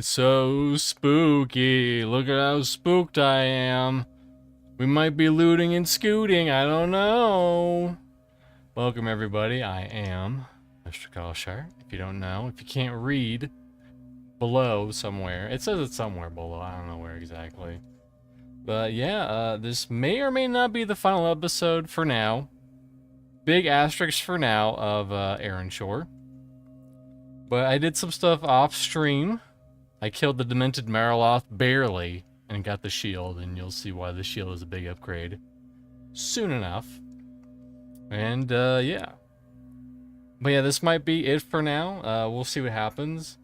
it's so spooky. Look at how spooked I am. We might be looting and scooting, I don't know. Welcome everybody, I am Mr. Kalshar. If you don't know, if you can't read, below somewhere. It says it's somewhere below, I don't know where exactly. But yeah, this may or may not be the final episode for now. Big asterisk for now of Erenshor. But I did some stuff off stream. I killed the demented Mariloth barely and got the shield, and you'll see why the shield is a big upgrade soon enough. And yeah. But yeah, this might be it for now. We'll see what happens.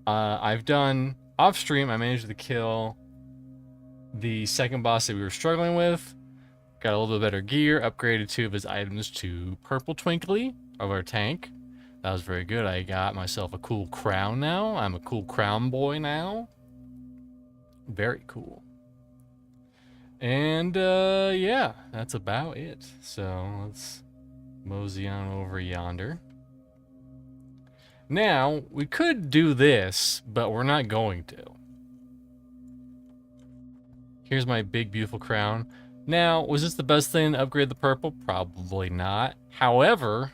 I've done off stream, I managed to kill the second boss that we were struggling with. Got a little bit better gear, upgraded 2 of his items to purple twinkly of our tank. That was very good. I got myself a cool crown now. I'm a cool crown boy now. Very cool. And yeah, that's about it. So let's mosey on over yonder. Now, we could do this, but we're not going to. Here's my big, beautiful crown. Now, was this the best thing to upgrade the purple? Probably not. However,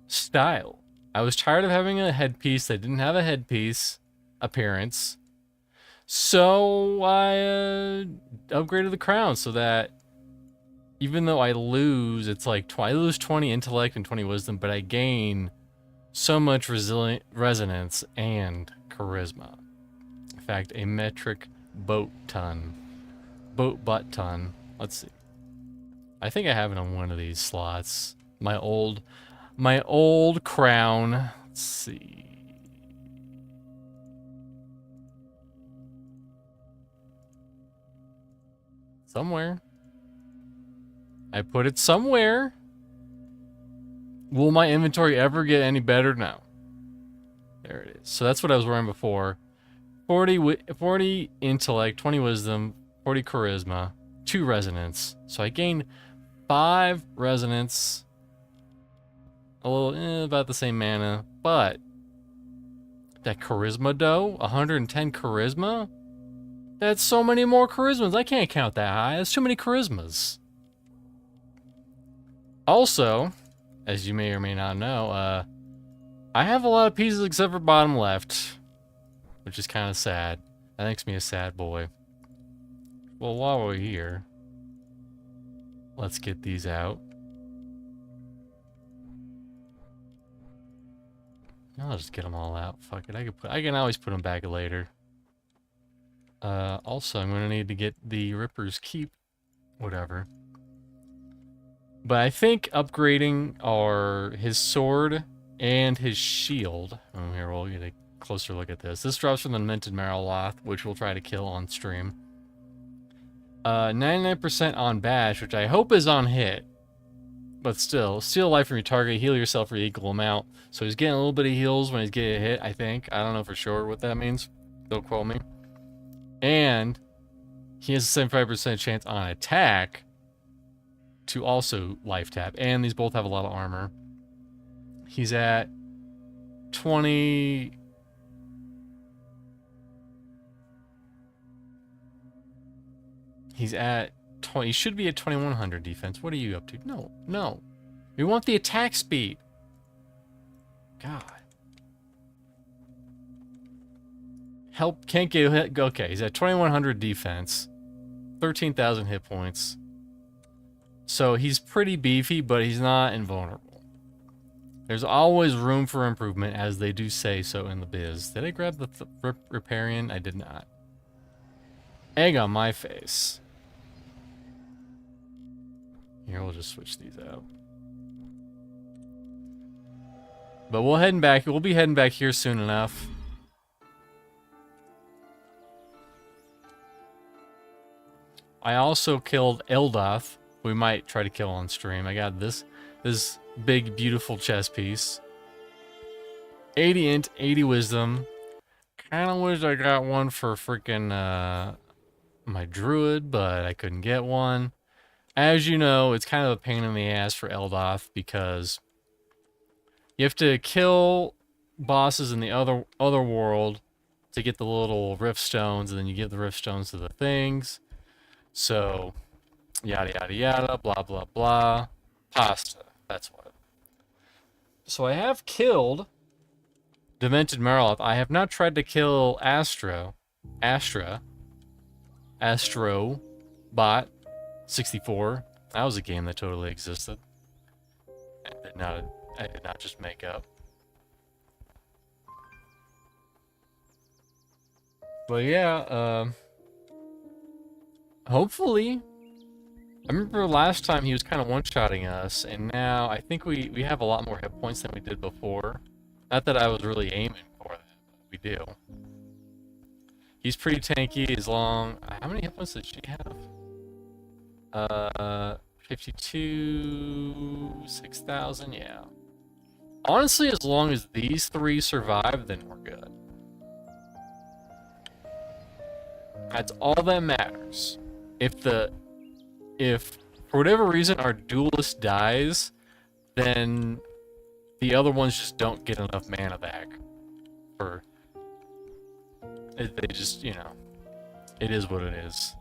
style. I was tired of having a headpiece that didn't have a headpiece appearance. So I upgraded the crown so that even though I lose, it's like I lose 20 intellect and 20 wisdom, but I gain so much resonance and charisma. In fact, a metric boat butt ton. Let's see. I think I have it on one of these slots. My old crown. Let's see. Somewhere. I put it somewhere. Will my inventory ever get any better? No. There it is. So that's what I was wearing before. 40 intellect, 20 wisdom, 40 charisma, 2 resonance. So I gained 5 resonance. A little, about the same mana. But that charisma though, 110 charisma? That's so many more charismas. I can't count that high. That's too many charismas. Also, as you may or may not know, I have a lot of pieces except for bottom left, which is kind of sad. That makes me a sad boy. Well, while we're here, let's get these out. I'll just get them all out. Fuck it. I can always put them back later. Also, I'm gonna need to get the Ripper's Keep, whatever. But I think upgrading his sword and his shield. Oh, here we'll get a closer look at this. This drops from the Demented Mariloth, which we'll try to kill on stream. 99% on bash, which I hope is on hit. But still, steal life from your target, heal yourself for the equal amount. So he's getting a little bit of heals when he's getting hit, I think. I don't know for sure what that means. Don't quote me. And he has a 75% chance on attack to also life tap. And these both have a lot of armor. He's at 20... He's at 20. He should be at 2100 defense. What are you up to? No, no. We want the attack speed. God. Help, can't get hit. Okay, he's at 2100 defense. 13,000 hit points. So he's pretty beefy, but he's not invulnerable. There's always room for improvement, as they do say so in the biz. Did I grab the Riparian? I did not. Egg on my face. Here, we'll just switch these out. But we'll be heading back here soon enough. I also killed Eldoth. We might try to kill on stream. I got this big, beautiful chess piece. 80 int, 80 wisdom. Kinda wish I got one for freaking my druid, but I couldn't get one. As you know, it's kind of a pain in the ass for Eldoth because you have to kill bosses in the other world to get the little rift stones, and then you give the rift stones to the things. So, yada yada yada, blah blah blah. Pasta, that's what. So I have killed Demented Marloth. I have not tried to kill Astro Bot 64. That was a game that totally existed. I did not just make up. But yeah, hopefully. I remember last time he was kind of one-shotting us, and now I think we have a lot more hit points than we did before. Not that I was really aiming for that, but we do. He's pretty tanky, he's long. How many hit points did she have? 52, 6,000, yeah. Honestly, as long as these three survive, then we're good. That's all that matters. If for whatever reason our duelist dies, then the other ones just don't get enough mana back. They just, you know, it is what it is.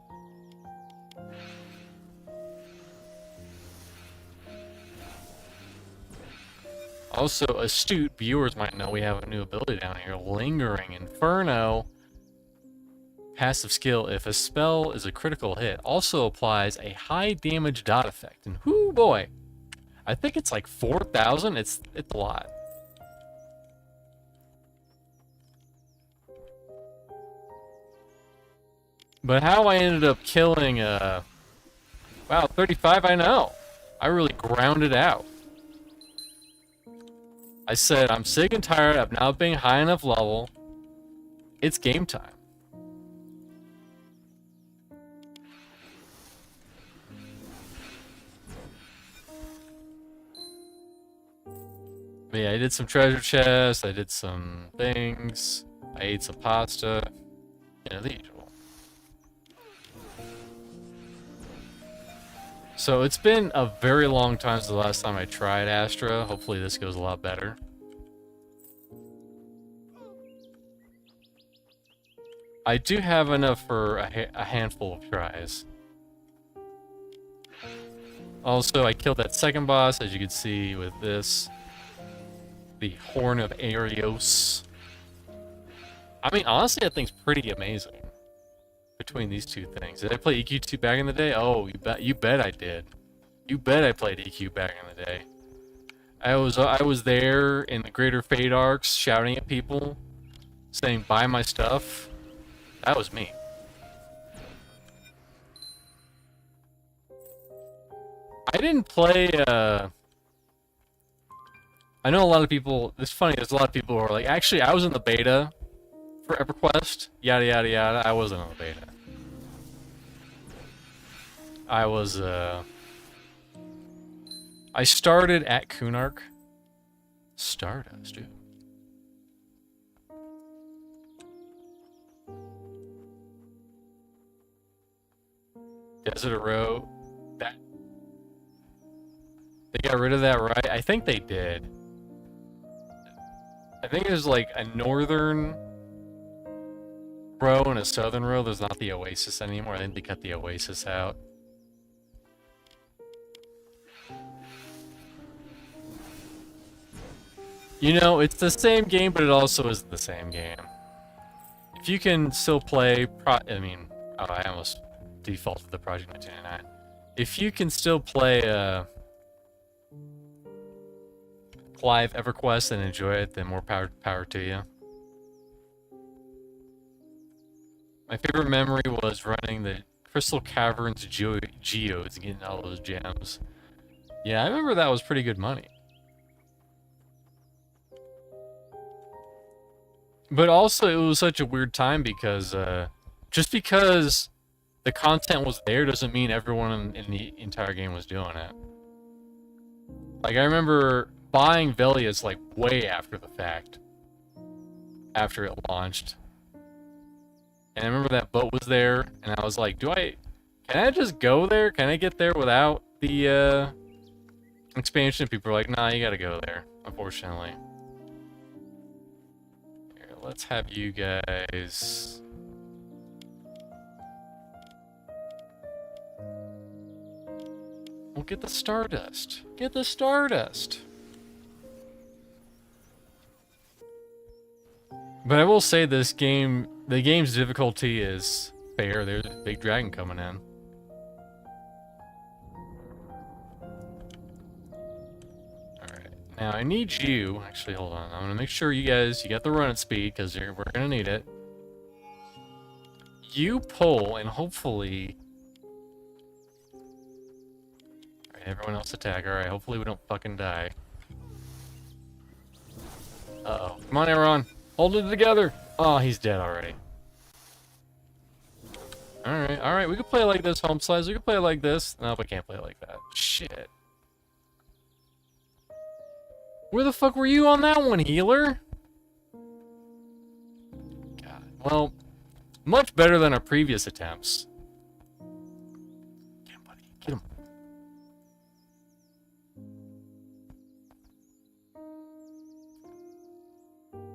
Also, astute viewers might know we have a new ability down here, Lingering Inferno. Passive skill, if a spell is a critical hit, also applies a high damage dot effect. And whoo boy, I think it's like 4,000. It's a lot. But how I ended up killing wow, 35, I know. I really grounded out. I said, I'm sick and tired of not being high enough level. It's game time. But yeah, I did some treasure chests, I did some things, I ate some pasta, you know, the usual. So it's been a very long time since the last time I tried Astra. Hopefully this goes a lot better. I do have enough for a handful of tries. Also, I killed that second boss, as you can see with this. The Horn of Arios. I mean, honestly, that thing's pretty amazing. Between these two things. Did I play EQ2 back in the day? Oh, you bet I did. You bet I played EQ back in the day. I was there in the Greater Fate arcs, shouting at people, saying, buy my stuff. That was me. I didn't play, I know a lot of people, it's funny, there's a lot of people who are like, actually, I was in the beta for EverQuest, yada yada yada. I wasn't in the beta. I was, I started at Kunark. Stardust, dude. Desert Row. That they got rid of that, right? I think they did. I think there's like a northern row and a southern row. There's not the Oasis anymore. I think they cut the Oasis out. You know, it's the same game, but it also isn't the same game. If you can still play, I mean, oh, I almost defaulted the Project 1999. If you can still play live EverQuest and enjoy it, then more power to you. My favorite memory was running the Crystal Caverns geodes and getting all those gems. Yeah, I remember that was pretty good money. But also, it was such a weird time because just because the content was there doesn't mean everyone in the entire game was doing it. Like, I remember buying Velius like way after the fact, after it launched. And I remember that boat was there, and I was like, can I just go there? Can I get there without the expansion? People were like, nah, you gotta go there, unfortunately. Here, let's have you guys... Well, get the Stardust. Get the Stardust. But I will say this game, the game's difficulty is fair. There's a big dragon coming in. Alright, now I need you, actually hold on, I'm gonna make sure you guys, you got the running speed, because we're gonna need it. You pull, and hopefully... Alright, everyone else attack, alright, hopefully we don't fucking die. Uh-oh, come on everyone! Hold it together! Oh, he's dead already. Alright, we can play it like this, home slice. We can play it like this. No, we can't play it like that. Shit. Where the fuck were you on that one, healer? God. Well, much better than our previous attempts. Get him, buddy. Get him.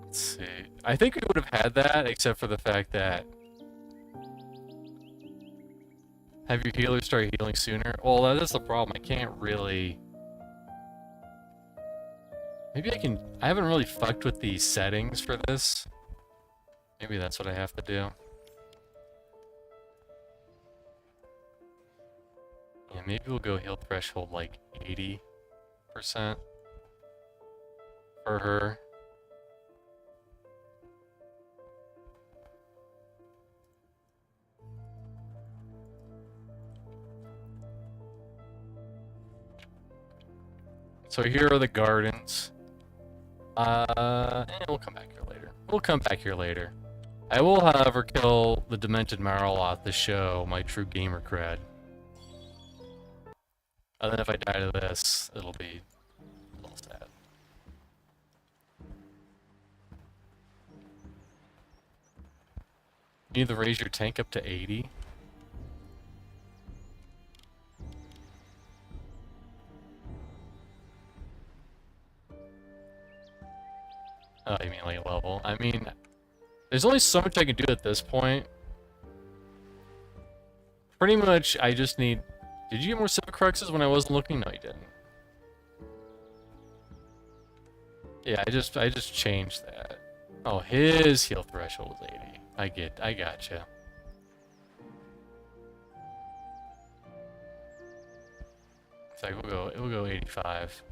Let's see. I think we would have had that, except for the fact that... Have your healers start healing sooner? Well, that's the problem. I can't really... Maybe I can... I haven't really fucked with the settings for this. Maybe that's what I have to do. Yeah, maybe we'll go heal threshold like 80% for her. So here are the gardens. We'll come back here later. We'll come back here later. I will, however, kill the Demented Marloth to show my true gamer cred. And then if I die to this, it'll be a little sad. You need to raise your tank up to 80. Oh, you mean like level? I mean, there's only so much I can do at this point. Pretty much, I just need... Did you get more Civic cruxes when I wasn't looking? No, you didn't. Yeah, I just changed that. Oh, his heal threshold was 80. I gotcha. It's like we'll go 85.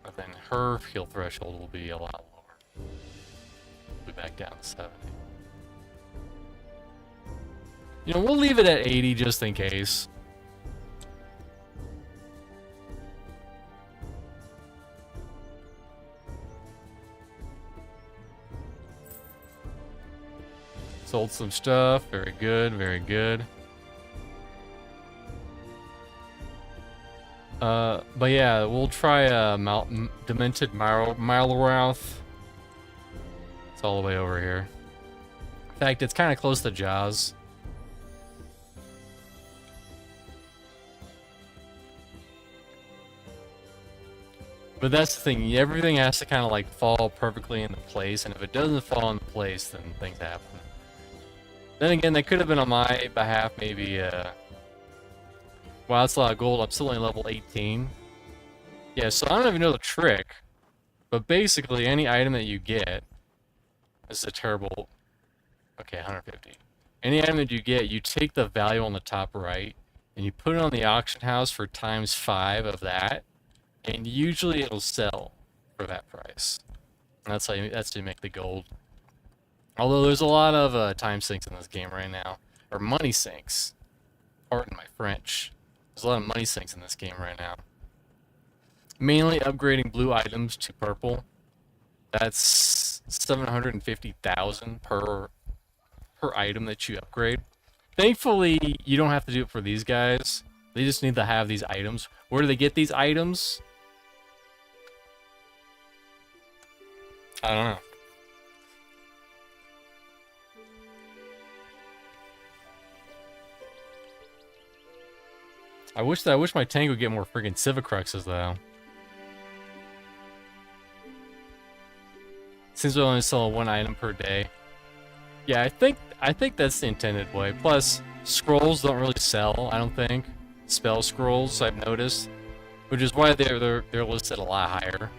But then her heal threshold will be a lot lower. We'll be back down to 70. You know, we'll leave it at 80 just in case. Sold some stuff. Very good, very good. But yeah, we'll try Demented Marloth. It's all the way over here. In fact, it's kind of close to Jaws. But that's the thing, everything has to kind of like fall perfectly into place, and if it doesn't fall into place, then things happen. Then again, that could have been on my behalf, maybe, wow, that's a lot of gold. I'm still only level 18. Yeah, so I don't even know the trick, but basically any item that you get, this is a terrible, okay, 150. Any item that you get, you take the value on the top right, and you put it on the auction house for ×5 of that, and usually it'll sell for that price. And that's how you make the gold. Although there's a lot of time sinks in this game right now, or money sinks. Pardon my French. There's a lot of money sinks in this game right now. Mainly upgrading blue items to purple. That's 750,000 per item that you upgrade. Thankfully, you don't have to do it for these guys. They just need to have these items. Where do they get these items? I don't know. I wish my tank would get more freaking Civic cruxes though. Since we only sell one item per day. Yeah, I think that's the intended way. Plus, scrolls don't really sell, I don't think. Spell scrolls, I've noticed. Which is why they're listed a lot higher.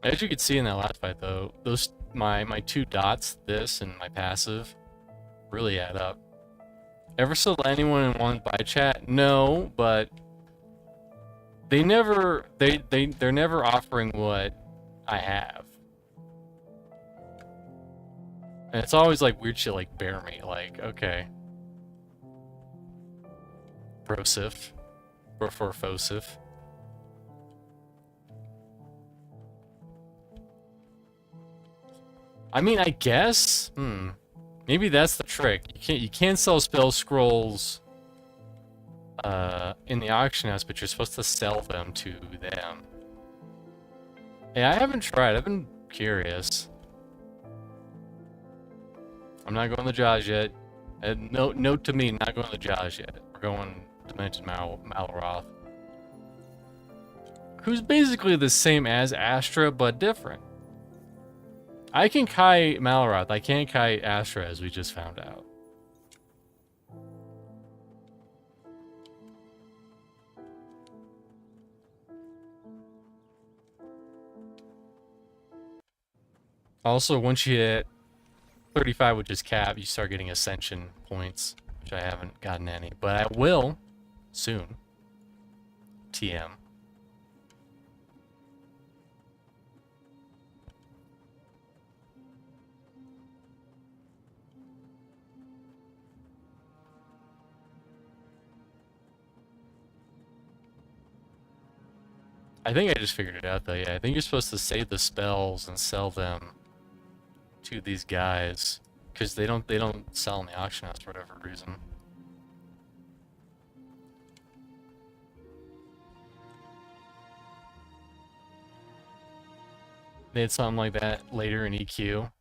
As you could see in that last fight, though, those my 2 dots, this and my passive, really add up. Ever sold anyone in one by chat? No, but they're never offering what I have, and it's always like weird shit like bear me. Like, okay, brosif, or for fosif. I mean, I guess, maybe that's the trick. You can't sell spell scrolls in the auction house, but you're supposed to sell them to them. Yeah, I haven't tried. I've been curious. I'm not going to Jaws yet. Note to me, not going to Jaws yet. We're going Dimension Malroth, who's basically the same as Astra, but different. I can Kai Malroth, I can't Kai Astra, as we just found out. Also, once you hit 35, which is cap, you start getting ascension points, which I haven't gotten any, but I will soon. TM. I think I just figured it out though, yeah. I think you're supposed to save the spells and sell them to these guys, because they don't sell in the auction house for whatever reason. They had something like that later in EQ.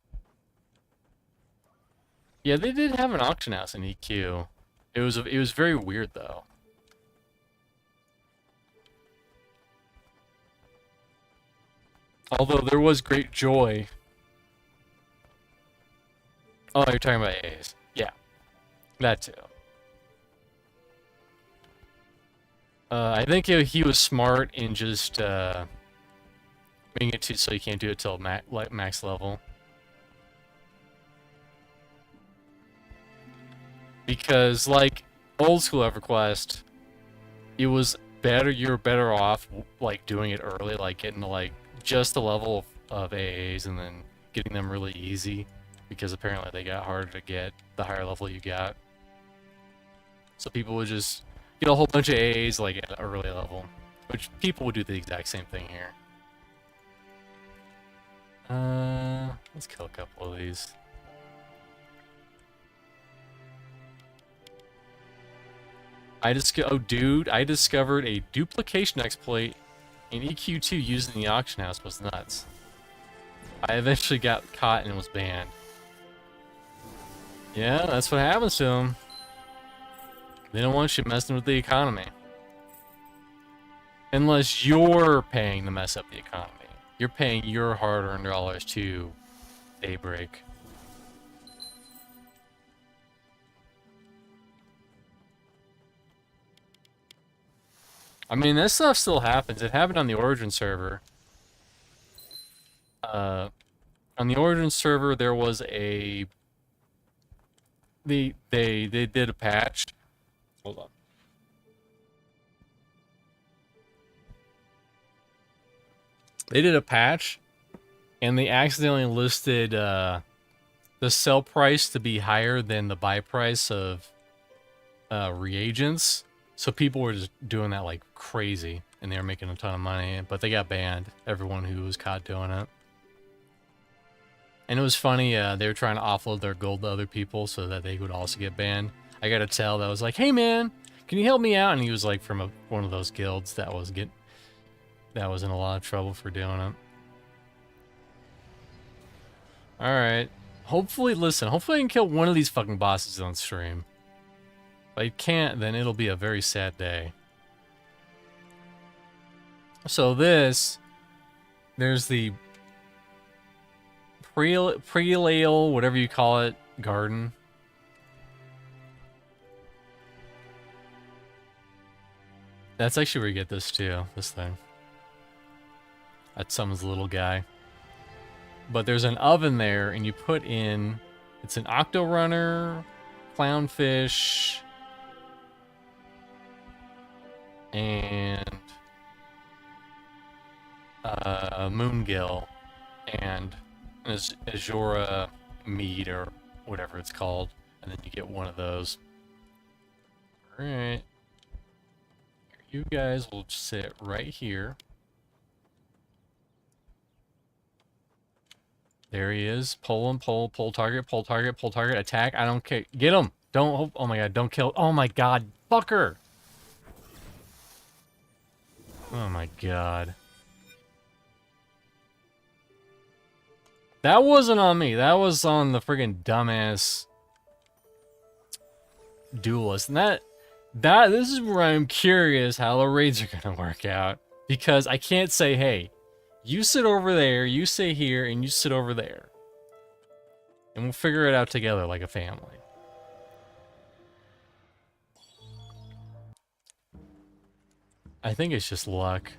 Yeah, they did have an auction house in EQ. It was very weird though. Although there was great joy. Oh, you're talking about A's. Yeah. That too. I think he was smart in just making it so you can't do it till max level. Because, like, old school EverQuest, it was better, you're better off, like, doing it early, like, getting to, like, just the level of AAs and then getting them really easy, because apparently they got harder to get the higher level you got. So people would just get a whole bunch of AAs like at an early level, which people would do the exact same thing here. Let's kill a couple of these. Oh dude, I discovered a duplication exploit in EQ2 using the auction house. Was nuts. I eventually got caught and was banned. Yeah, that's what happens to them. They don't want you messing with the economy. Unless you're paying to mess up the economy. You're paying your hard-earned dollars to Daybreak. I mean, this stuff still happens. It happened on the Origin server. On the Origin server, there was a... They did a patch. Hold on. They did a patch, and they accidentally listed the sell price to be higher than the buy price of reagents. So people were just doing that like crazy, and they were making a ton of money, but they got banned, everyone who was caught doing it. And it was funny, they were trying to offload their gold to other people so that they would also get banned. I got a tell that was like, hey man, can you help me out? And he was like from one of those guilds that was that was in a lot of trouble for doing it. Alright. Hopefully, listen, hopefully I can kill one of these fucking bosses on stream. If I can't, then it'll be a very sad day. So there's the prelale, whatever you call it, garden. That's actually where you get this too, this thing. That's someone's little guy. But there's an oven there, and you put in, it's an octo runner, clownfish, and moongill, and an Azura meat or whatever it's called, and then you get one of those. Alright. You guys will sit right here. There he is. Pull him, pull target, pull target, pull target, attack. I don't care. Get him! Don't, oh my god, don't kill. Oh my god, fucker! Oh my god. That wasn't on me. That was on the friggin' dumbass duelist. And this is where I'm curious how the raids are gonna work out. Because I can't say, hey, you sit over there, you sit here, and you sit over there. And we'll figure it out together like a family. I think it's just luck.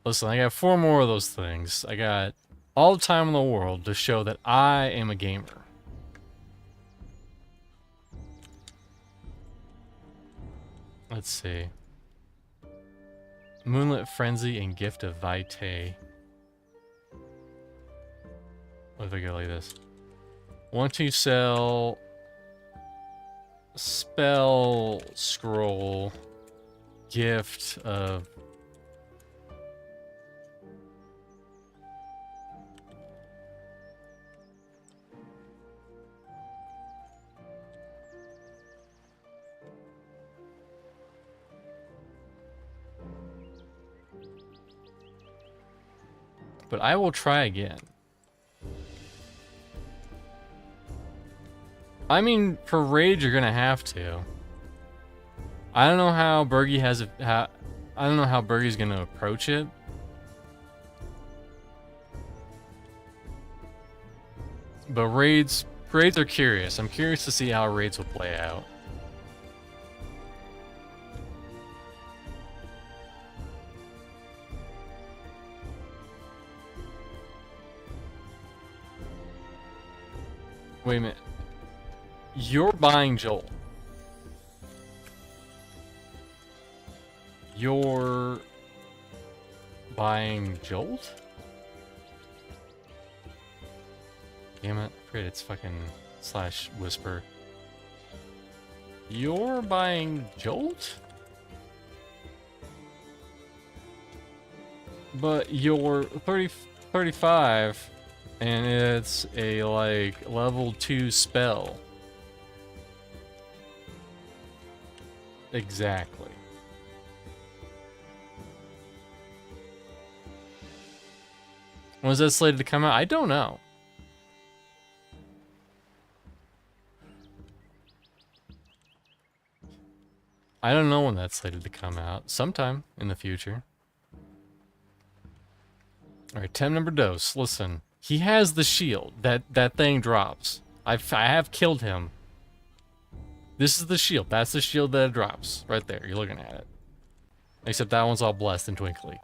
Listen, I got 4 more of those things. I got all the time in the world to show that I am a gamer. Let's see. Moonlit Frenzy and Gift of Vitae. What if I go like this? Want to sell spell scroll gift of but I will try again. I mean, for raid, you're gonna have to. I don't know how Bergie I don't know how Bergie's gonna approach it. But raids are curious. I'm curious to see how raids will play out. Wait a minute. You're buying Joel. You're buying Jolt? Damn it. Great, it's fucking / whisper. You're buying Jolt? But you're 35 and it's a like level 2 spell. Exactly. When was that slated to come out? I don't know. I don't know when that's slated to come out. Sometime in the future. Alright, 10 number dose. Listen. He has the shield. That thing drops. I have killed him. This is the shield. That's the shield that it drops. Right there. You're looking at it. Except that one's all blessed and twinkly.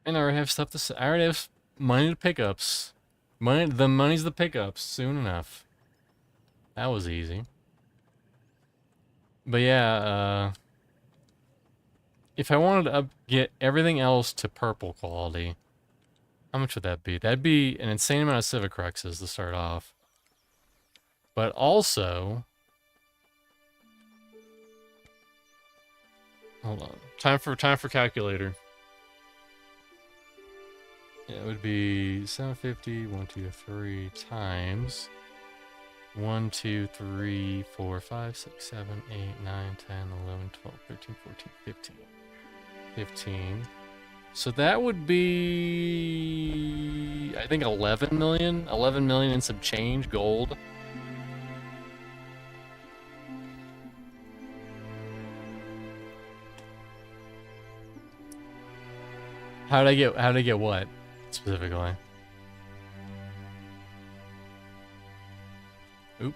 And I already have stuff to say. I already have money to pickups. The money's the pickups soon enough. That was easy. But yeah, if I wanted to get everything else to purple quality, How much would that be? That'd be an insane amount of Civic cruxes to start off. But also... Hold on. Time for calculator. Yeah, it would be 750, 1, 2, 3 times 1, 2, 3, 4, 5, 6, 7, 8, 9, 10, 11, 12, 13, 14, 15. 15. So that would be, I think 11 million? 11 million and some change gold. How'd I get what specifically? Oop.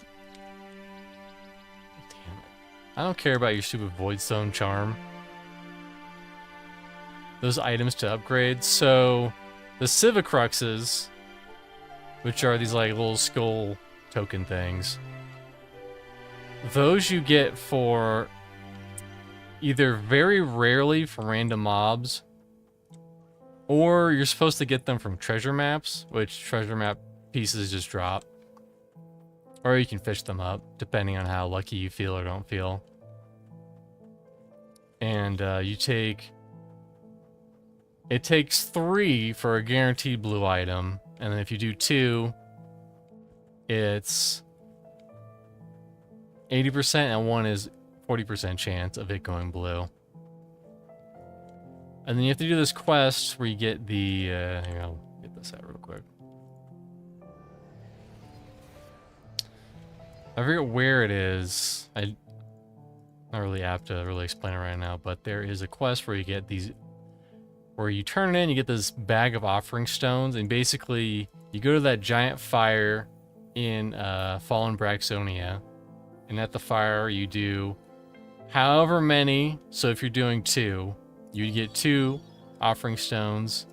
Damn it. I don't care about your stupid Void Stone charm. Those items to upgrade. So the Civic cruxes, which are these like little skull token things, those you get for either very rarely from random mobs, or you're supposed to get them from treasure maps, which treasure map pieces just drop. Or you can fish them up, depending on how lucky you feel or don't feel. And you take... It takes 3 for a guaranteed blue item, and then if you do 2, it's 80% and 1 is 40% chance of it going blue. And then you have to do this quest where you get the... hang on, I'll get this out real quick. I forget where it is. I'm not really apt to really explain it right now, but there is a quest where you get these... Where you turn it in, you get this bag of offering stones, and basically you go to that giant fire in Fallen Braxonia, and at the fire you do however many, so if you're doing 2, you get 2 offering stones,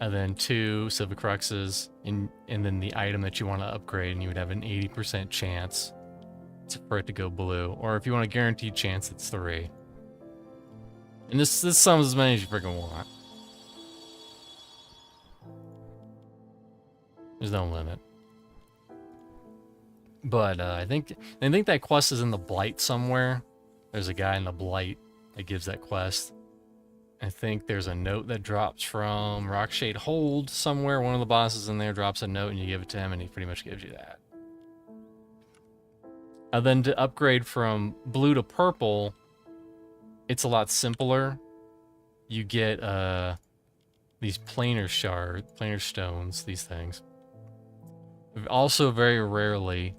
and then 2 Civic cruxes, and then the item that you want to upgrade, and you would have an 80% chance for it to go blue. Or if you want a guaranteed chance, it's 3. And this sums as many as you freaking want. There's no limit. But I think that quest is in the Blight somewhere. There's a guy in the Blight that gives that quest. I think there's a note that drops from Rockshade Hold somewhere. One of the bosses in there drops a note and you give it to him and he pretty much gives you that. And then to upgrade from blue to purple, it's a lot simpler. You get these planar stones, these things. Also very rarely.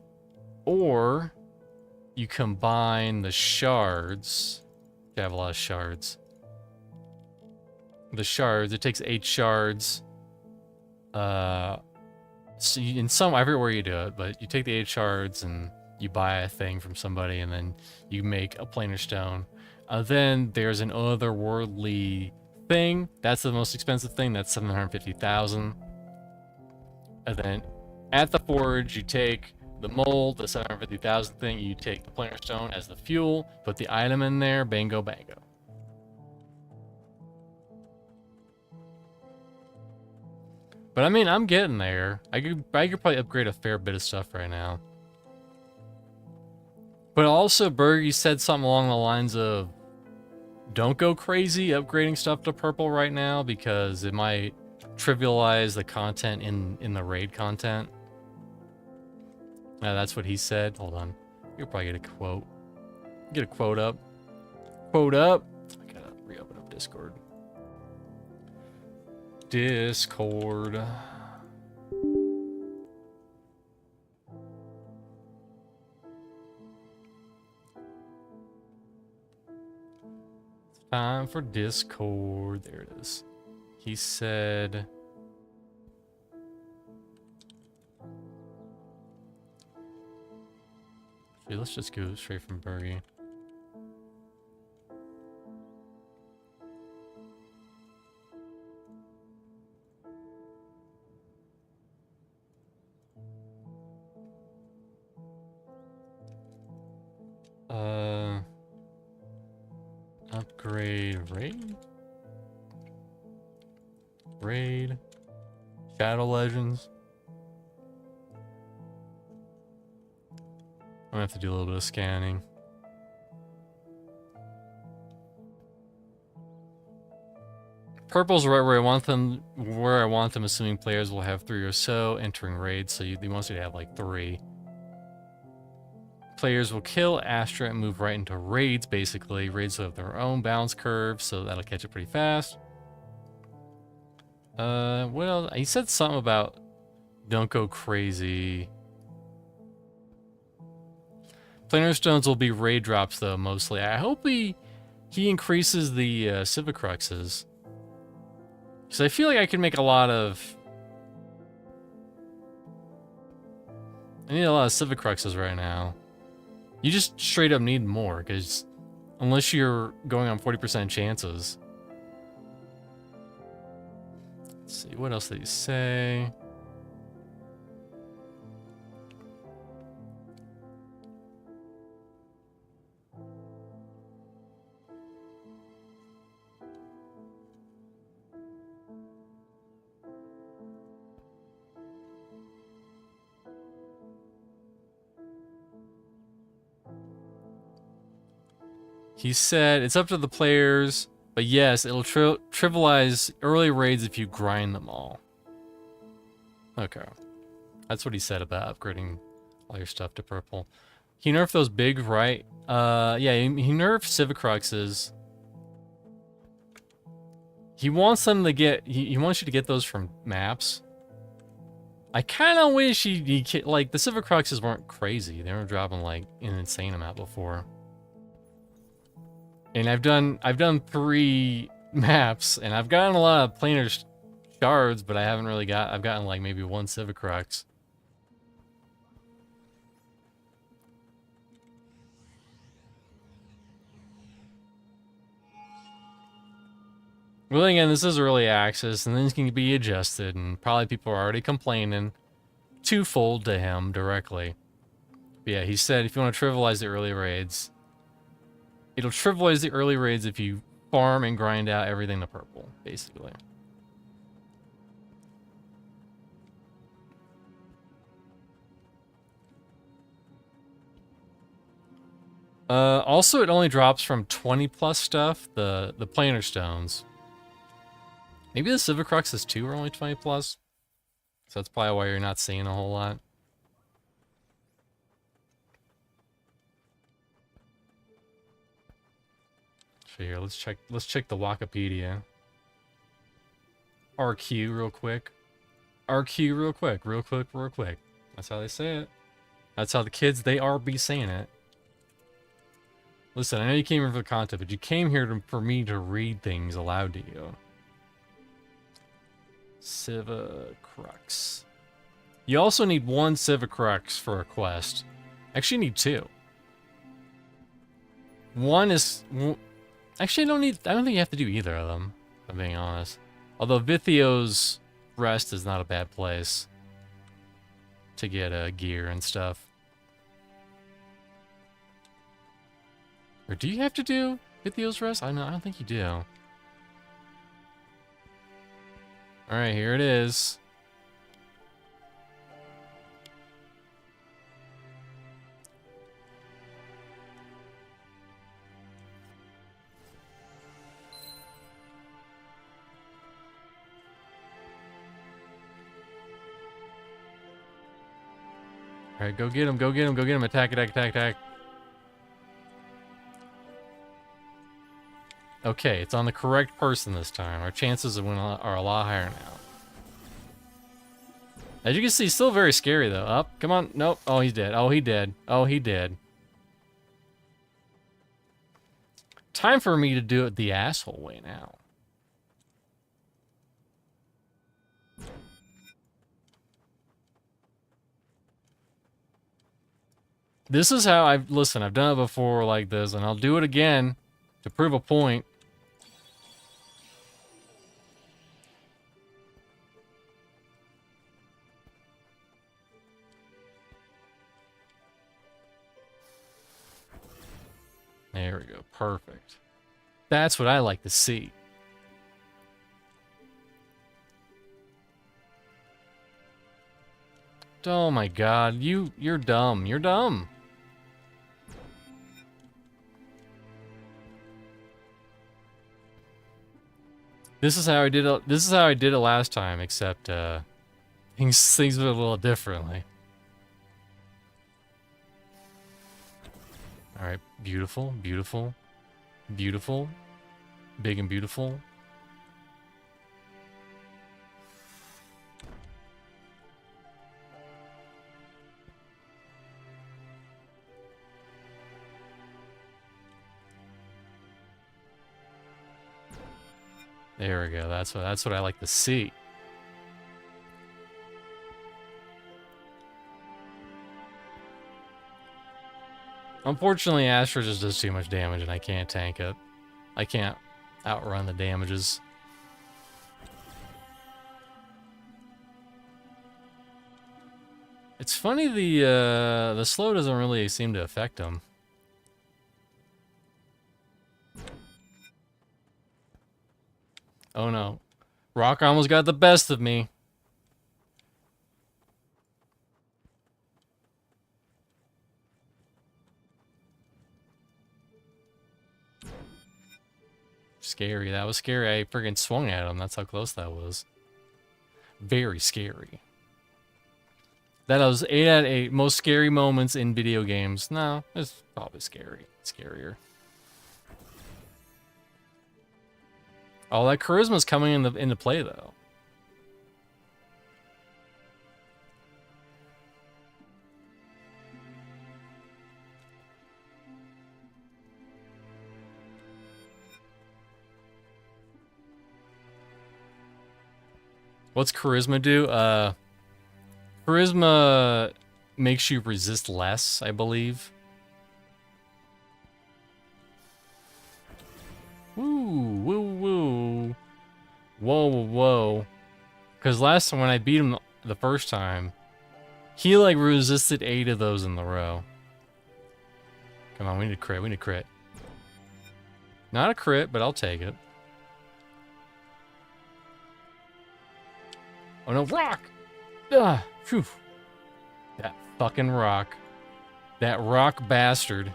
Or you combine the shards. You have a lot of shards. The shards, it takes 8 shards. So in some, everywhere you do it, but you take the 8 shards and you buy a thing from somebody and then you make a planar stone. Then there's an otherworldly thing. That's the most expensive thing. That's 750,000. And then at the forge, you take the mold, the 750,000 thing. You take the planar stone as the fuel. Put the item in there. Bango, bango. But I mean, I'm getting there. I could probably upgrade a fair bit of stuff right now. But also, Bergie said something along the lines of, don't go crazy upgrading stuff to purple right now because it might trivialize the content in the raid content. That's what he said. Hold on. You'll probably get a quote. Get a quote up. Quote up. I gotta reopen up Discord. Discord. Time for Discord. There it is. He said... Okay, let's just go straight from Bergie. Upgrade rate? Raid. Shadow Legends. I'm gonna have to do a little bit of scanning. Purple's right where I want them, assuming players will have 3 or so entering raids, so they want you to have like 3. Players will kill Astra and move right into raids, basically. Raids have their own bounce curve, so that'll catch it pretty fast. What else? He said something about don't go crazy. Planar stones will be raid drops, though, mostly. I hope he increases the Civic cruxes. Because I feel like I can make a lot of... I need a lot of Civic cruxes right now. You just straight up need more, because unless you're going on 40% chances. Let's see, what else did he say? He said, it's up to the players, but yes, it'll trivialize early raids if you grind them all. Okay. That's what he said about upgrading all your stuff to purple. He nerfed those big, right? Yeah, he nerfed Civic cruxes. He wants them to get, he wants you to get those from maps. I kind of wish he like, the Civic cruxes weren't crazy. They were dropping like an insane amount before. And I've done 3 maps, and I've gotten a lot of planar shards, but I haven't really I've gotten like maybe 1 Civic crux. Well, again, this is early access, and things can be adjusted, and probably people are already complaining twofold to him directly. But yeah, he said if you want to trivialize the early raids, it'll trivialize the early raids if you farm and grind out everything to purple, basically. Also, it only drops from 20+ stuff, the planar stones. Maybe the Civic cruxes too are only 20+. So that's probably why you're not seeing a whole lot. So here, let's check the Wikipedia. RQ real quick. RQ real quick. Real quick. That's how they say it. That's how the kids, they are be saying it. Listen, I know you came here for the content, but you came here for me to read things aloud to you. Civic crux. You also need 1 Civic crux for a quest. Actually, you need 2. One is... Actually, I don't think you have to do either of them, if I'm being honest. Although Vithio's Rest is not a bad place to get gear and stuff. Or do you have to do Vithio's Rest? I don't think you do. Alright, here it is. Alright, go get him, go get him, go get him. Attack, attack, attack, attack. Okay, it's on the correct person this time. Our chances of winning are a lot higher now. As you can see, still very scary though. Up, come on, nope. Oh, he's dead. Oh, he did. Oh, he did. Time for me to do it the asshole way now. This is how I've done it before like this, and I'll do it again to prove a point. There we go, perfect. That's what I like to see. Oh my god, you're dumb. You're dumb. This is how I did it. This is how I did it last time, except things were a little differently. All right, beautiful, beautiful, beautiful, big and beautiful. There we go. That's what I like to see. Unfortunately, Astra just does too much damage, and I can't tank it. I can't outrun the damages. It's funny the slow doesn't really seem to affect him. Oh no. Rock almost got the best of me. Scary. That was scary. I friggin' swung at him. That's how close that was. Very scary. That was 8 out of 8 most scary moments in video games. No, it's probably scary. Scarier. Oh, that charisma's coming into play though. What's charisma do? Charisma makes you resist less, I believe. Woo, woo, woo. Whoa, whoa, whoa. Because last time when I beat him the first time, he like resisted 8 of those in the row. Come on, we need a crit, we need a crit. Not a crit, but I'll take it. Oh no, rock! Ugh, phew. That fucking rock. That rock bastard.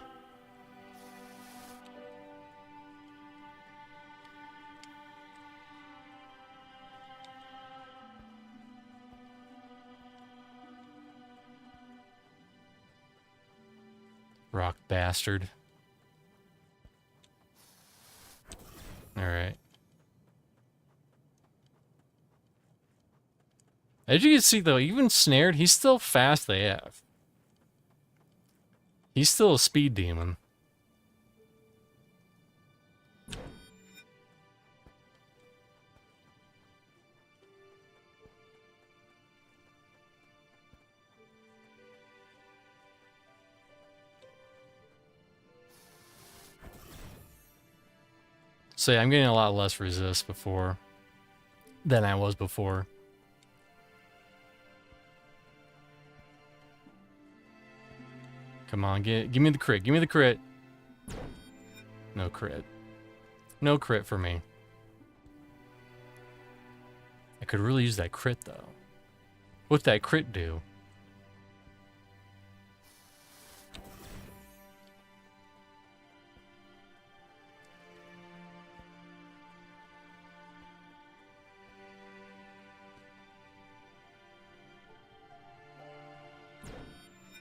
Rock bastard. Alright. As you can see though, even snared, he's still fast AF. He's still a speed demon. So yeah, I'm getting a lot less resist before than I was before. Come on, give me the crit. Give me the crit. No crit. No crit for me. I could really use that crit though. What'd that crit do?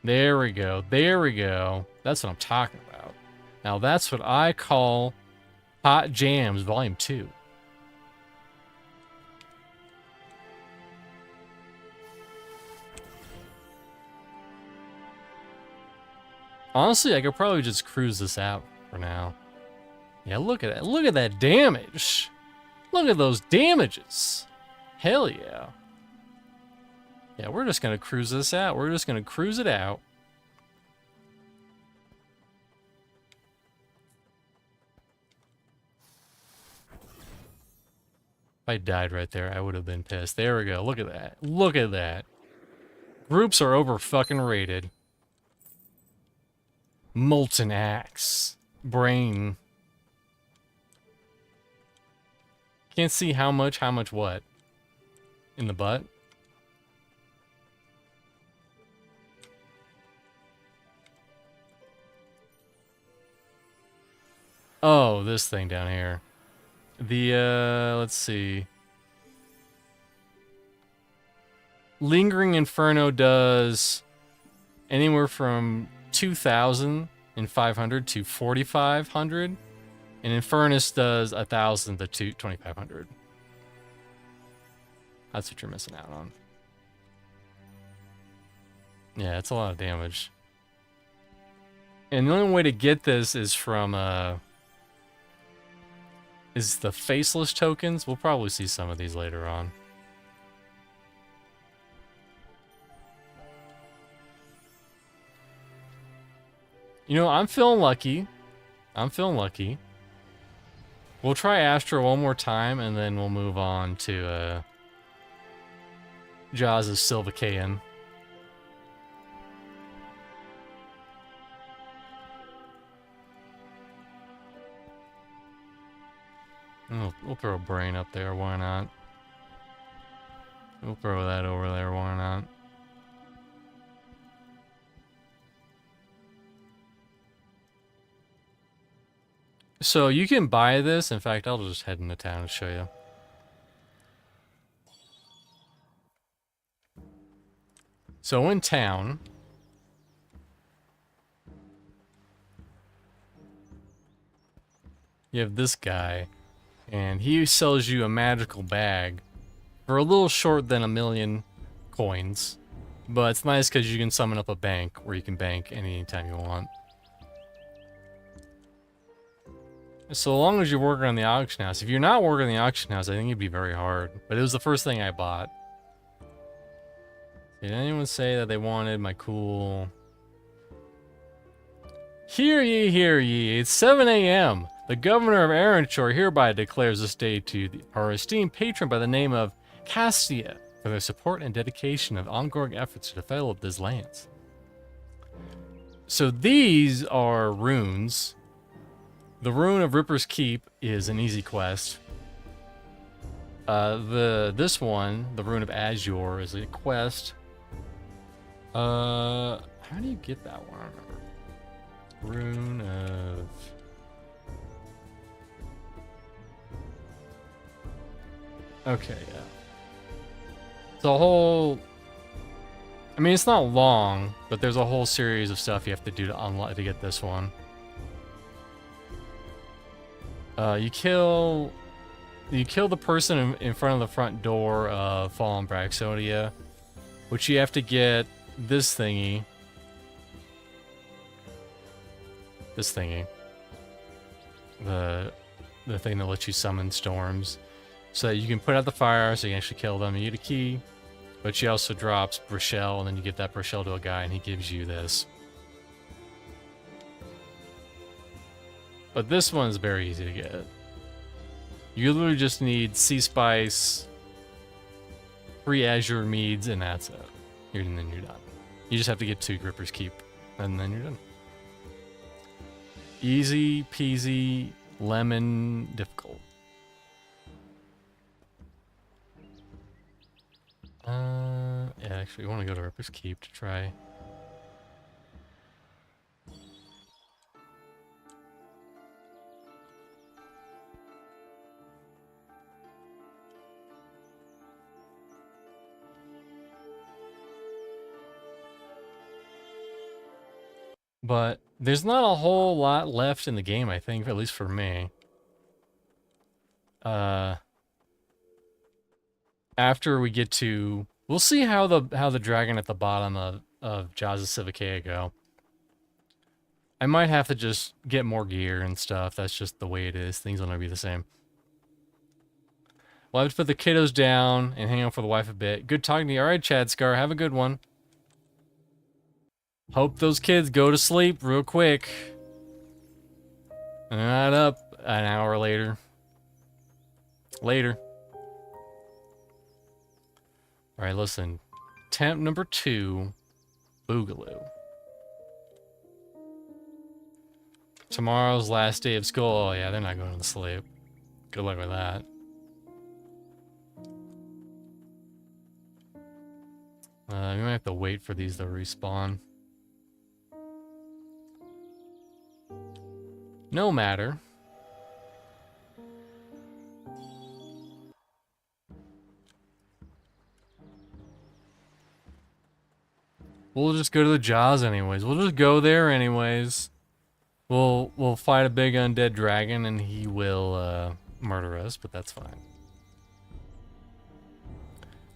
There we go. There we go. That's what I'm talking about. Now that's what I call Hot Jams Volume 2. Honestly, I could probably just cruise this out for now. Yeah, look at that. Look at that damage. Look at those damages. Hell yeah. Yeah, we're just gonna cruise this out. We're just gonna cruise it out. If I died right there, I would have been pissed. There we go. Look at that. Look at that. Groups are over fucking rated. Molten Axe. Brain. Can't see how much what? In the butt? Oh, this thing down here. The, let's see. Lingering Inferno does anywhere from 2,500 to 4,500. And Infernus does 1,000 to 2,500. That's what you're missing out on. Yeah, it's a lot of damage. And the only way to get this is from, is the faceless tokens. We'll probably see some of these later on. You know, I'm feeling lucky. I'm feeling lucky. We'll try Astra one more time, and then we'll move on to, Jaws' Silvacaean. We'll throw a brain up there, why not? We'll throw that over there, why not? So you can buy this. In fact, I'll just head into town and show you. So in town, you have this guy, and he sells you a magical bag for a little short than 1,000,000 coins. But it's nice because you can summon up a bank where you can bank anytime you want. So long as you're working on the auction house. If you're not working on the auction house, I think it'd be very hard. But it was the first thing I bought. Did anyone say that they wanted my cool... Hear ye, hear ye. It's 7 a.m. The governor of Erenshor hereby declares this day to our esteemed patron by the name of Castia for their support and dedication of ongoing efforts to develop these lands. So these are runes. The rune of Ripper's Keep is an easy quest. This one, the rune of Azure, is a quest. How do you get that one? I don't remember. Rune of... Okay, yeah. It's a whole... I mean, it's not long, but there's a whole series of stuff you have to do to unlock to get this one. You kill the person in front of the front door of Fallen Braxodia, which you have to get this thingy. This thingy. The thing that lets you summon storms. So that you can put out the fire so you can actually kill them. You get a key, but she also drops Brachel, and then you give that Brachel to a guy and he gives you this. But this one's very easy to get. You literally just need Sea Spice, 3 Azure Meads, and that's it. And then you're done. You just have to get 2 Ripper's Keep, and then you're done. Easy peasy, lemon difficult. Yeah, actually, we want to go to Ripper's Keep to try. But there's not a whole lot left in the game, I think, at least for me. After we get to... We'll see how the dragon at the bottom of Jaws' Civic go. I might have to just get more gear and stuff. That's just the way it is. Things will never be the same. We'll have to put the kiddos down and hang out for the wife a bit. Good talking to you. Alright, Chad Scar. Have a good one. Hope those kids go to sleep real quick. And they're not up an hour later. Later. Alright, listen. Temp number 2, Boogaloo. Tomorrow's last day of school. Oh yeah, they're not going to sleep. Good luck with that. We might have to wait for these to respawn. No matter. We'll just go to the Jaws anyways. We'll just go there anyways. We'll fight a big undead dragon and he will murder us, but that's fine.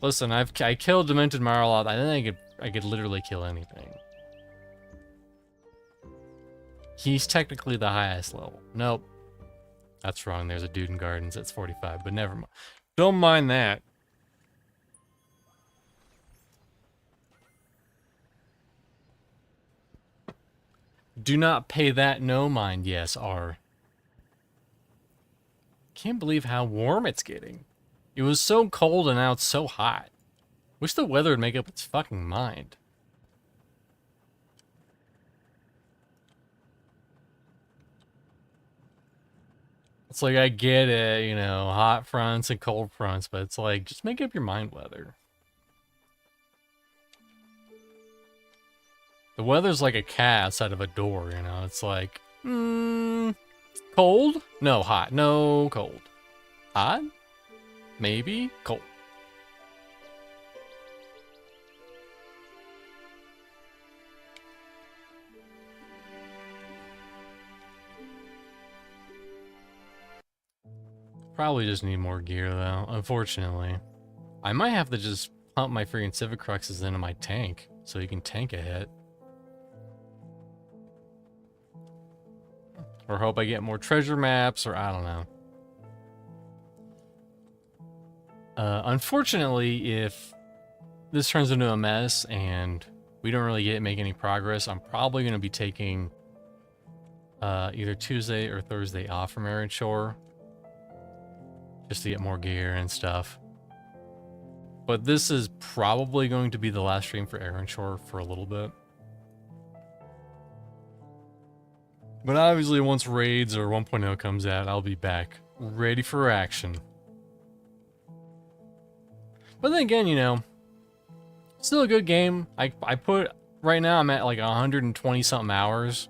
Listen, I killed Demented Marloth. I think I could literally kill anything. He's technically the highest level. Nope. That's wrong. There's a dude in Gardens that's 45, but never mind. Don't mind that. Do not pay that no mind. Yes, R. Can't believe how warm it's getting. It was so cold and now it's so hot. Wish the weather would make up its fucking mind. It's like, I get it, you know, hot fronts and cold fronts, but it's like, just make up your mind weather. The weather's like a cat outside of a door, you know? It's like, cold? No, hot. No, cold. Hot? Maybe? Cold. Probably just need more gear, though, unfortunately. I might have to just pump my freaking Civic cruxes into my tank, so you can tank a hit. Or hope I get more treasure maps, or I don't know. Unfortunately, if this turns into a mess and we don't really make any progress, I'm probably going to be taking either Tuesday or Thursday off from Erenshor, just to get more gear and stuff. But this is probably going to be the last stream for Erenshor for a little bit. But obviously once Raids or 1.0 comes out, I'll be back, ready for action. But then again, you know, still a good game. I put, right now I'm at like 120 something hours.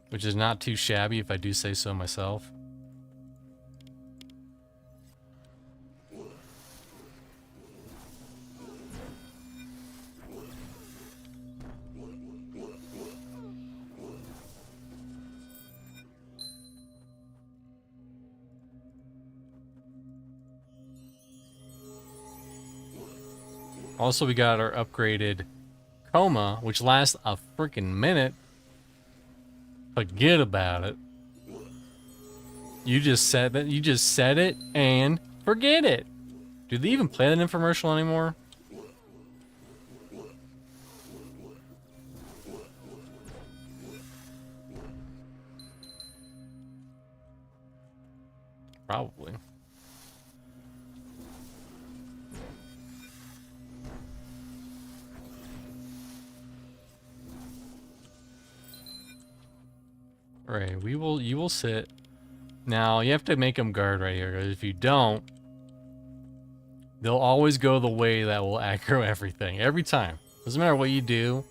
Which is not too shabby if I do say so myself. Also, we got our upgraded coma, which lasts a freaking minute. Forget about it. You just said that. You just said it and forget it. Do they even play that infomercial anymore? Probably. Alright, you will sit. Now, you have to make them guard right here, because if you don't, they'll always go the way that will aggro everything. Every time. Doesn't matter what you do.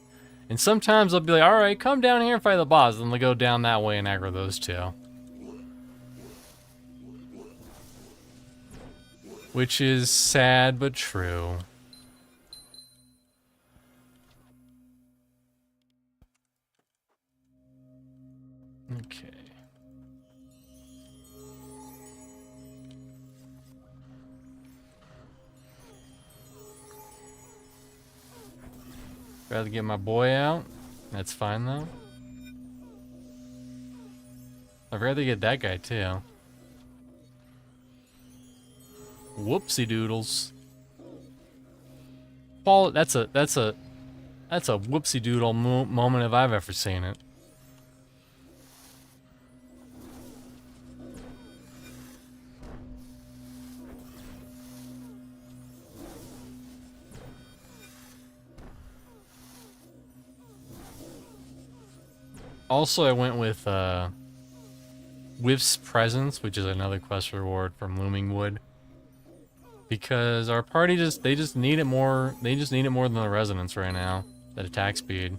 And sometimes they'll be like, alright, come down here and fight the boss. And they'll go down that way and aggro those two. Which is sad, but true. Okay. Rather get my boy out. That's fine though. I'd rather get that guy too. Whoopsie doodles. Paul, that's a whoopsie doodle moment if I've ever seen it. Also, I went with Whiff's Presence, which is another quest reward from Looming Wood, because our party they just need it more. They just need it more than the Resonance right now. That attack speed.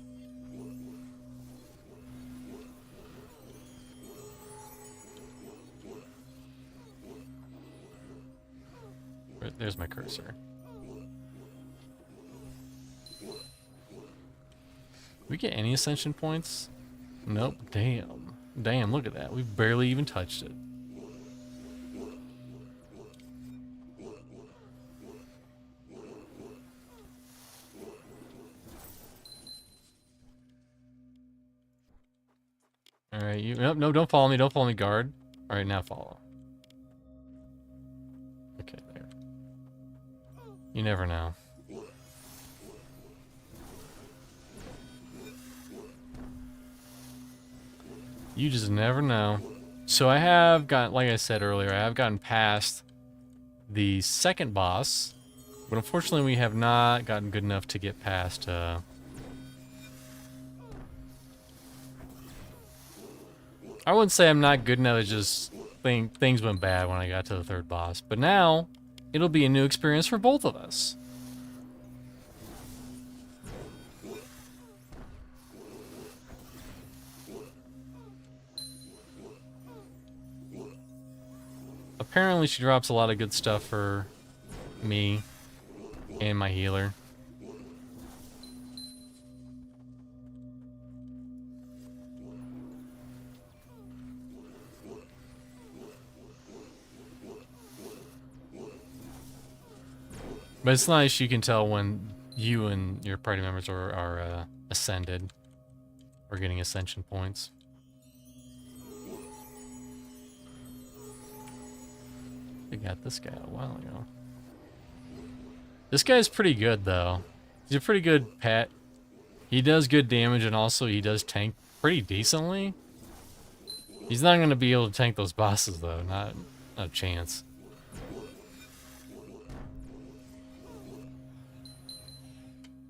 There's my cursor. we get any ascension points? Nope. Damn. Damn, look at that. We've barely even touched it. Alright, you... Nope, no, don't follow me. Don't follow me, guard. Alright, now follow. Okay, there. You never know. You just never know. So I have got, like I said earlier, I have gotten past the second boss, but unfortunately we have not gotten good enough to get past, I wouldn't say I'm not good enough, it's just things went bad when I got to the third boss. But now, it'll be a new experience for both of us. Apparently she drops a lot of good stuff for me and my healer. But it's nice you can tell when you and your party members are ascended or getting ascension points. We got this guy a while ago. This guy's pretty good, though. He's a pretty good pet. He does good damage, and also he does tank pretty decently. He's not going to be able to tank those bosses, though. Not a chance.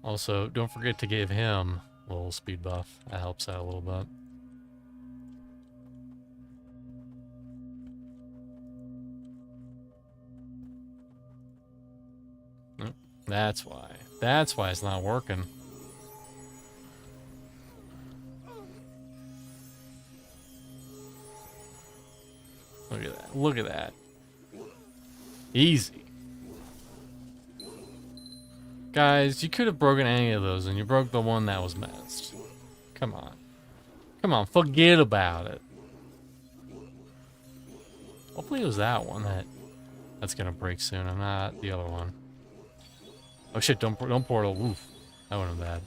Also, don't forget to give him a little speed buff. That helps out a little bit. That's why. That's why it's not working. Look at that. Look at that. Easy. Guys, you could have broken any of those, and you broke the one that was messed. Come on. Come on, forget about it. Hopefully it was that one that's gonna break soon, and not the other one. Oh shit, don't portal. Oof. That would have been bad.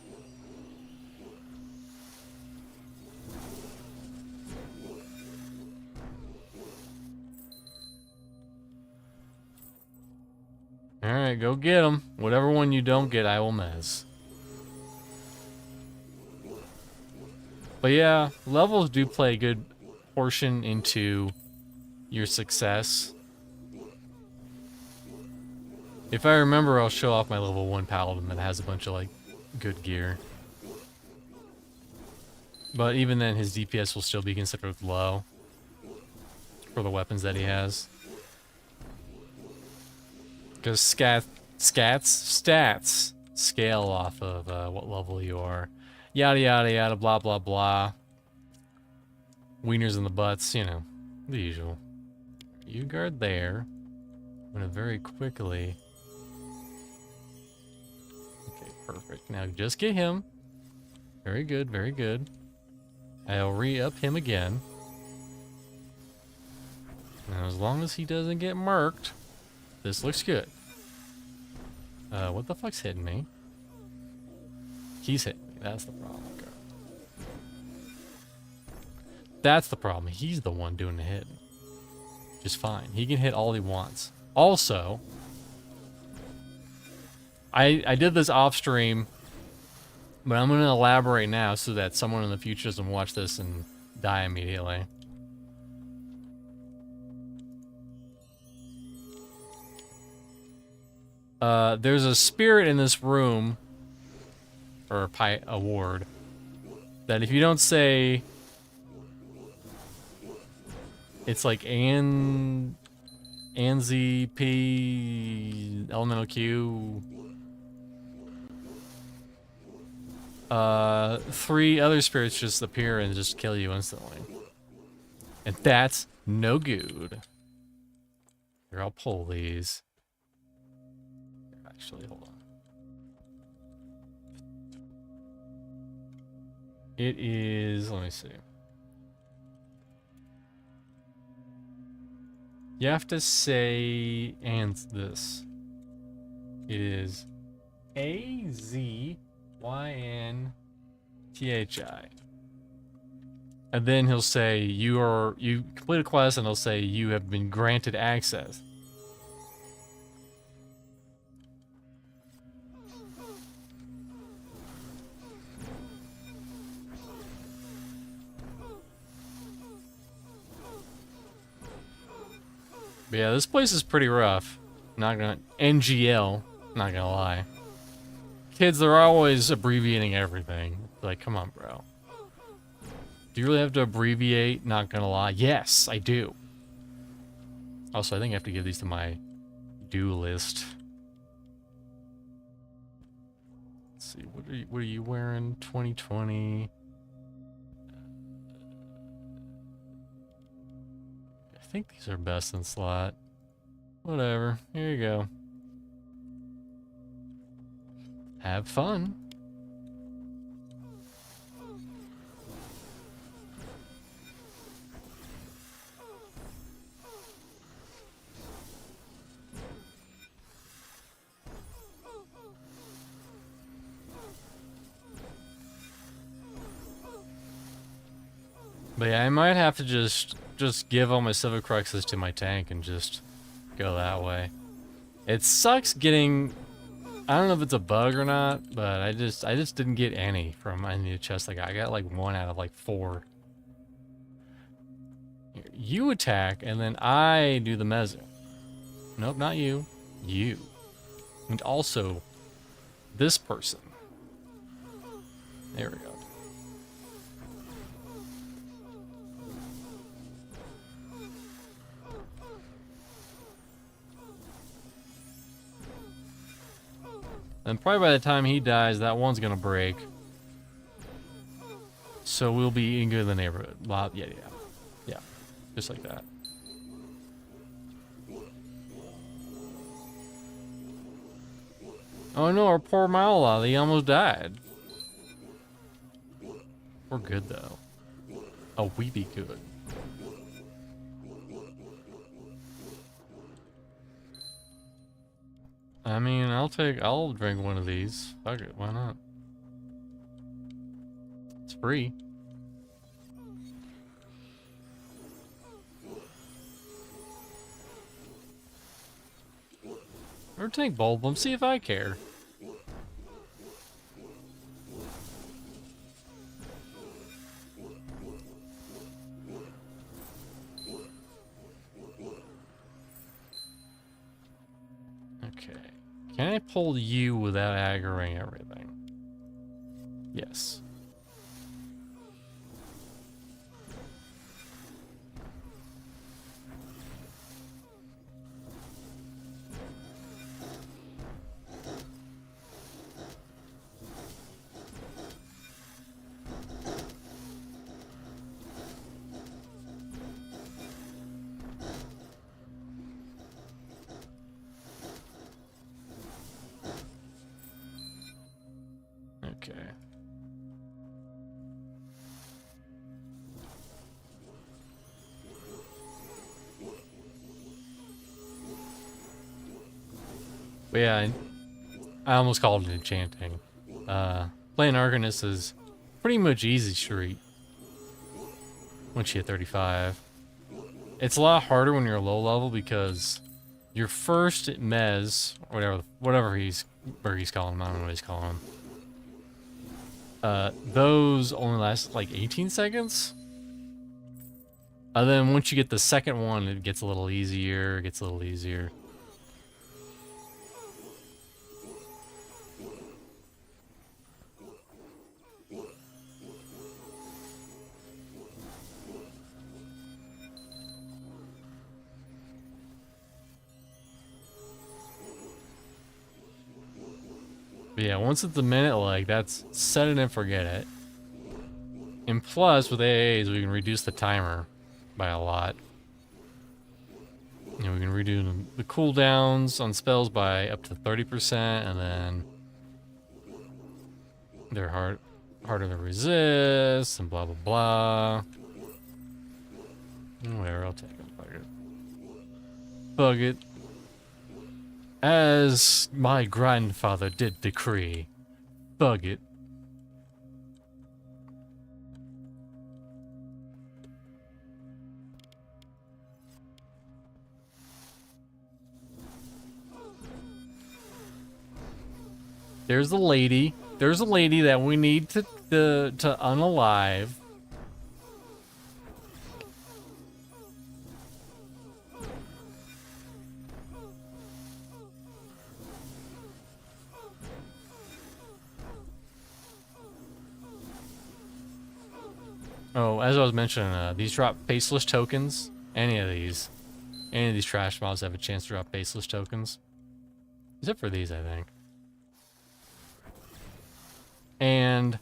Alright, go get them. Whatever one you don't get, I will mess. But yeah, levels do play a good portion into your success. If I remember, I'll show off my level 1 paladin that has a bunch of, like, good gear. But even then, his DPS will still be considered low for the weapons that he has. Because stats scale off of what level you are. Yada, yada, yada, blah, blah, blah. Wieners in the butts, you know, the usual. You guard there. I'm going to very quickly... Perfect. Now just get him. Very good, very good. I'll re-up him again. Now as long as he doesn't get murked, this looks good. What the fuck's hitting me? He's hitting me. That's the problem. Okay. That's the problem. He's the one doing the hitting. Just fine. He can hit all he wants. Also... I did this off stream, but I'm going to elaborate now so that someone in the future doesn't watch this and die immediately. There's a spirit in this room, or a ward, that if you don't say, it's like Anzi P Elemental Q. 3 other spirits just appear and just kill you instantly. And that's no good. Here, I'll pull these. Actually, hold on. It is, let me see. You have to say, and this. It is AZYNTHI. And then he'll say, you complete a quest, and he'll say, you have been granted access. But yeah, this place is pretty rough. NGL, not gonna lie. Kids, they're always abbreviating everything. Like, come on, bro. Do you really have to abbreviate? Not gonna lie. Yes, I do. Also, I think I have to give these to my do list. Let's see, what are you wearing? 2020. I think these are best in slot. Whatever. Here you go. Have fun. But yeah, I might have to just give all my Civic cruxes to my tank and just go that way. It sucks getting, I don't know if it's a bug or not, but I just didn't get any from any of the chests I got. I got like 1 out of like 4. You attack, and then I do the mezzo. Nope, not you. You. And also, this person. There we go. And probably by the time he dies, that one's gonna break. So we'll be in good in the neighborhood. Yeah. Yeah. Just like that. Oh no, our poor Malala, he almost died. We're good though. Oh, we be good. I mean, I'll drink one of these. Fuck it, why not? It's free. Or take both of them, see if I care. Okay. Can I pull you without aggroing everything? Yes. Okay. But yeah, I almost called it enchanting. Playing Arcanist is pretty much easy street once you hit 35. It's a lot harder when you're low level because your first mez, whatever he's calling him, I don't know what he's calling him. Those only last like 18 seconds. And then once you get the second one, it gets a little easier. But yeah, once it's a minute, like, that's set it and forget it. And plus, with AAs, we can reduce the timer by a lot. You know, we can redo the cooldowns on spells by up to 30%, and then they're hard. harder to resist, and blah, blah, blah. Whatever, I'll take it. Fuck it. Fuck it. As my grandfather did decree. Fuck it. There's a lady. There's a lady that we need to unalive. Oh, as I was mentioning, these drop faceless tokens. Any of these trash mobs have a chance to drop faceless tokens. Except for these, I think. And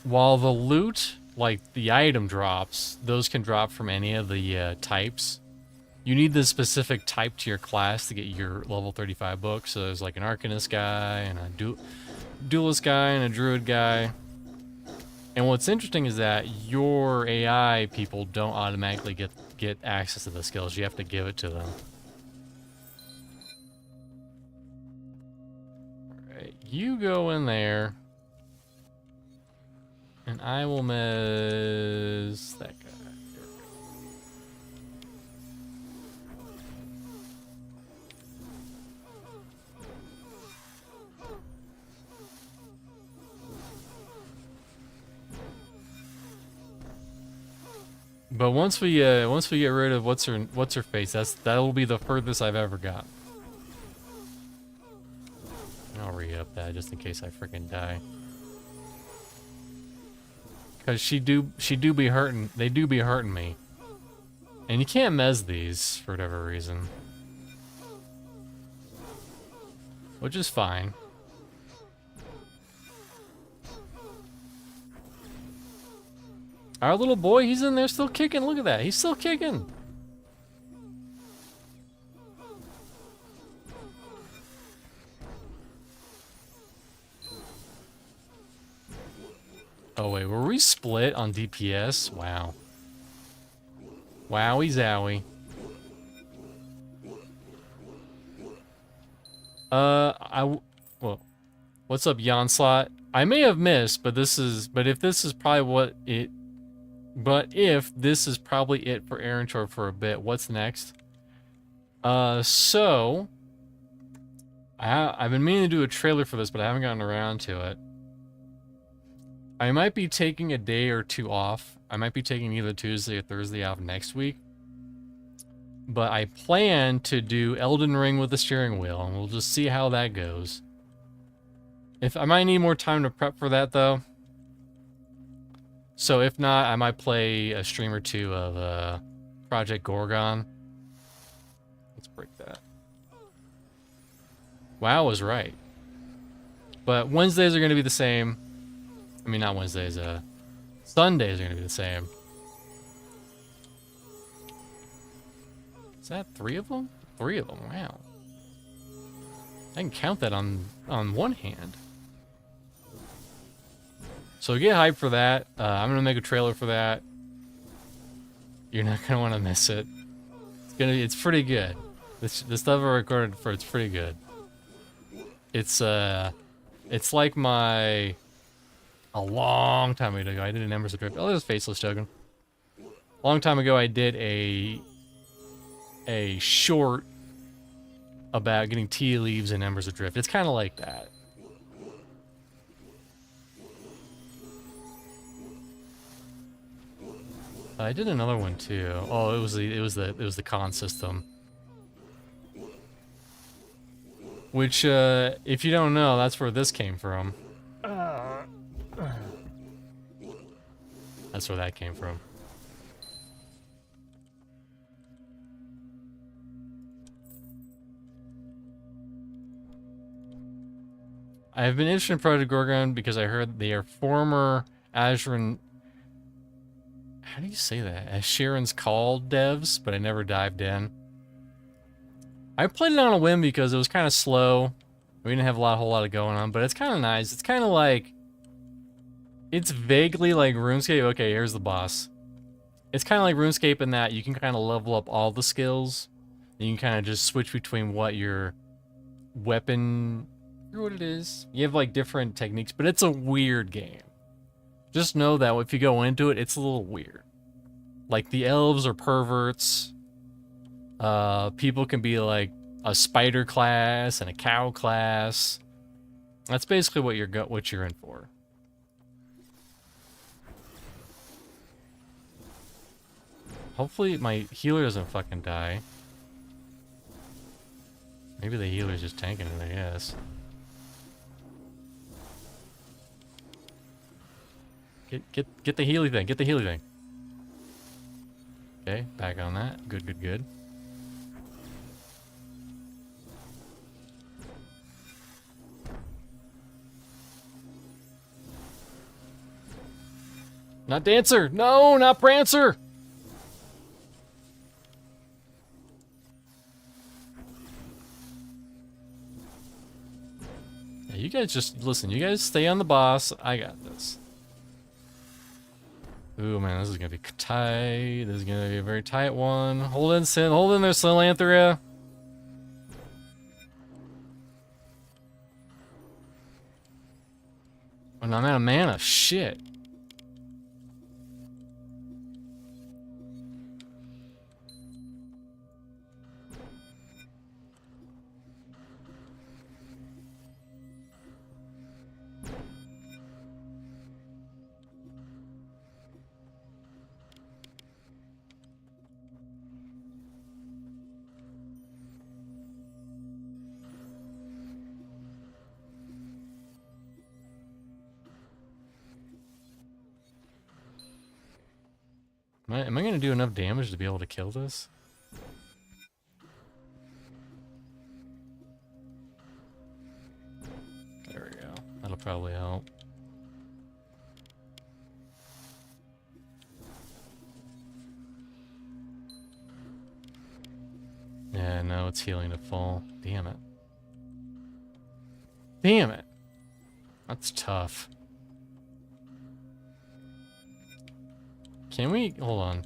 while the loot, like the item drops, those can drop from any of the types. You need the specific type to your class to get your level 35 book. So there's like an Arcanist guy, and a Duelist guy, and a Druid guy. And what's interesting is that your AI people don't automatically get access to the skills. You have to give it to them. Alright, you go in there. And I will miss that guy. But once we get rid of what's her face, that'll be the furthest I've ever got. I'll re-up that just in case I freaking die. Cause she do be hurting. They do be hurting me. And you can't mez these for whatever reason, which is fine. Our little boy, he's in there still kicking. Look at that. He's still kicking. Oh, wait. Were we split on DPS? Wow. Wowie zowie. Well, what's up, Yonslot? I may have missed, but if this is probably it for Erenshor for a bit, what's next? So I've been meaning to do a trailer for this, but I haven't gotten around to it. I might be taking a day or two off. I might be taking either Tuesday or Thursday off next week. But I plan to do Elden Ring with the steering wheel, and we'll just see how that goes. I might need more time to prep for that, though. So if not, I might play a stream or two of Project Gorgon. Let's break that. WoW was right. But Wednesdays are going to be the same. I mean, not Wednesdays. Sundays are going to be the same. Is that 3 of them? 3 of them, wow. I can count that on one hand. So get hyped for that. I'm gonna make a trailer for that. You're not gonna want to miss it. It's pretty good. The stuff I recorded for it's pretty good. It's like a long time ago. I did an Embers Adrift. Oh, there's a faceless token. A long time ago, I did a short about getting tea leaves in Embers Adrift. It's kind of like that. I did another one too. Oh, it was the con system. Which, if you don't know, that's where this came from. That's where that came from. I have been interested in Project Gorgon because I heard they are former Azure. How do you say that? As Sharon's Call devs, but I never dived in. I played it on a whim because it was kind of slow, We didn't have a whole lot of going on, but it's kind of nice. It's kind of like, it's vaguely like RuneScape. Okay, here's the boss. It's kind of like RuneScape in that you can kind of level up all the skills. You can kind of just switch between what your weapon, or what it is. You have like different techniques, but it's a weird game. Just know that if you go into it, it's a little weird. Like the elves are perverts. People can be like a spider class and a cow class. That's basically what you're in for. Hopefully my healer doesn't fucking die. Maybe the healer's just tanking it, I guess. Get the healy thing. Get the healy thing. Okay, back on that. Good, good, good. Not Dancer! No, not Prancer! Yeah, you guys just, listen, you guys stay on the boss. I got this. Ooh, man, this is gonna be tight. This is gonna be a very tight one. Hold in there, Silanthria. Oh, no, I'm out of mana. Shit. Am I gonna do enough damage to be able to kill this? There we go. That'll probably help. Yeah, no, it's healing to full. Damn it. Damn it! That's tough. Can we, hold on.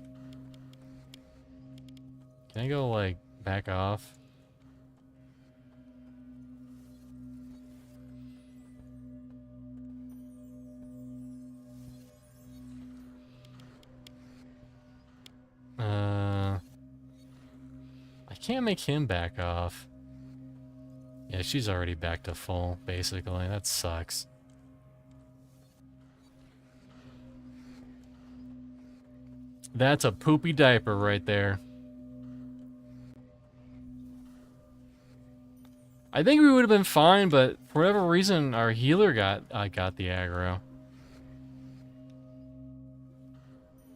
Can I go, like, back off? I can't make him back off. Yeah, she's already back to full, basically. That sucks. That's a poopy diaper right there. I think we would have been fine, but for whatever reason, our healer got the aggro.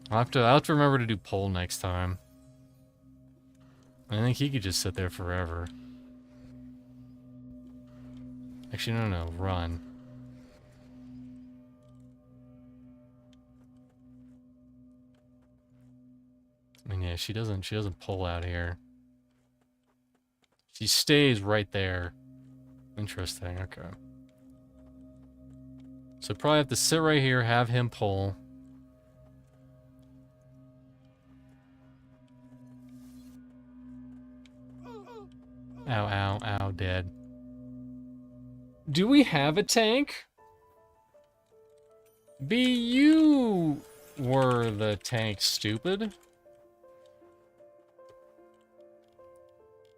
I'll have to remember to do pull next time. I think he could just sit there forever. Actually, no, run. I mean, yeah, she doesn't pull out here. She stays right there. Interesting, okay. So probably have to sit right here, have him pull. Ow, ow, ow, dead. Do we have a tank? You were the tank, stupid.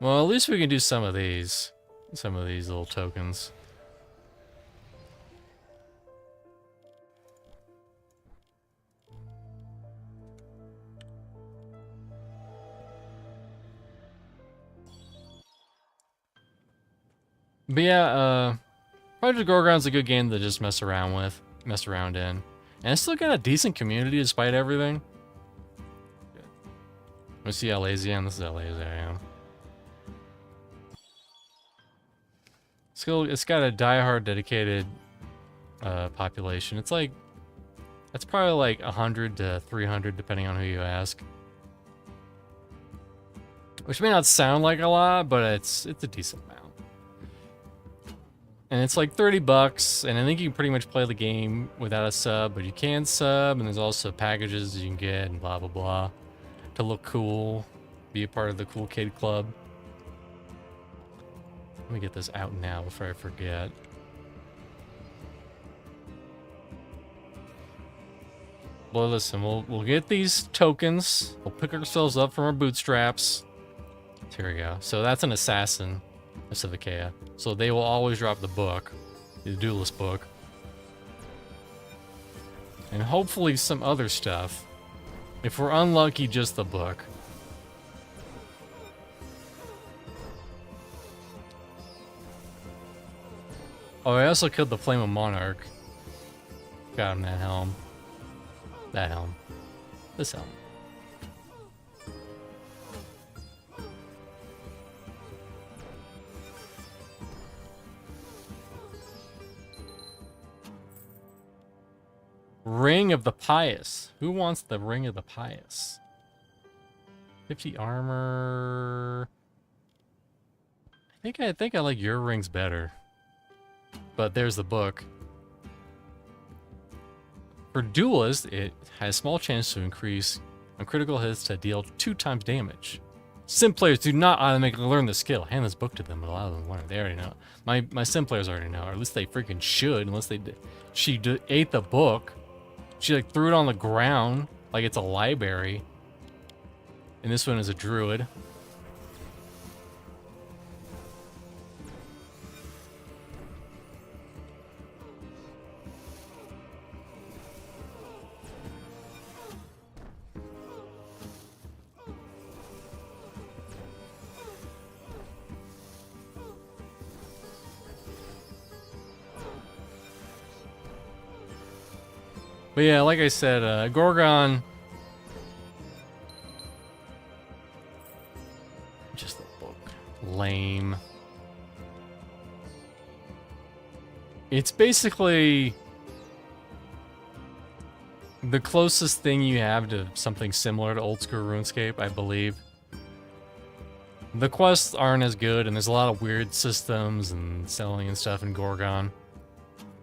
Well, at least we can do some of these. Some of these little tokens. But yeah, Project Gorgon's a good game to just mess around in. And it's still got a decent community despite everything. Let's see how lazy I am. This is how lazy I am. It's got a diehard dedicated population. It's like, that's probably like 100 to 300 depending on who you ask. Which may not sound like a lot, but it's a decent amount. And it's like 30 bucks, and I think you can pretty much play the game without a sub, but you can sub, and there's also packages you can get, and blah, blah, blah, to look cool, be a part of the cool kid club. Let me get this out now before I forget. Well, listen, we'll get these tokens, we'll pick ourselves up from our bootstraps. Here we go. So that's an assassin, a Civic. So they will always drop the book, the duelist book. And hopefully some other stuff. If we're unlucky, just the book. Oh, I also killed the Flame of Monarch. Got him that helm. That helm. This helm. Ring of the Pious. Who wants the Ring of the Pious? 50 armor. I think I like your rings better. But there's the book. For Duelist, it has small chance to increase on critical hits to deal 2 times damage. Sim players do not automatically learn the skill. Hand this book to them, but a lot of them learn. They already know. My sim players already know, or at least they freaking should, unless they did. She ate the book. She like threw it on the ground like it's a library. And this one is a druid. But yeah, like I said, Gorgon. Just the book. Lame. It's basically the closest thing you have to something similar to old school RuneScape, I believe. The quests aren't as good, and there's a lot of weird systems and selling and stuff in Gorgon.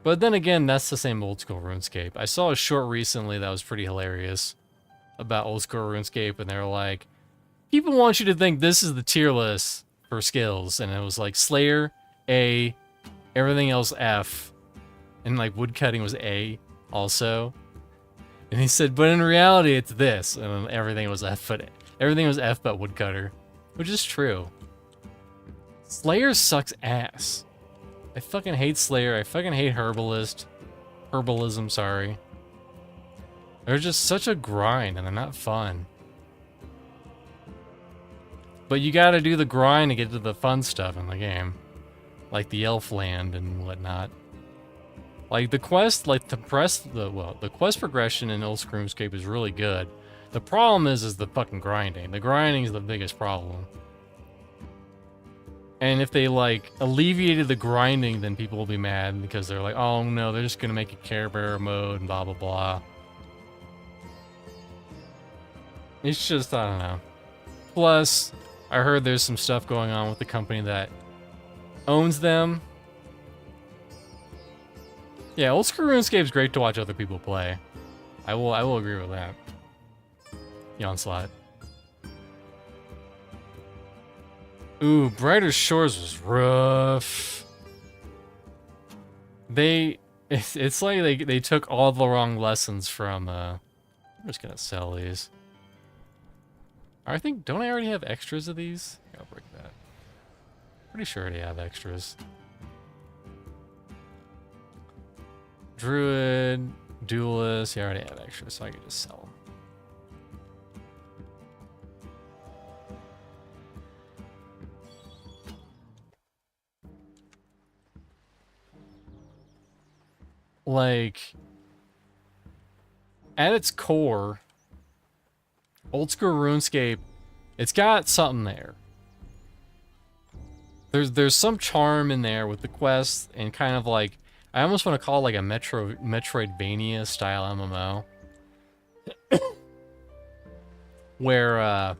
But then again, that's the same old school RuneScape. I saw a short recently that was pretty hilarious about old school RuneScape, and they were like, people want you to think this is the tier list for skills, and it was like Slayer, A, everything else F, and like woodcutting was A also. And he said, but in reality it's this, and everything was F, but everything was F but woodcutter, which is true. Slayer sucks ass. I fucking hate Slayer. I fucking hate Herbalism, sorry. They're just such a grind, and they're not fun. But you gotta do the grind to get to the fun stuff in the game. Like the elf land and whatnot. Like the quest, like the quest progression in old school RuneScape is really good. The problem is the fucking grinding. The grinding is the biggest problem. And if they, like, alleviated the grinding, then people will be mad because they're like, oh no, they're just gonna make a Care Bearer mode and blah blah blah. It's just, I don't know. Plus, I heard there's some stuff going on with the company that owns them. Yeah, old school RuneScape's great to watch other people play. I will agree with that. The Onslaught. Ooh, Brighter Shores was rough. It's like they took all the wrong lessons from, I'm just gonna sell these. I think, don't I already have extras of these? Here, I'll break that. Pretty sure I already have extras. Druid, Duelist, yeah, I already have extras, so I can just sell them. Like, at its core, old school RuneScape, it's got something there. There's some charm in there with the quests and kind of like, I almost want to call it like a Metroidvania style MMO. Where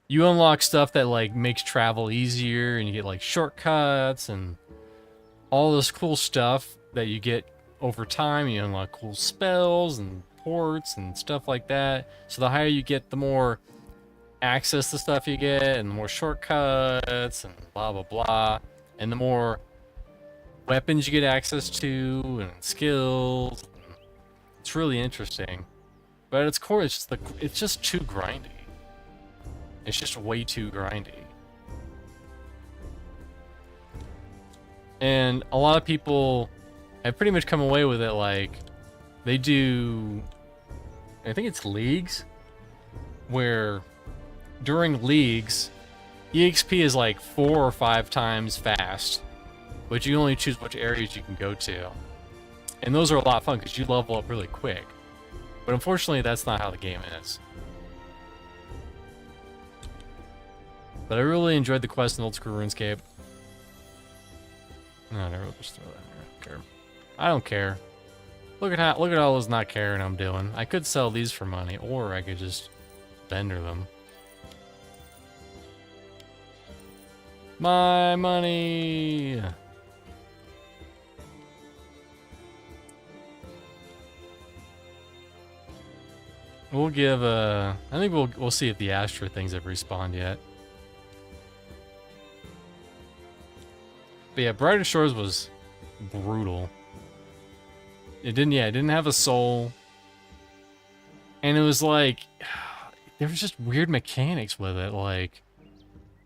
you unlock stuff that like makes travel easier and you get like shortcuts and all this cool stuff that you get over time. You unlock cool spells and ports and stuff like that. So the higher you get, the more access to stuff you get, and the more shortcuts and blah blah blah, and the more weapons you get access to and skills. It's really interesting, but at its core, it's just too grindy. It's just way too grindy. And a lot of people have pretty much come away with it like they do, I think it's leagues, where during leagues, EXP is like 4 or 5 times fast, but you only choose which areas you can go to. And those are a lot of fun because you level up really quick. But unfortunately, that's not how the game is. But I really enjoyed the quest in Old School RuneScape. No, never just throw that in there. I don't care. Look at all those not caring I'm doing. I could sell these for money, or I could just vendor them. My money. We'll give I think we'll see if the Astra things have respawned yet. But yeah, Brighter Shores was brutal. It didn't have a soul. And it was like there was just weird mechanics with it, like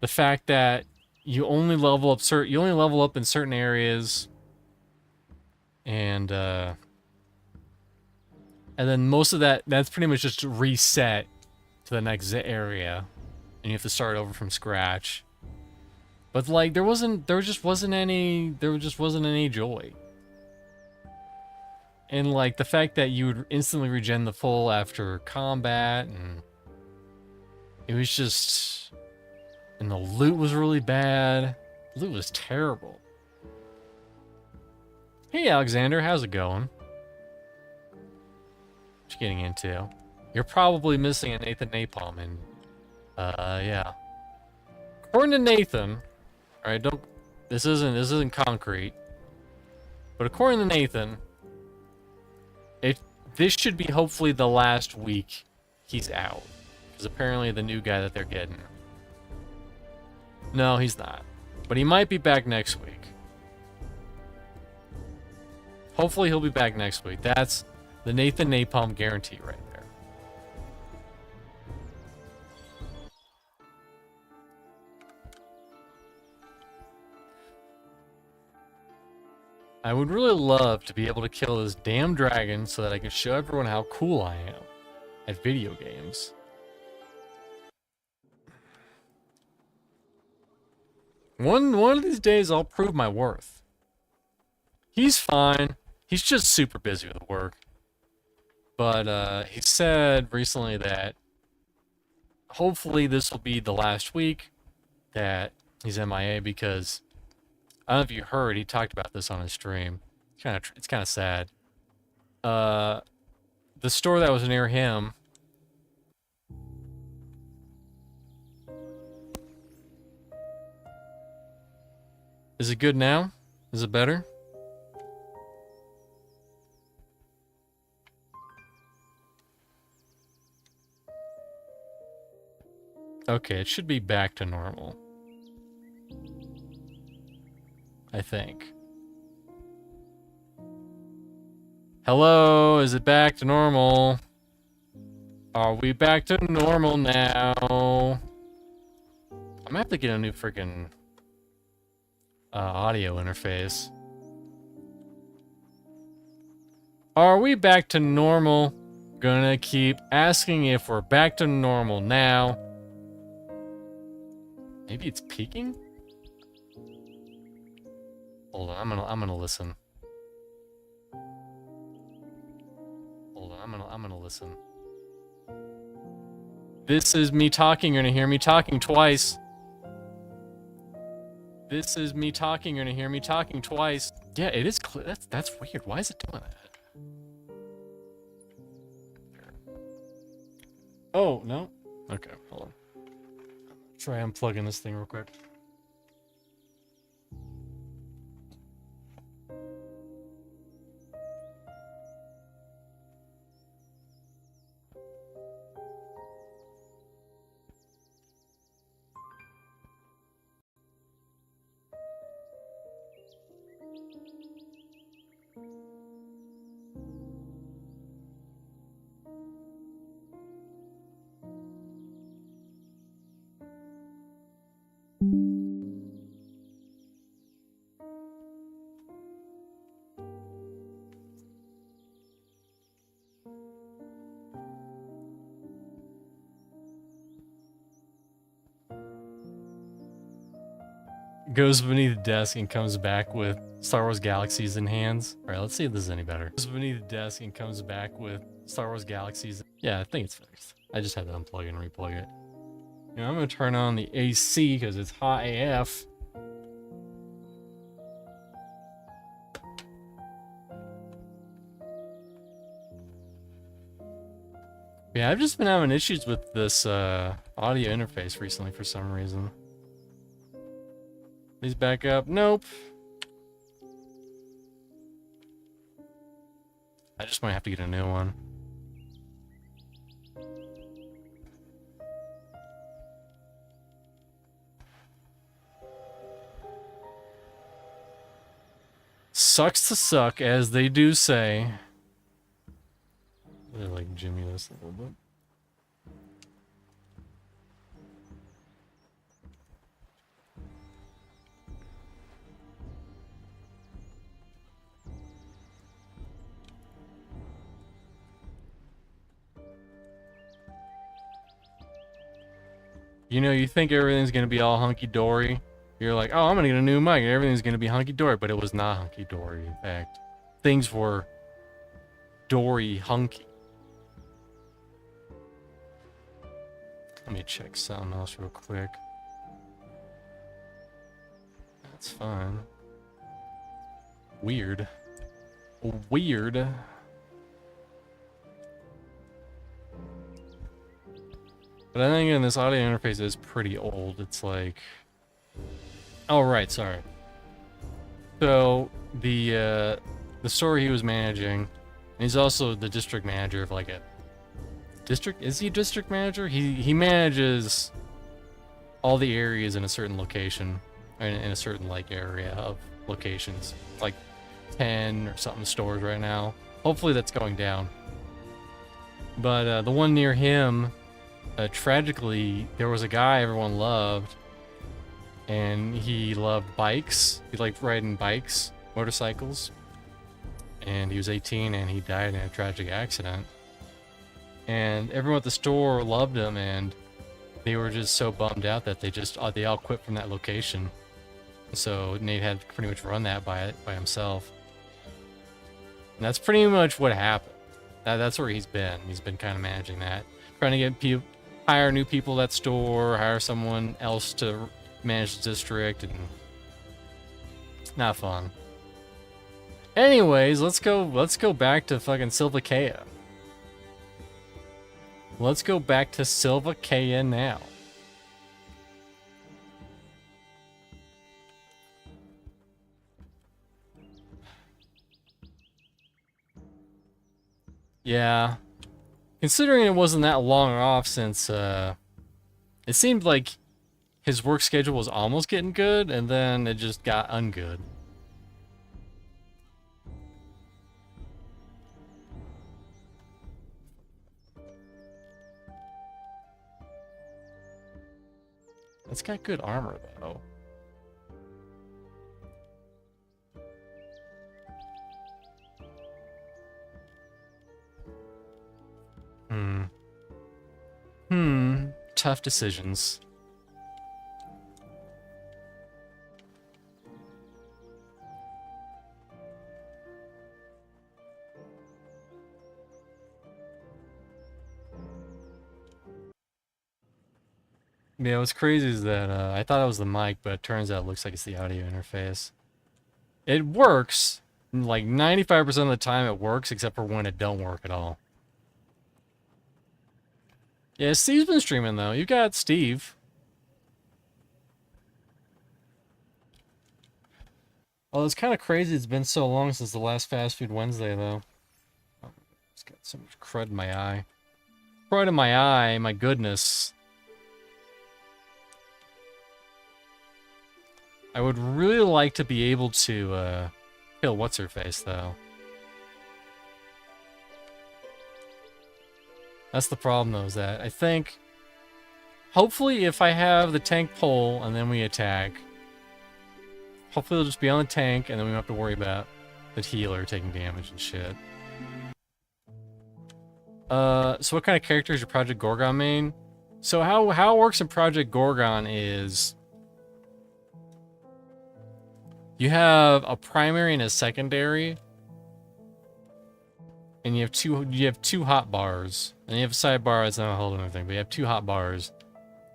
the fact that you only level up in certain areas, and then most of that's pretty much just reset to the next area, and you have to start over from scratch. But like there just wasn't any joy. And like the fact that you would instantly regen the full after combat, and it was just, and the loot was really bad. Loot was terrible. Hey Alexander, how's it going? What you getting into? You're probably missing a Nathan Napalm, and yeah. According to Nathan, alright, this isn't concrete, but according to Nathan, this should be hopefully the last week he's out, because apparently the new guy that they're getting. No, he's not, but he might be back next week. Hopefully he'll be back next week. That's the Nathan Napalm guarantee right there. I would really love to be able to kill this damn dragon so that I can show everyone how cool I am at video games. One of these days I'll prove my worth. He's fine. He's just super busy with work. But he said recently that hopefully this will be the last week that he's MIA, because I don't know if you heard, he talked about this on his stream. It's kind of sad. The store that was near him, is it good now? Is it better? Okay, it should be back to normal, I think. Hello, is it back to normal? Are we back to normal now? I'm gonna have to get a new freaking audio interface. Are we back to normal? Gonna keep asking if we're back to normal now. Maybe it's peaking? Hold on, I'm gonna listen. Hold on, I'm gonna listen. This is me talking, you're gonna hear me talking twice. This is me talking, you're gonna hear me talking twice. Yeah, it is clear. That's weird. Why is it doing that? Oh, no? Okay, hold on. Try unplugging this thing real quick. Goes beneath the desk and comes back with Star Wars Galaxies in hands. Alright, let's see if this is any better. Goes beneath the desk and comes back with Star Wars Galaxies. Yeah, I think it's fixed. I just had to unplug and replug it. You know, I'm gonna turn on the AC because it's hot AF. Yeah, I've just been having issues with this audio interface recently for some reason. Please back up. Nope. I just might have to get a new one. Sucks to suck, as they do say. Really like Jimmy this a little bit. You know, you think everything's gonna be all hunky-dory. You're like, oh, I'm gonna get a new mic and everything's gonna be hunky-dory, but it was not hunky-dory, in fact. Things were dory-hunky. Let me check something else real quick. That's fine. Weird. Weird. But I think this audio interface is pretty old. It's like... Oh, right, sorry. So, the store he was managing, and he's also the district manager of like a... District? Is he district manager? He manages all the areas in a certain location, in a certain like area of locations, like 10 or something stores right now. Hopefully that's going down. But the one near him, tragically, there was a guy everyone loved, and he loved bikes. He liked riding bikes, motorcycles, and he was 18 and he died in a tragic accident. And everyone at the store loved him, and they were just so bummed out that they all quit from that location. So Nate had to pretty much run that by himself. And that's pretty much what happened. That's where he's been. He's been kind of managing that, trying to get hire new people at that store, hire someone else to manage the district, and not fun. Anyways, let's go back to fucking Silvacea. Let's go back to Silvacea now. Yeah. Considering it wasn't that long off since, it seemed like his work schedule was almost getting good, and then it just got ungood. It's got good armor, though. Tough decisions. Yeah, what's crazy is that I thought it was the mic, but it turns out it looks like it's the audio interface. It works. Like 95% of the time it works, except for when it don't work at all. Yeah, Steve's been streaming, though. You got Steve. Well, it's kind of crazy it's been so long since the last Fast Food Wednesday, though. Oh, it's got so much crud in my eye. Crud in my eye, my goodness. I would really like to be able to kill What's-Her-Face, though. That's the problem, though, is that I think... Hopefully, if I have the tank pull and then we attack... Hopefully it'll just be on the tank, and then we don't have to worry about the healer taking damage and shit. So what kind of character is your Project Gorgon main? So how it works in Project Gorgon is... You have a primary and a secondary, and you have two hot bars, and you have a sidebar that's not holding anything, but you have two hot bars.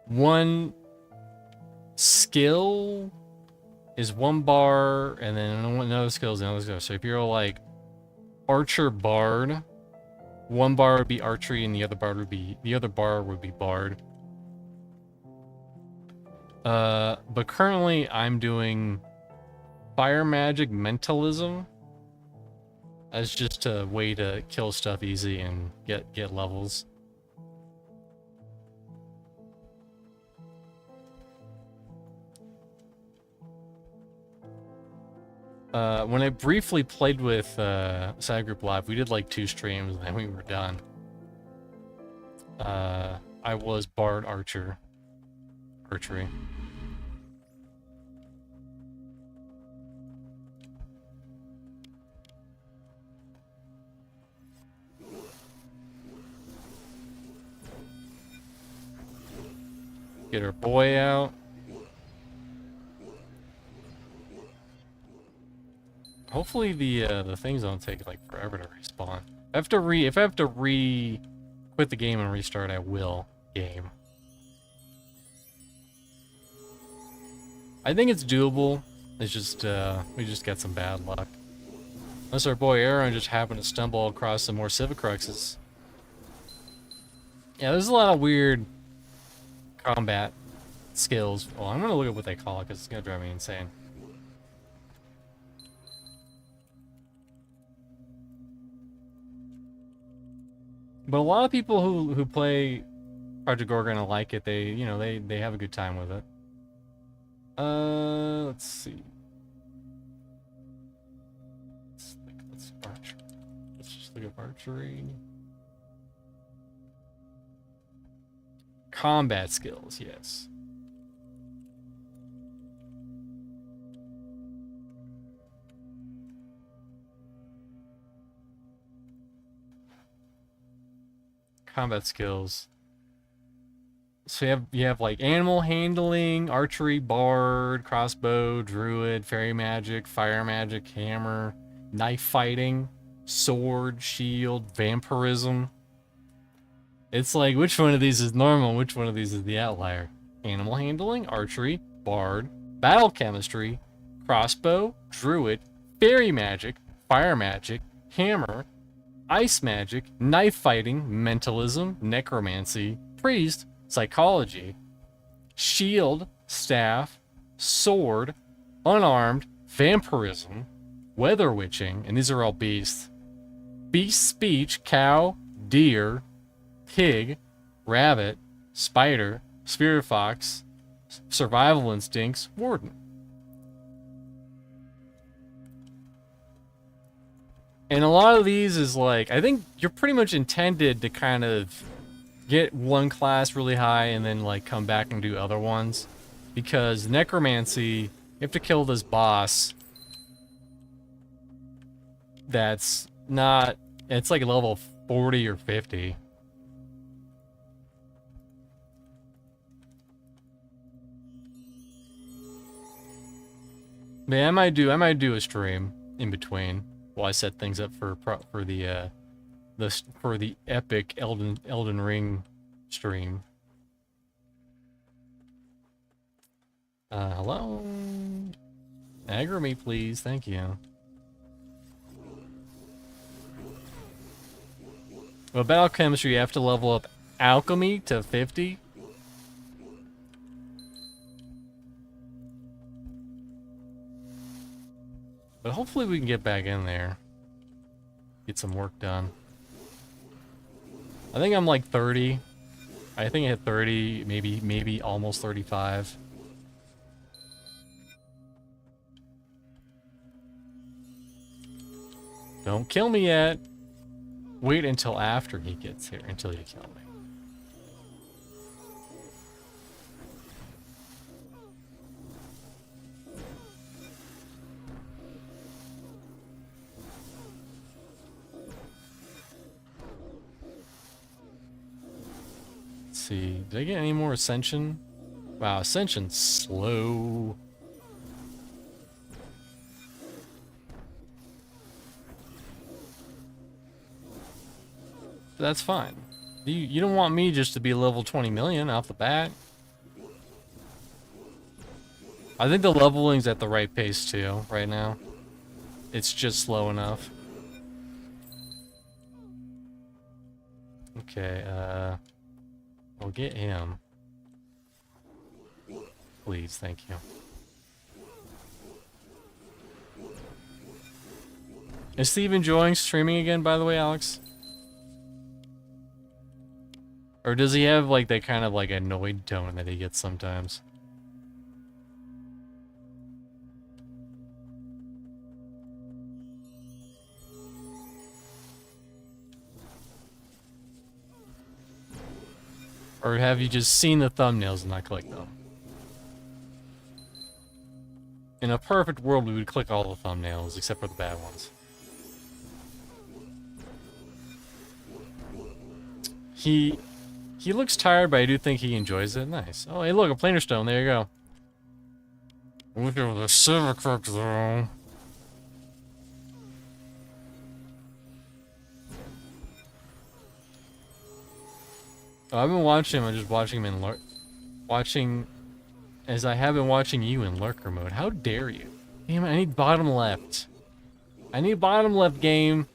One skill is one bar, and then another skill is another skill. So if you're like archer bard, one bar would be archery, and the other bar would be bard. But currently I'm doing fire magic mentalism as just a way to kill stuff easy and get levels. When I briefly played with Side Group Live, we did like 2 streams and then we were done. I was bard archery. Get our boy out. Hopefully the things don't take like forever to respawn. If I have to quit the game and restart, I will game. I think it's doable. It's just we just got some bad luck. Unless our boy Aaron just happened to stumble across some more Civic cruxes. Yeah, there's a lot of weird combat skills. Well, I'm gonna look at what they call it because it's gonna drive me insane. But a lot of people who play Project Gorgon and like it, they have a good time with it. Let's see. Let's just look at archery. Combat skills, yes. Combat skills. So you have like animal handling, archery, bard, crossbow, druid, fairy magic, fire magic, hammer, knife fighting, sword, shield, vampirism. It's like, which one of these is normal, which one of these is the outlier? Animal handling, archery, bard, battle chemistry, crossbow, druid, fairy magic, fire magic, hammer, ice magic, knife fighting, mentalism, necromancy, priest, psychology, shield, staff, sword, unarmed, vampirism, weather witching, and these are all beasts. Beast speech, cow, deer, pig, rabbit, spider, spirit fox, survival instincts, warden. And a lot of these is like, I think you're pretty much intended to kind of get one class really high and then like come back and do other ones. Because necromancy, you have to kill this boss that's not, it's like level 40 or 50. Man, I might do a stream in between while I set things up for the epic Elden Ring stream. Hello? Aggro me, please. Thank you. Well, battle chemistry, you have to level up alchemy to 50. But hopefully we can get back in there. Get some work done. I think I'm like 30. I think I hit 30, maybe almost 35. Don't kill me yet. Wait until after he gets here, until you kill me. Let's see, did I get any more Ascension? Wow, Ascension's slow. that's fine. You don't want me just to be level 20 million off the bat. I think the leveling's at the right pace too, right now. It's just slow enough. Okay, we'll get him. Please, thank you. Is Steve enjoying streaming again, by the way, Alex? Or does he have, like, that kind of, like, annoyed tone that he gets sometimes? Or have you just seen the thumbnails and not clicked them? In a perfect world, we would click all the thumbnails, except for the bad ones. He looks tired, but I do think he enjoys it. Nice. Oh, hey, look, a planar stone. There you go. Look at the Civic though. Oh, I've been watching him. I'm just watching him in watching as I have been watching you in lurker mode. How dare you? Damn it, I need bottom left. I need bottom left, game.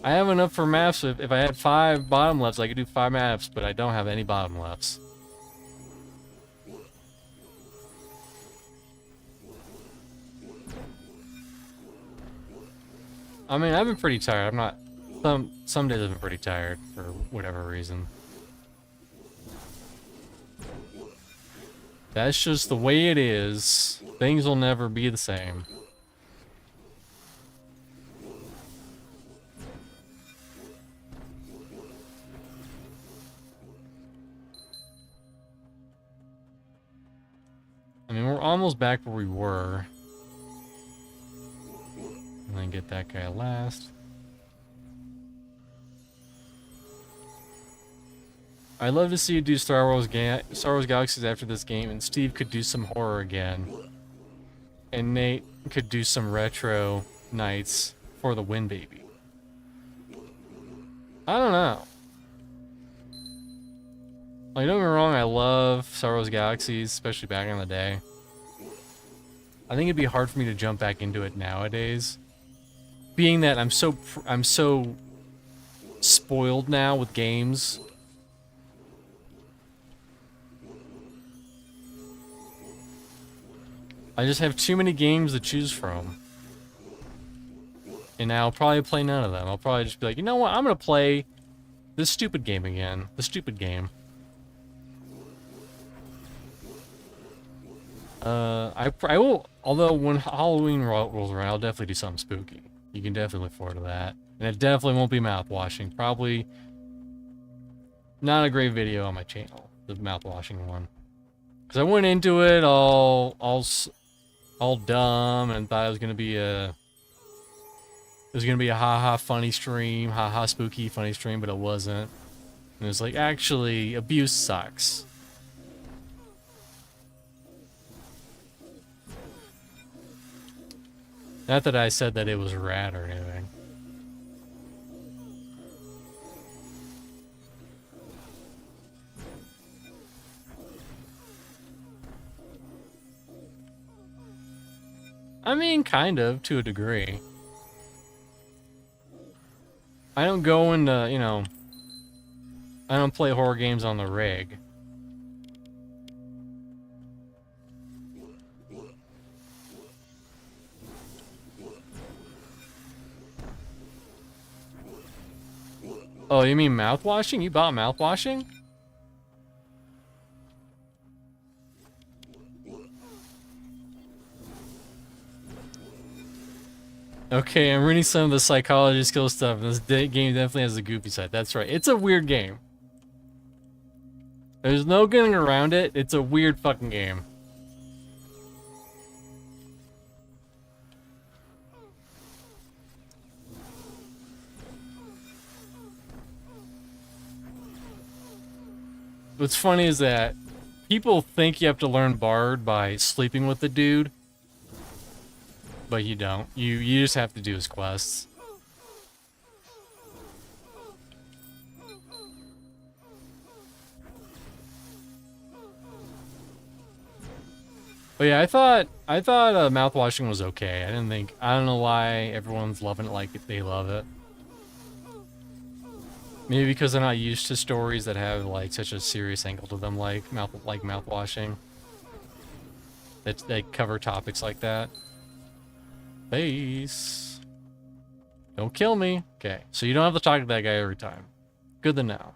I have enough for maps. If I had 5 bottom lefts, I could do 5 maps, but I don't have any bottom lefts. I mean, I've been pretty tired. I'm not... Some days I've been pretty tired, for whatever reason. That's just the way it is. Things will never be the same. I mean, we're almost back where we were. And then get that guy last. I'd love to see you do Star Wars Galaxies after this game, and Steve could do some horror again. And Nate could do some retro nights for the win, baby. I don't know. Like, don't get me wrong, I love Star Wars Galaxies, especially back in the day. I think it'd be hard for me to jump back into it nowadays. Being that I'm so spoiled now with games. I just have too many games to choose from. And I'll probably play none of them. I'll probably just be like, you know what, I'm gonna play this stupid game again. The stupid game. I will, although when Halloween rolls around, I'll definitely do something spooky. You can definitely look forward to that. And it definitely won't be mouth-washing. Probably not a great video on my channel, the mouth-washing one. Because I went into it all dumb and thought it was gonna be a haha funny stream, haha spooky funny stream, but it wasn't. And it was like, actually, abuse sucks. Not that I said that it was rad or anything. I mean, kind of, to a degree. I don't go into, you know... I don't play horror games on the rig. Oh, you mean mouthwashing? You bought mouthwashing? Okay, I'm reading some of the psychology skill stuff. This game definitely has a goofy side. That's right. It's a weird game. There's no getting around it. It's a weird fucking game. What's funny is that people think you have to learn Bard by sleeping with the dude. But you don't. You just have to do his quests. But yeah, I thought mouthwashing was okay. I don't know why everyone's loving it like they love it. Maybe because they're not used to stories that have like such a serious angle to them, like mouthwashing. That cover topics like that. Base. Don't kill me. Okay, so you don't have to talk to that guy every time. Good to know.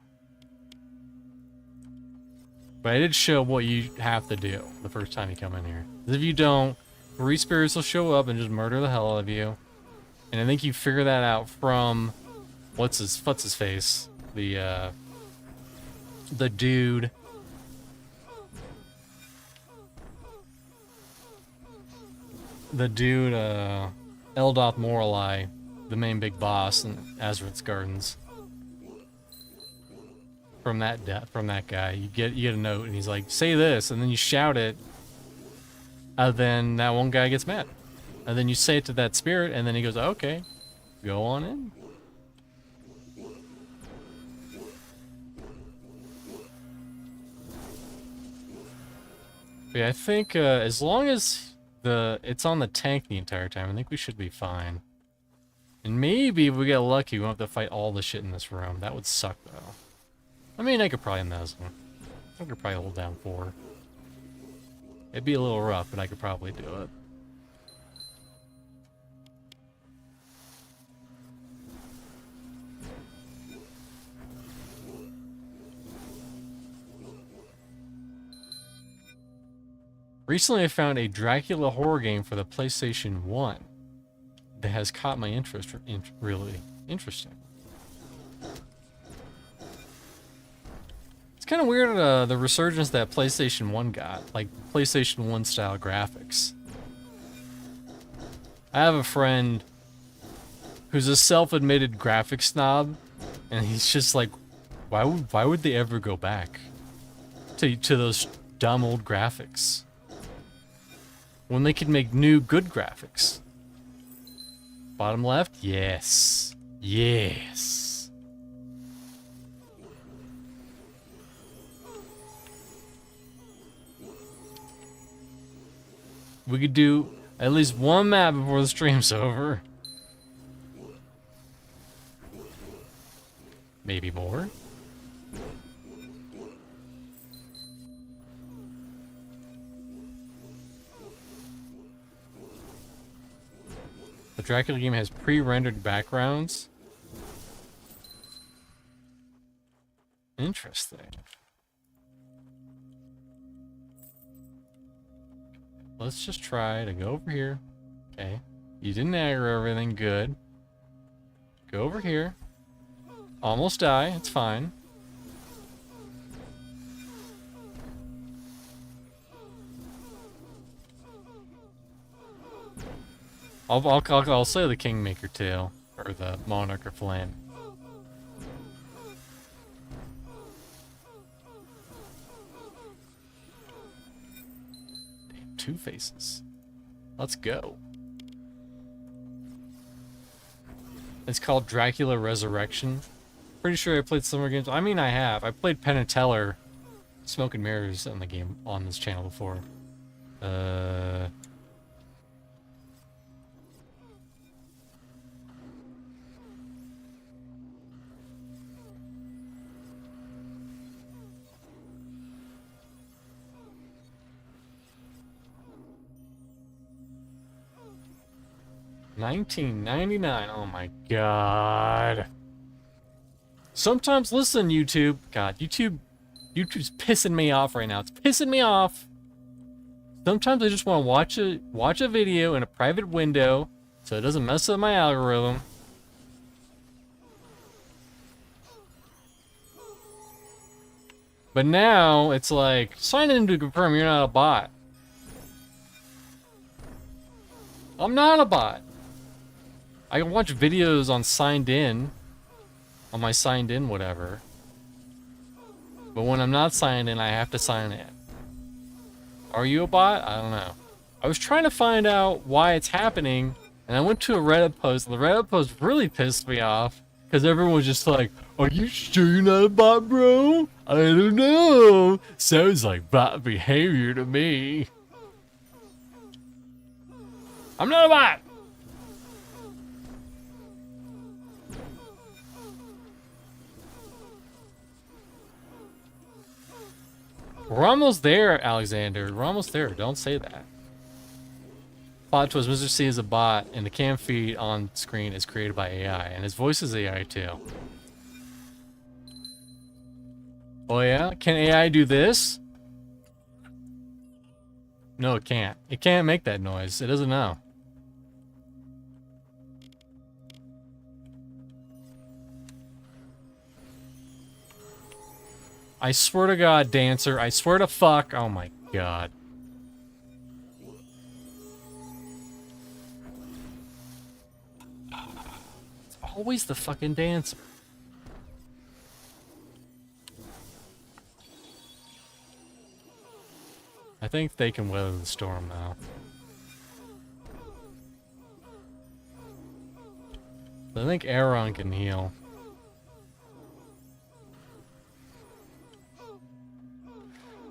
But I did show what you have to do the first time you come in here. If you don't, 3 spirits will show up and just murder the hell out of you. And I think you figure that out from what's his face? The dude. The dude, Eldoth Morali, the main big boss in Azrath's Gardens. From that guy, you get a note, and he's like, "Say this," and then you shout it. And then that one guy gets mad, and then you say it to that spirit, and then he goes, "Okay, go on in." But yeah, I think as long as it's on the tank the entire time, I think we should be fine. And maybe if we get lucky, we won't have to fight all the shit in this room. That would suck, though. I mean, I could probably mess him. I could probably hold down 4. It'd be a little rough, but I could probably do it. Recently, I found a Dracula horror game for the PlayStation 1 that has caught my interest. Really interesting. It's kind of weird, the resurgence that PlayStation 1 got, like PlayStation 1 style graphics. I have a friend who's a self-admitted graphics snob, and he's just like, why would they ever go back to those dumb old graphics when they could make new good graphics? Bottom left, yes, yes. We could do at least one map before the stream's over. Maybe more. The Dracula game has pre-rendered backgrounds. Interesting. Let's just try to go over here. Okay. You didn't aggro everything. Good. Go over here. Almost die. It's fine. I'll say the Kingmaker Tail. Or the Monarch of Flame. Damn, 2 faces. Let's go. It's called Dracula Resurrection. Pretty sure I played similar games. I mean, I have. I played Penn and Teller, Smoke and Mirrors on the game on this channel before. 1999. Oh my god. Sometimes, listen, YouTube. God, YouTube's pissing me off right now. It's pissing me off. Sometimes I just want to watch a video in a private window so it doesn't mess up my algorithm. But now it's like, sign in to confirm you're not a bot. I'm not a bot. I can watch videos on signed in, on my signed in whatever. But when I'm not signed in, I have to sign in. Are you a bot? I don't know. I was trying to find out why it's happening, and I went to a Reddit post, and the Reddit post really pissed me off, because everyone was just like, are you sure you're not a bot, bro? I don't know. Sounds like bot behavior to me. I'm not a bot! We're almost there, Alexander. We're almost there. Don't say that. Plot twist, Mr. C is a bot, and the cam feed on screen is created by AI, and his voice is AI too. Oh yeah? Can AI do this? No, it can't. It can't make that noise. It doesn't know. I swear to God, Dancer. I swear to fuck. Oh my God. It's always the fucking Dancer. I think they can weather the storm now. I think Aaron can heal.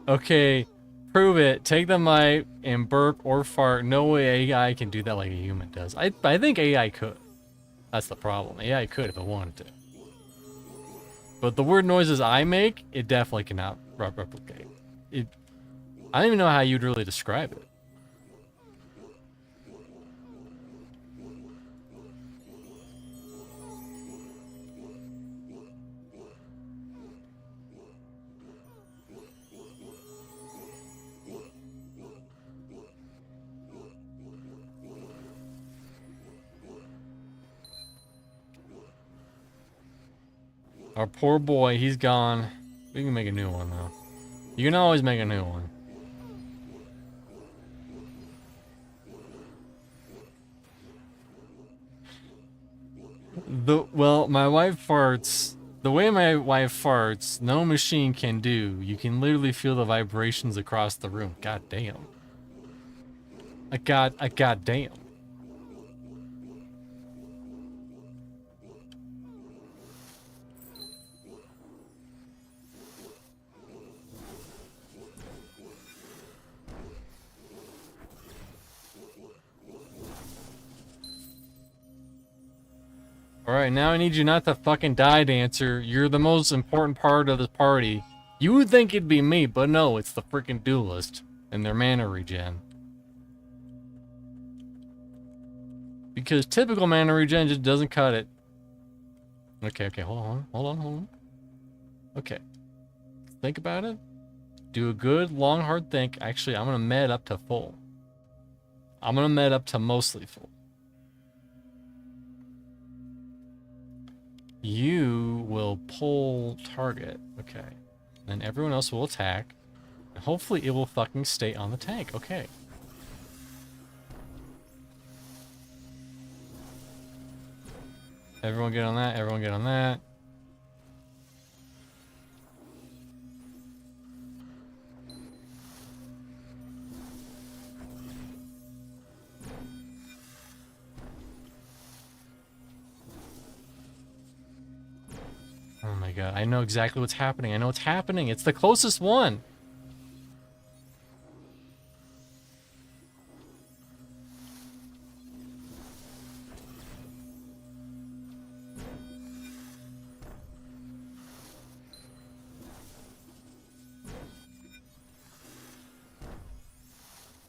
Okay, prove it. Take the mic and burp or fart. No way AI can do that like a human does. I think AI could. That's the problem. AI could if it wanted to. But the weird noises I make, it definitely cannot replicate. I don't even know how you'd really describe it. Our poor boy, he's gone. We can make a new one, though. You can always make a new one. Well, my wife farts. The way my wife farts, no machine can do. You can literally feel the vibrations across the room. God damn. God damn. Alright, now I need you not to fucking die, Dancer. You're the most important part of this party. You would think it'd be me, but no, it's the freaking duelist and their mana regen. Because typical mana regen just doesn't cut it. Okay, hold on. Okay. Think about it. Do a good, long, hard think. Actually, I'm gonna med up to full. I'm gonna med up to mostly full. You will pull target. Okay. Then everyone else will attack. And hopefully it will fucking stay on the tank. Okay. Everyone get on that. Everyone get on that. Oh my God, I know exactly what's happening. I know what's happening. It's the closest one.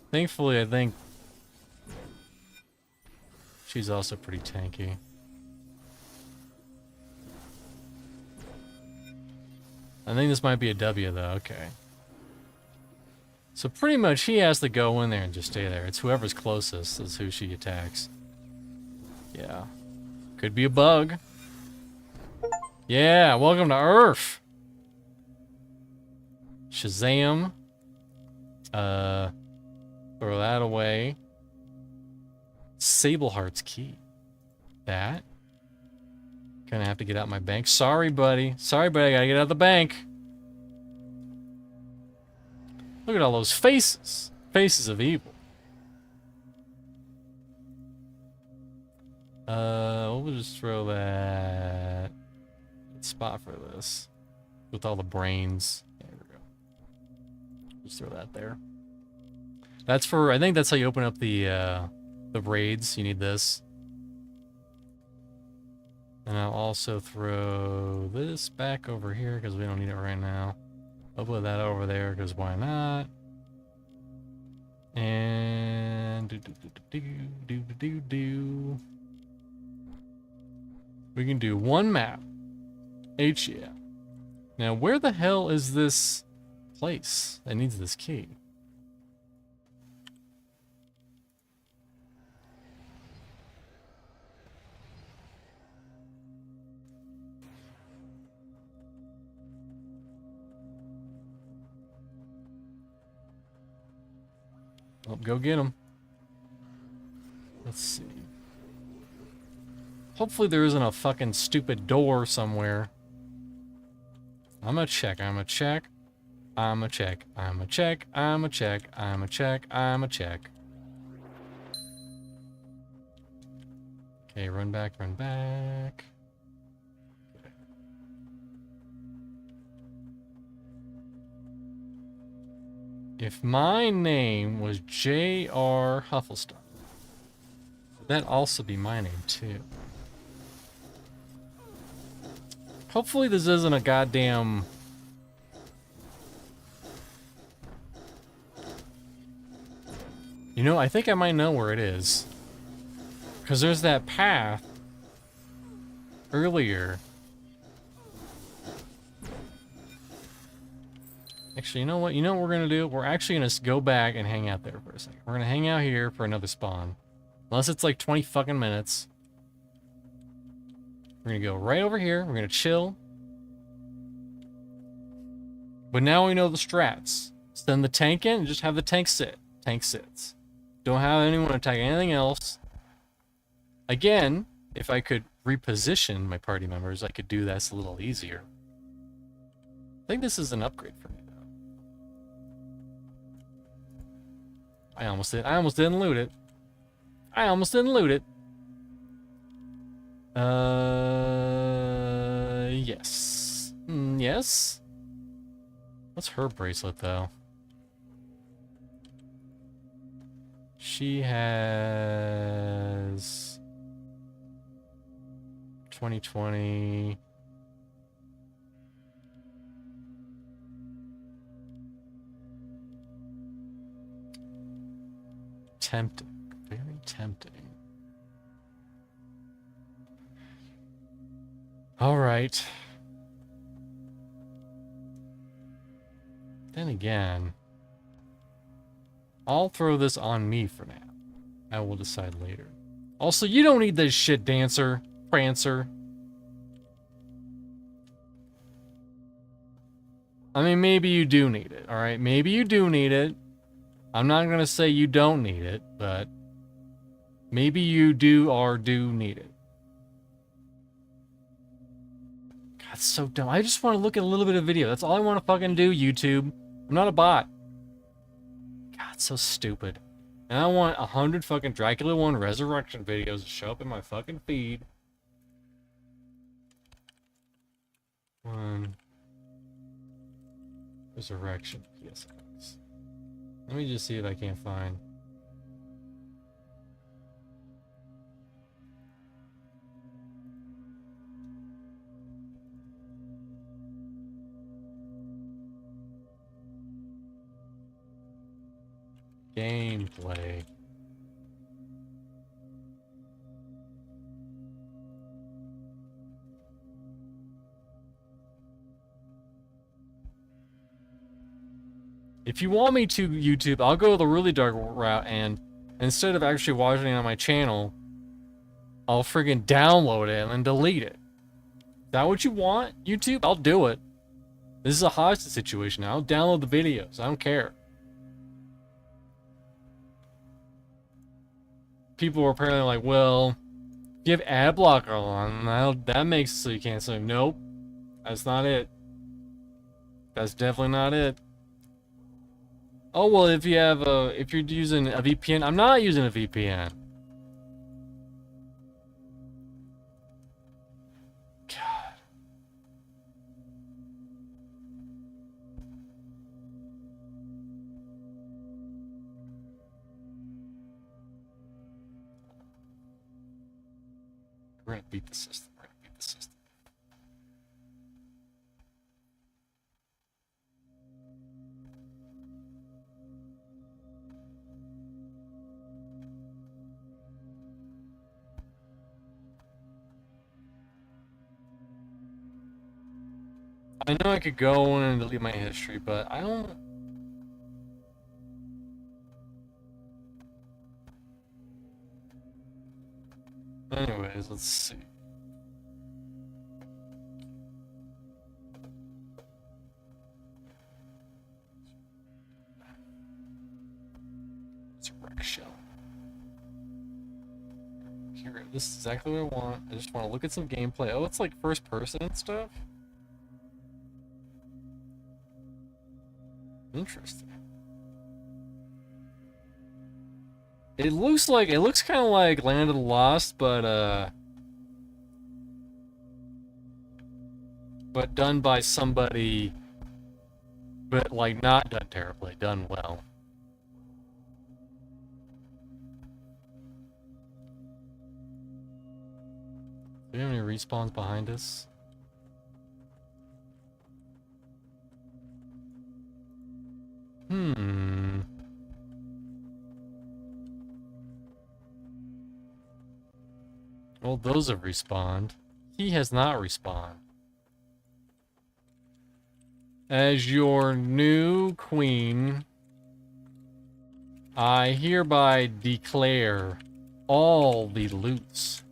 Thankfully, I think she's also pretty tanky. I think this might be a W, though. Okay. So pretty much he has to go in there and just stay there. It's whoever's closest is who she attacks. Yeah. Could be a bug. Yeah, welcome to Earth. Shazam. Throw that away. Sableheart's key. That. Gonna have to get out my bank. Sorry, buddy. Sorry, buddy. I gotta get out of the bank. Look at all those faces. Faces of evil. We'll just throw that spot for this. With all the brains. There we go. Just throw that there. That's for, I think that's how you open up the the raids. You need this. And I'll also throw this back over here because we don't need it right now. I'll put that over there because why not? And we can do one map. Yeah. Now, where the hell is this place that needs this key? Well, go get him. Let's see. Hopefully there isn't a fucking stupid door somewhere. I'm gonna check. Okay, run back. If my name was J.R. Huffleston, would that also be my name too? Hopefully this isn't a goddamn... You know, I think I might know where it is. Because there's that path earlier. Actually, you know what? You know what we're going to do? We're actually going to go back and hang out there for a second. We're going to hang out here for another spawn. Unless it's like 20 fucking minutes. We're going to go right over here. We're going to chill. But now we know the strats. Send the tank in and just have the tank sit. Tank sits. Don't have anyone attack anything else. Again, if I could reposition my party members, I could do this a little easier. I think this is an upgrade for me, though. I almost didn't loot it. Yes. Yes? What's her bracelet, though? She has... 2020... Tempting. Very tempting. Alright. Then again, I'll throw this on me for now. I will decide later. Also, you don't need this shit, Dancer. Prancer. I mean, maybe you do need it, alright? Maybe you do need it. I'm not gonna say you don't need it, but maybe you do need it. God, it's so dumb. I just want to look at a little bit of video. That's all I want to fucking do, YouTube. I'm not a bot. God, it's so stupid. And I want 100 fucking Dracula 1 Resurrection videos to show up in my fucking feed. One Resurrection PSX. Let me just see if I can't find. Gameplay. If you want me to, YouTube, I'll go the really dark route, and instead of actually watching it on my channel, I'll friggin' download it and then delete it. Is that what you want, YouTube? I'll do it. This is a hostage situation. I'll download the videos. I don't care. People were apparently like, well, if you have ad blocker on, that makes it so you can't say, nope. That's not it. That's definitely not it. Oh, well, if you're using a VPN, I'm not using a VPN. God. We're gonna beat the system. We're gonna beat the system. I know I could go in and delete my history, but I don't... Anyways, let's see. It's a wreck shell. Here, this is exactly what I want. I just want to look at some gameplay. Oh, it's like first person and stuff? Interesting. It looks kind of like Land of the Lost, but done by somebody, but like not done terribly, done well. Do we have any respawns behind us? Well, those have respawned. He has not respawned. As your new queen, I hereby declare all the loots.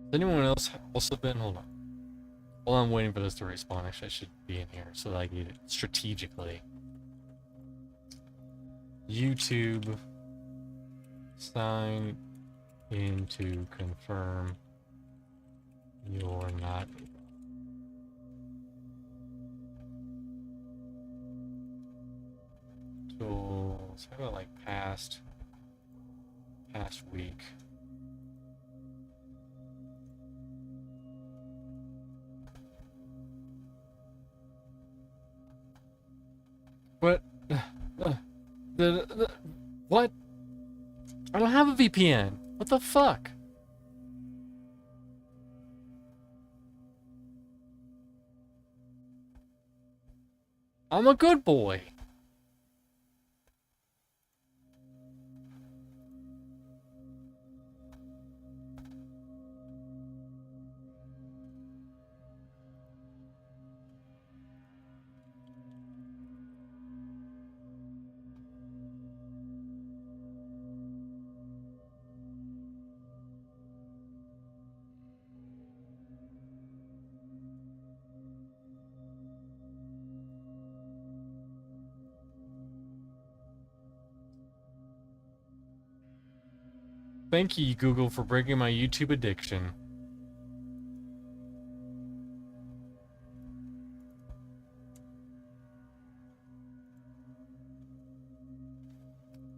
Has anyone else also been? Hold on. While I'm waiting for this to respawn, actually I should be in here so that I can get it strategically. YouTube. Sign in to confirm you're not. Tools. How about like past week? What? What? I don't have a VPN. What the fuck? I'm a good boy. Thank you, Google, for breaking my YouTube addiction.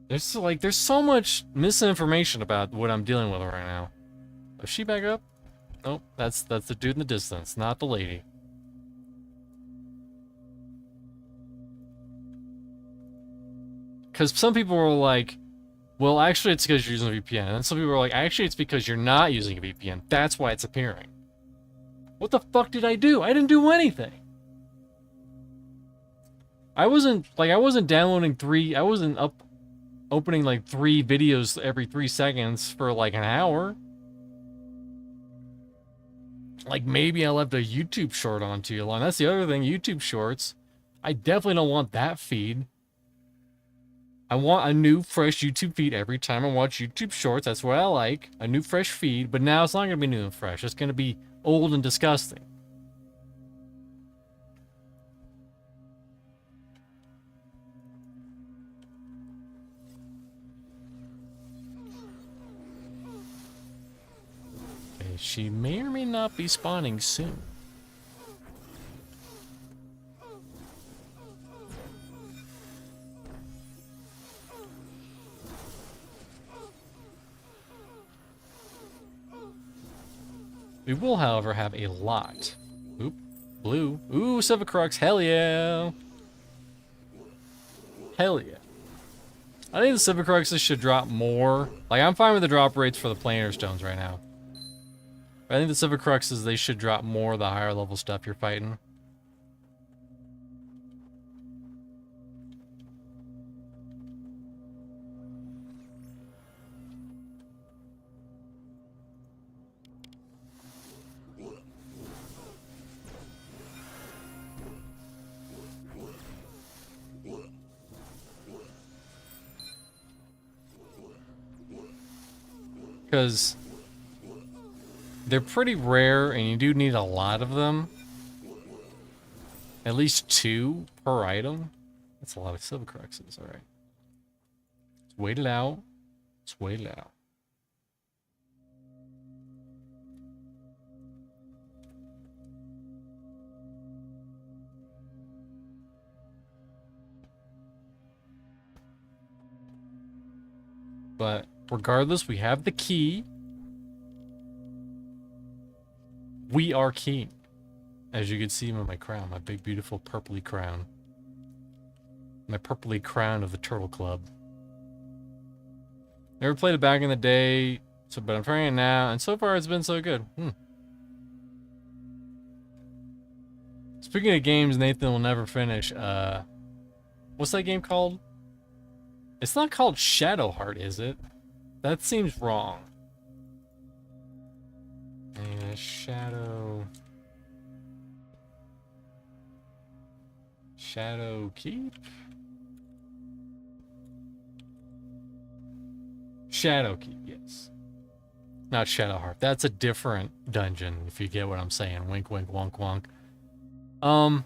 There's so much misinformation about what I'm dealing with right now. Is she back up? Nope, that's the dude in the distance, not the lady. Because some people were like, well, actually, it's because you're using a VPN. And some people are like, actually, it's because you're not using a VPN. That's why it's appearing. What the fuck did I do? I didn't do anything. I wasn't downloading I wasn't opening like 3 videos every 3 seconds for like an hour. Like maybe I left a YouTube short on too long. That's the other thing, YouTube shorts. I definitely don't want that feed. I want a new, fresh YouTube feed every time I watch YouTube Shorts. That's what I like. A new, fresh feed. But now it's not going to be new and fresh. It's going to be old and disgusting. Okay, she may or may not be spawning soon. We will, however, have a lot. Oop, blue. Ooh, Civic Crux, hell yeah. Hell yeah. I think the Civic Cruxes should drop more. Like, I'm fine with the drop rates for the planar stones right now. But I think the Civic Cruxes, they should drop more the higher level stuff you're fighting. Because they're pretty rare and you do need a lot of them. At least 2 per item. That's a lot of Civic Cruxes, alright. Let's wait it out. Let's wait it out. But regardless, we have the key. We are king. As you can see with my crown, my big, beautiful purpley crown. My purpley crown of the Turtle Club. Never played it back in the day, but I'm trying it now, and so far it's been so good. Speaking of games Nathan will never finish, what's that game called? It's not called Shadowheart, is it? That seems wrong. Shadow Keep? Shadow Keep, yes. Not Shadowheart. That's a different dungeon, if you get what I'm saying. Wink, wink, wonk, wonk.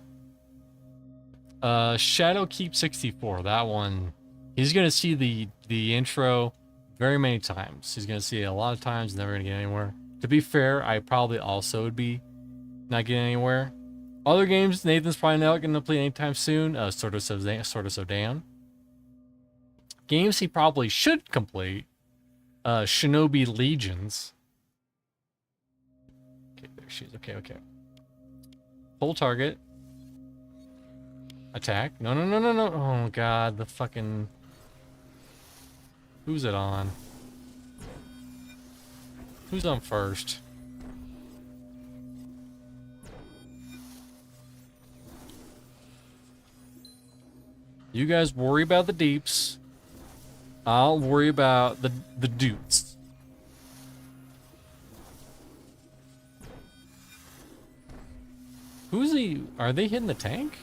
Shadow Keep 64. That one, he's gonna see the intro very many times. He's gonna see it a lot of times, never gonna get anywhere. To be fair, I probably also would be not getting anywhere. Other games Nathan's probably not gonna play anytime soon. Sort of so Dan. Games he probably should complete. Shinobi Legions. Okay, there she is. Okay, okay. Hold target. Attack. No, no, no, no, no. Oh, God. The fucking... Who's it on? Who's on first? You guys worry about the deeps. I'll worry about the dudes. Who's he? Are they hitting the tank?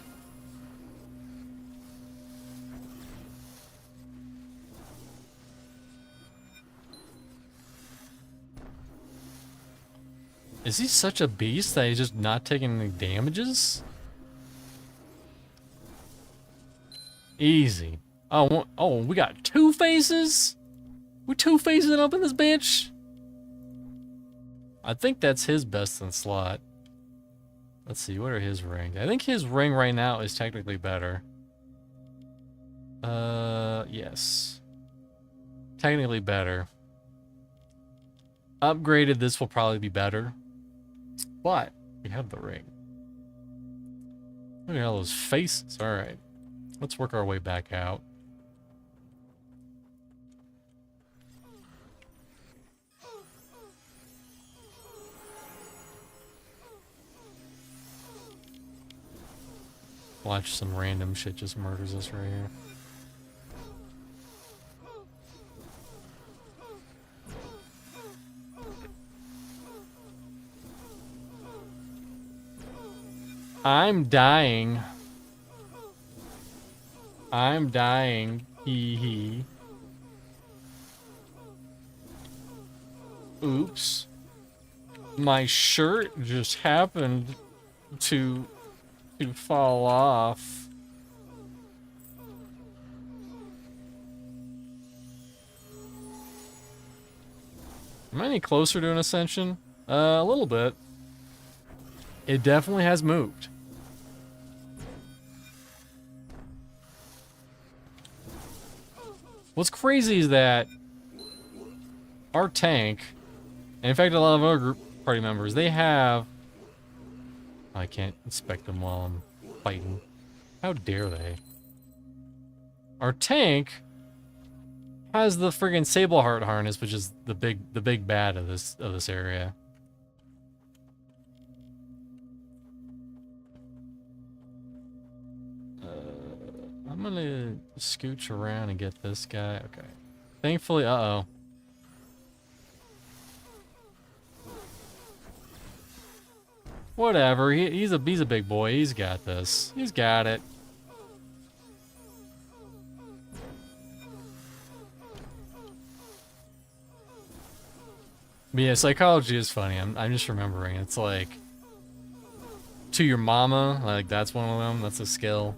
Is he such a beast that he's just not taking any damages? Easy. Oh, we got 2 faces? We're 2 facing up in this bitch? I think that's his best in slot. Let's see, what are his rings? I think his ring right now is technically better. Yes. Technically better. Upgraded, this will probably be better. But we have the ring. Look at all those faces. Alright. Let's work our way back out. Watch some random shit just murders us right here. I'm dying. I'm dying. Hee hee. Oops. My shirt just happened to fall off. Am I any closer to an ascension? A little bit. It definitely has moved. What's crazy is that our tank, and in fact a lot of other group party members, they have... I can't inspect them while I'm fighting. How dare they? Our tank has the friggin' Sableheart harness, which is the big bad of this area. I'm gonna scooch around and get this guy. Okay. Thankfully, uh-oh. Whatever. He's a big boy. He's got this. He's got it. But yeah, psychology is funny. I'm just remembering. It's like to your mama, like that's one of them. That's a skill.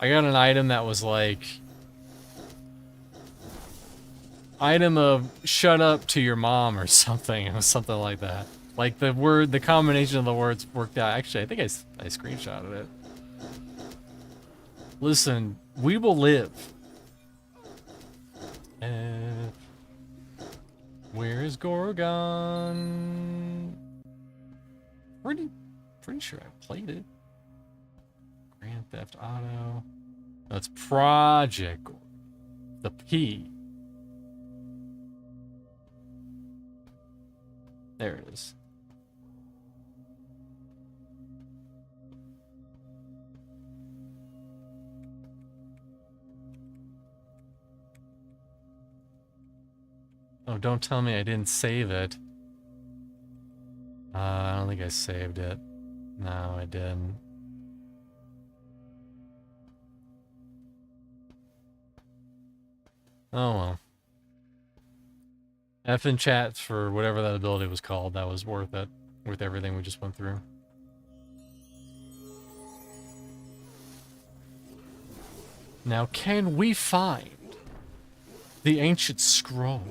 I got an item that was like item of shut up to your mom or something. It was something like that. Like the combination of the words worked out. Actually, I think I screenshotted it. Listen, we will live. Where is Gorgon? Pretty sure I played it. Grand Theft Auto. That's Project. The P. There it is. Oh, don't tell me I didn't save it. I don't think I saved it. No, I didn't. Oh well. F in chat for whatever that ability was called. That was worth it. Worth everything we just went through. Now, can we find the ancient scroll?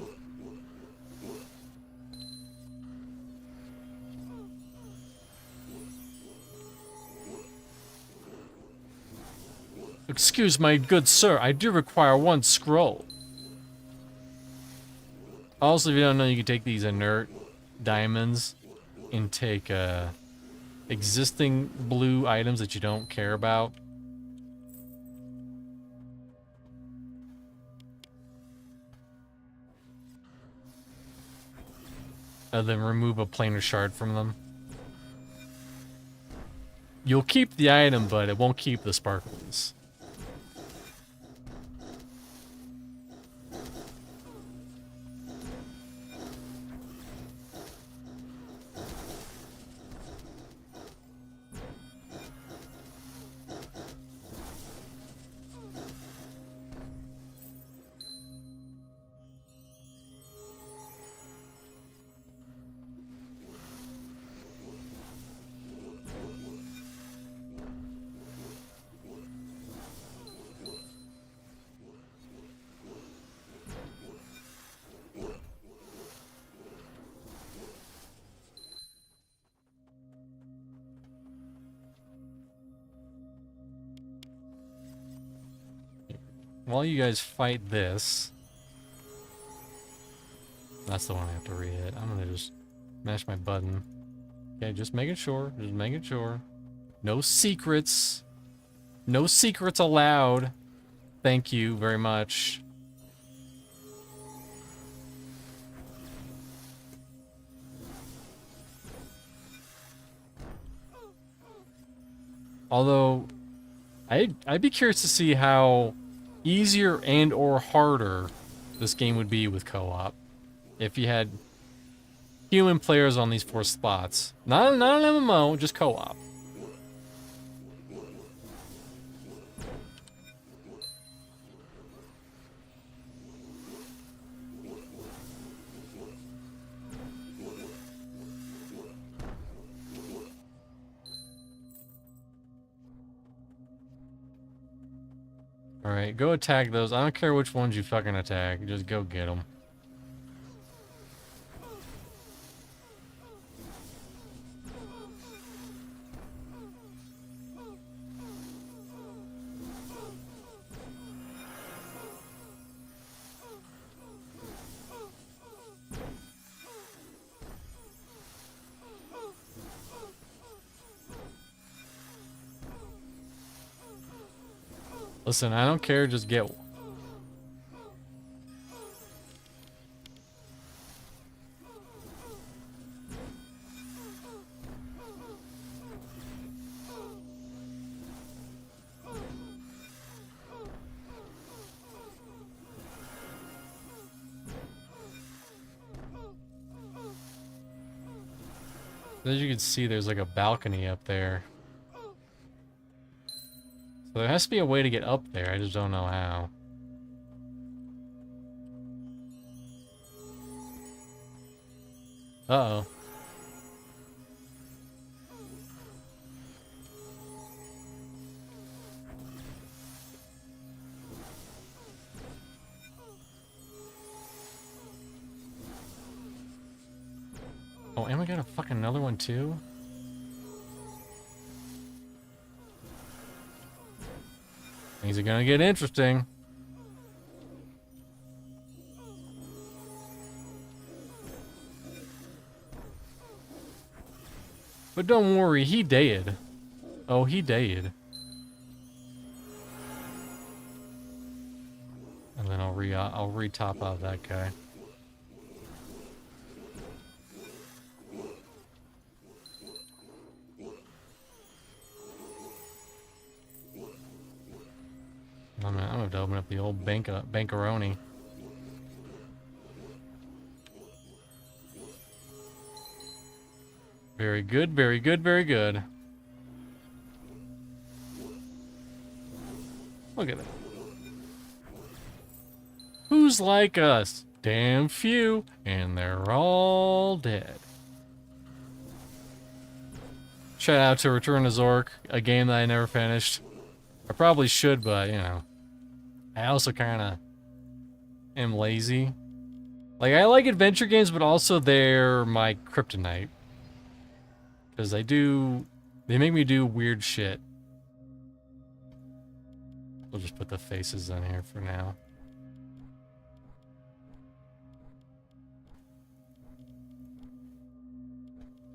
Excuse my good sir, I do require one scroll. Also, if you don't know, you can take these inert diamonds and take existing blue items that you don't care about. And then remove a planar shard from them. You'll keep the item, but it won't keep the sparkles. While you guys fight this, that's the one I have to re-hit. I'm gonna just mash my button. Okay, just making sure. Just making sure. No secrets. No secrets allowed. Thank you very much. Although, I'd be curious to see how easier and or harder this game would be with co-op if you had human players on these 4 spots. Not an MMO, just co-op. Alright, go attack those. I don't care which ones you fucking attack. Just go get them. Listen, I don't care, just get... As you can see, there's like a balcony up there. So there has to be a way to get up there, I just don't know how. Uh-oh. Oh, and we got a fucking another one too? Things are gonna get interesting. But don't worry, he did. Oh, he did. And then I'll re-top out that guy. I'm gonna have to open up the old bankaroni. Very good, very good, very good. Look at that. Who's like us? Damn few, and they're all dead. Shout out to Return to Zork, a game that I never finished. I probably should, but, you know. I also kind of am lazy. Like, I like adventure games, but also they're my kryptonite. Because they make me do weird shit. We'll just put the faces on here for now.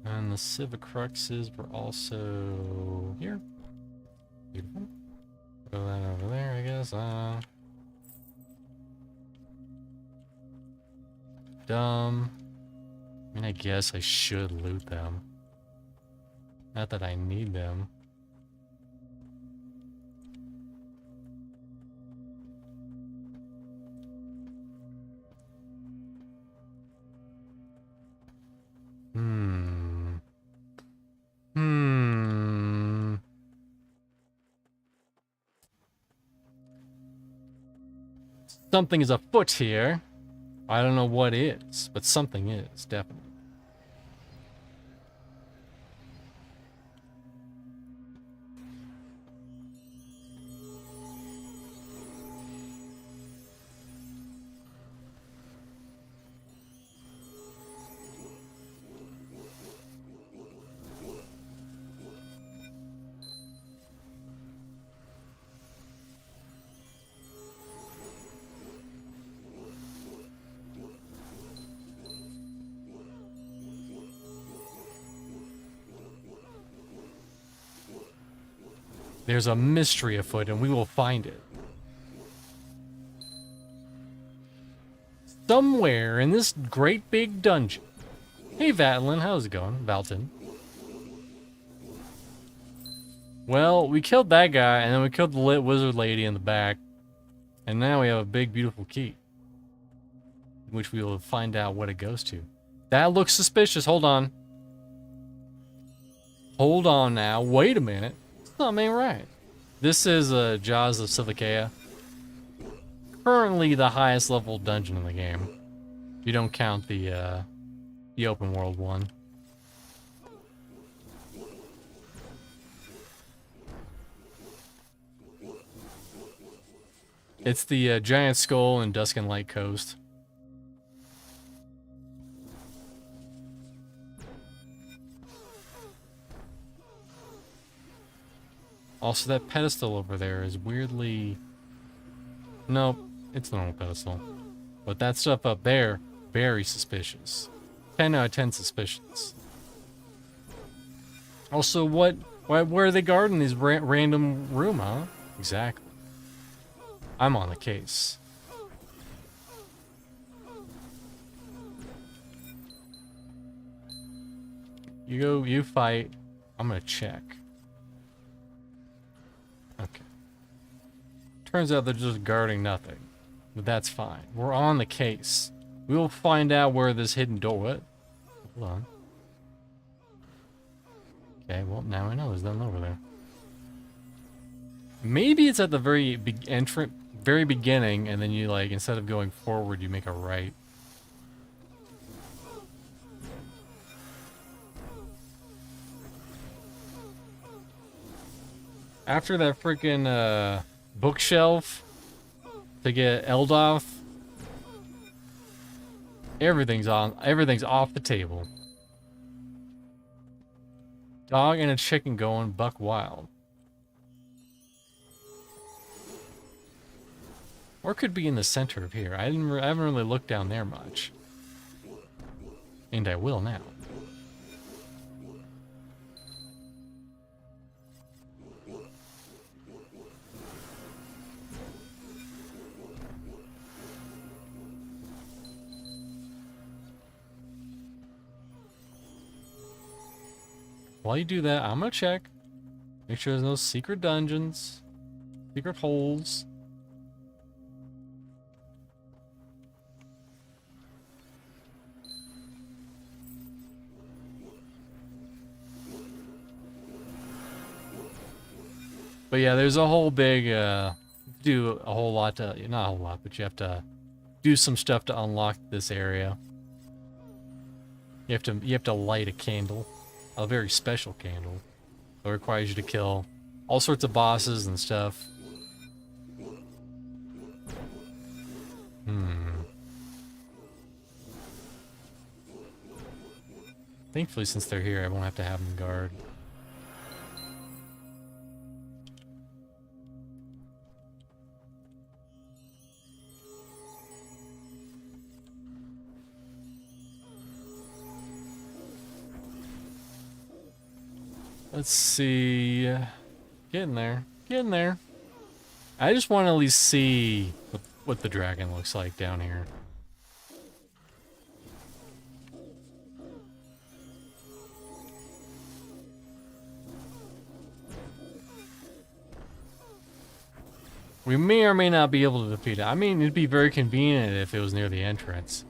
And the Civic cruxes were also here. Beautiful. Throw that over there, I guess. Dumb. I mean, I guess I should loot them. Not that I need them. Something is afoot here. I don't know what is, but something is, definitely. There's a mystery afoot, and we will find it. Somewhere in this great big dungeon. Hey, Vatlin, how's it going? Valton. Well, we killed that guy, and then we killed the lit wizard lady in the back. And now we have a big, beautiful key. Which we will find out what it goes to. That looks suspicious. Hold on. Hold on now. Wait a minute. Something ain't right. This is Jaws of Civic. Currently the highest level dungeon in the game. You don't count the open world one. It's the giant skull in Dusk and Light Coast. Also, that pedestal over there is weirdly... Nope, it's a normal pedestal. But that stuff up there, very suspicious. 10 out of 10 suspicions. Also, where are they guarding these random room, huh? Exactly. I'm on the case. You go, you fight. I'm gonna check. Okay. Turns out they're just guarding nothing. But that's fine. We're on the case. We will find out where this hidden door... What? Hold on. Okay, well, now I know there's nothing over there. Maybe it's at the very very beginning, and then you, like, instead of going forward, you make a right. After that freaking bookshelf to get Eldoth, everything's off the table. Dog and a chicken going buck wild. Or could be in the center of here. I haven't really looked down there much. And I will now. While you do that, I'm gonna check. Make sure there's no secret dungeons, secret holes. But yeah, there's a whole big, do a whole lot to, not a whole lot, but you have to do some stuff to unlock this area. You have to light a candle, a very special candle. It requires you to kill all sorts of bosses and stuff. Thankfully, since they're here, I won't have to have them guard. Let's see. Getting there. Getting there. I just want to at least see what the dragon looks like down here. We may or may not be able to defeat it. I mean, it'd be very convenient if it was near the entrance.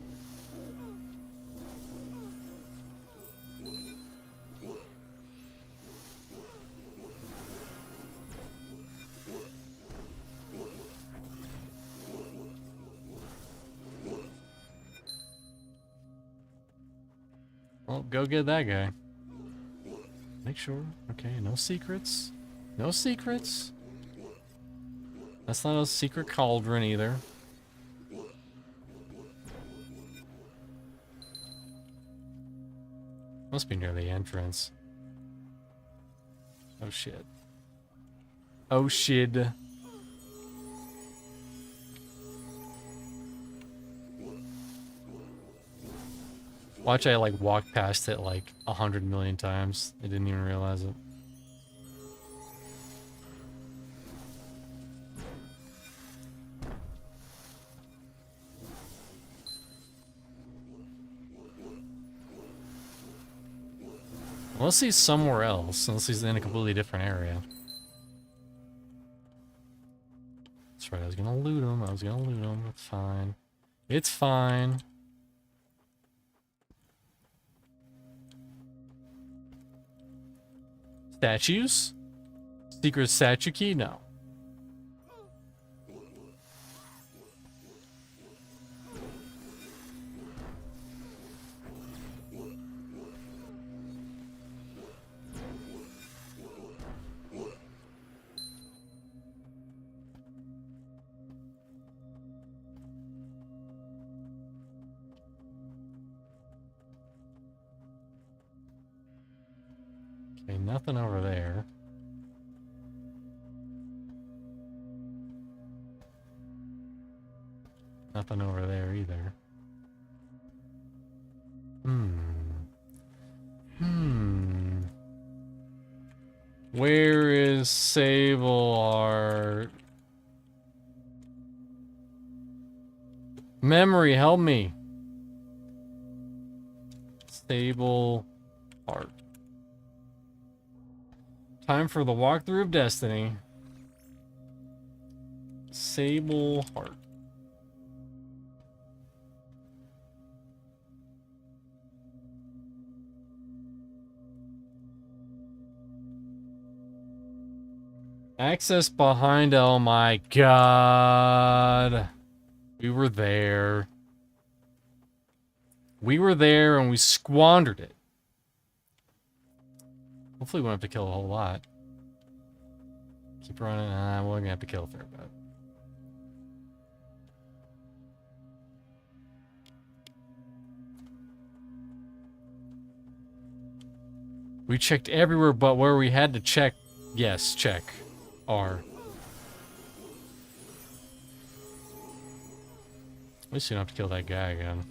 Well, go get that guy. Make sure. Okay, no secrets. No secrets. That's not a secret cauldron either. Must be near the entrance. Oh shit. Oh shit. Watch, I like walked past it like 100 million times. I didn't even realize it. Unless he's somewhere else, unless he's in a completely different area. That's right, I was gonna loot him, it's fine. It's fine. Statues? Secret statue key? No. Okay, nothing over there. Nothing over there either. Where is Sable Heart? Memory, help me. Sable Heart. Time for the walkthrough of destiny. Sable Heart. Access behind, oh my god. We were there. We were there and we squandered it. Hopefully we won't have to kill a whole lot. Keep running. We're gonna have to kill a fair bit. We checked everywhere but where we had to check. Yes, check. R. At least you don't have to kill that guy again.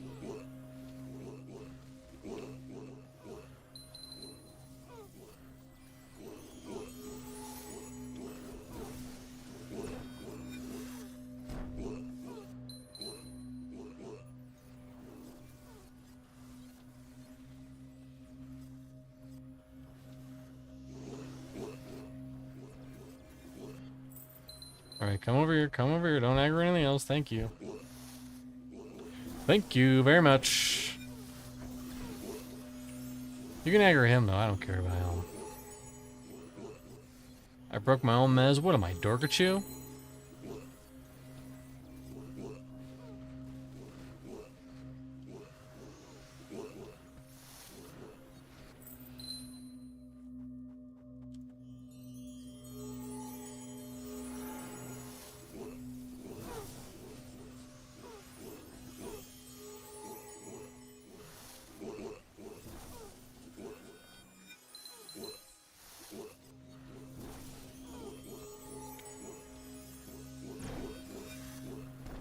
Alright, come over here, come over here. Don't aggro anything else. Thank you. Thank you very much. You can aggro him, though. I don't care about him. I broke my own mez. What am I, Dorkachu?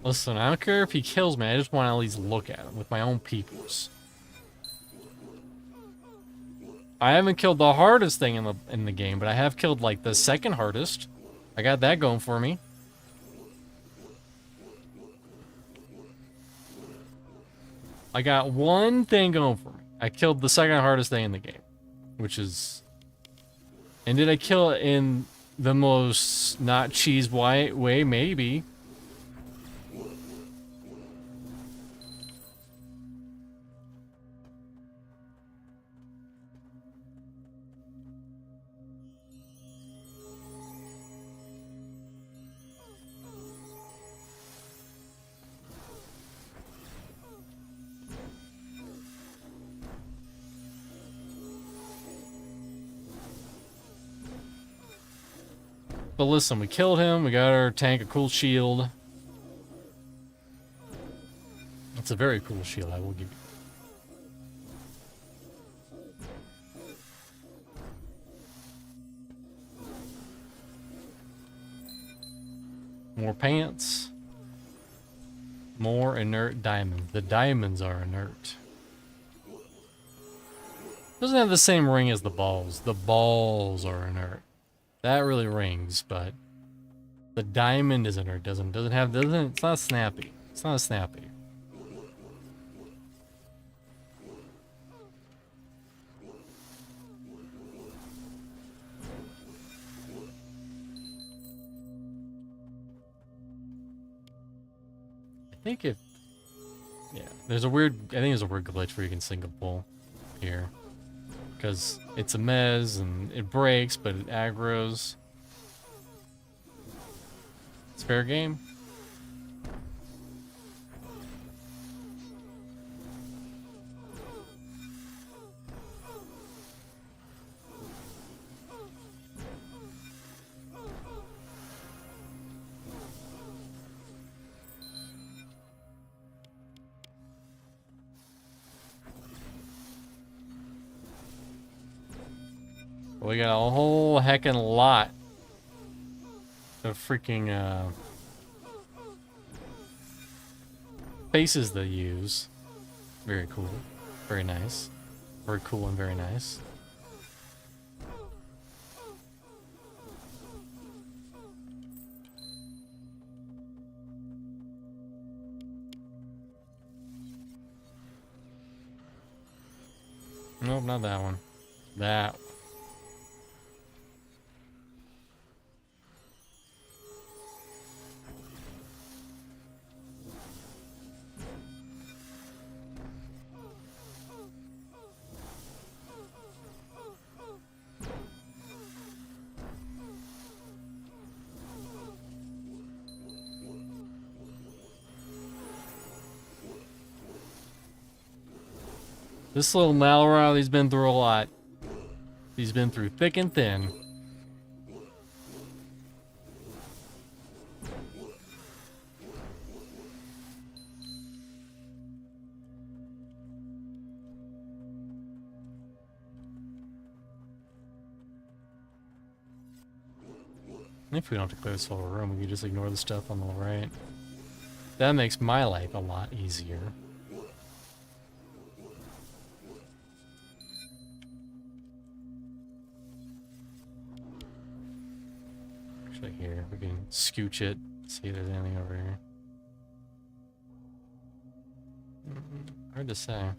Listen, I don't care if he kills me. I just want to at least look at him with my own peoples. I haven't killed the hardest thing in the game, but I have killed like the second hardest. I got that going for me. I got one thing going for me. I killed the second hardest thing in the game, which is... And did I kill it in the most not cheese white way? Maybe. But listen, we killed him. We got our tank a cool shield. It's a very cool shield, I will give you. More pants. More inert diamonds. The diamonds are inert. Doesn't have the same ring as the balls. The balls are inert. That really rings, but the diamond is inert. It's not snappy. It's not snappy. I think yeah, there's a weird, I think there's a weird glitch where you can single pull here. Because it's a mez and it breaks, but it aggroes. It's fair game. We got a whole heckin' lot of freaking faces to use. Very cool. Very nice. Very cool and very nice. Nope, not that one. That one. This little Malroth, he's been through a lot. He's been through thick and thin. If we don't have to clear this whole room, we can just ignore the stuff on the right. That makes my life a lot easier. Actually, here, we can scooch it, see if there's anything over here. Hard to say.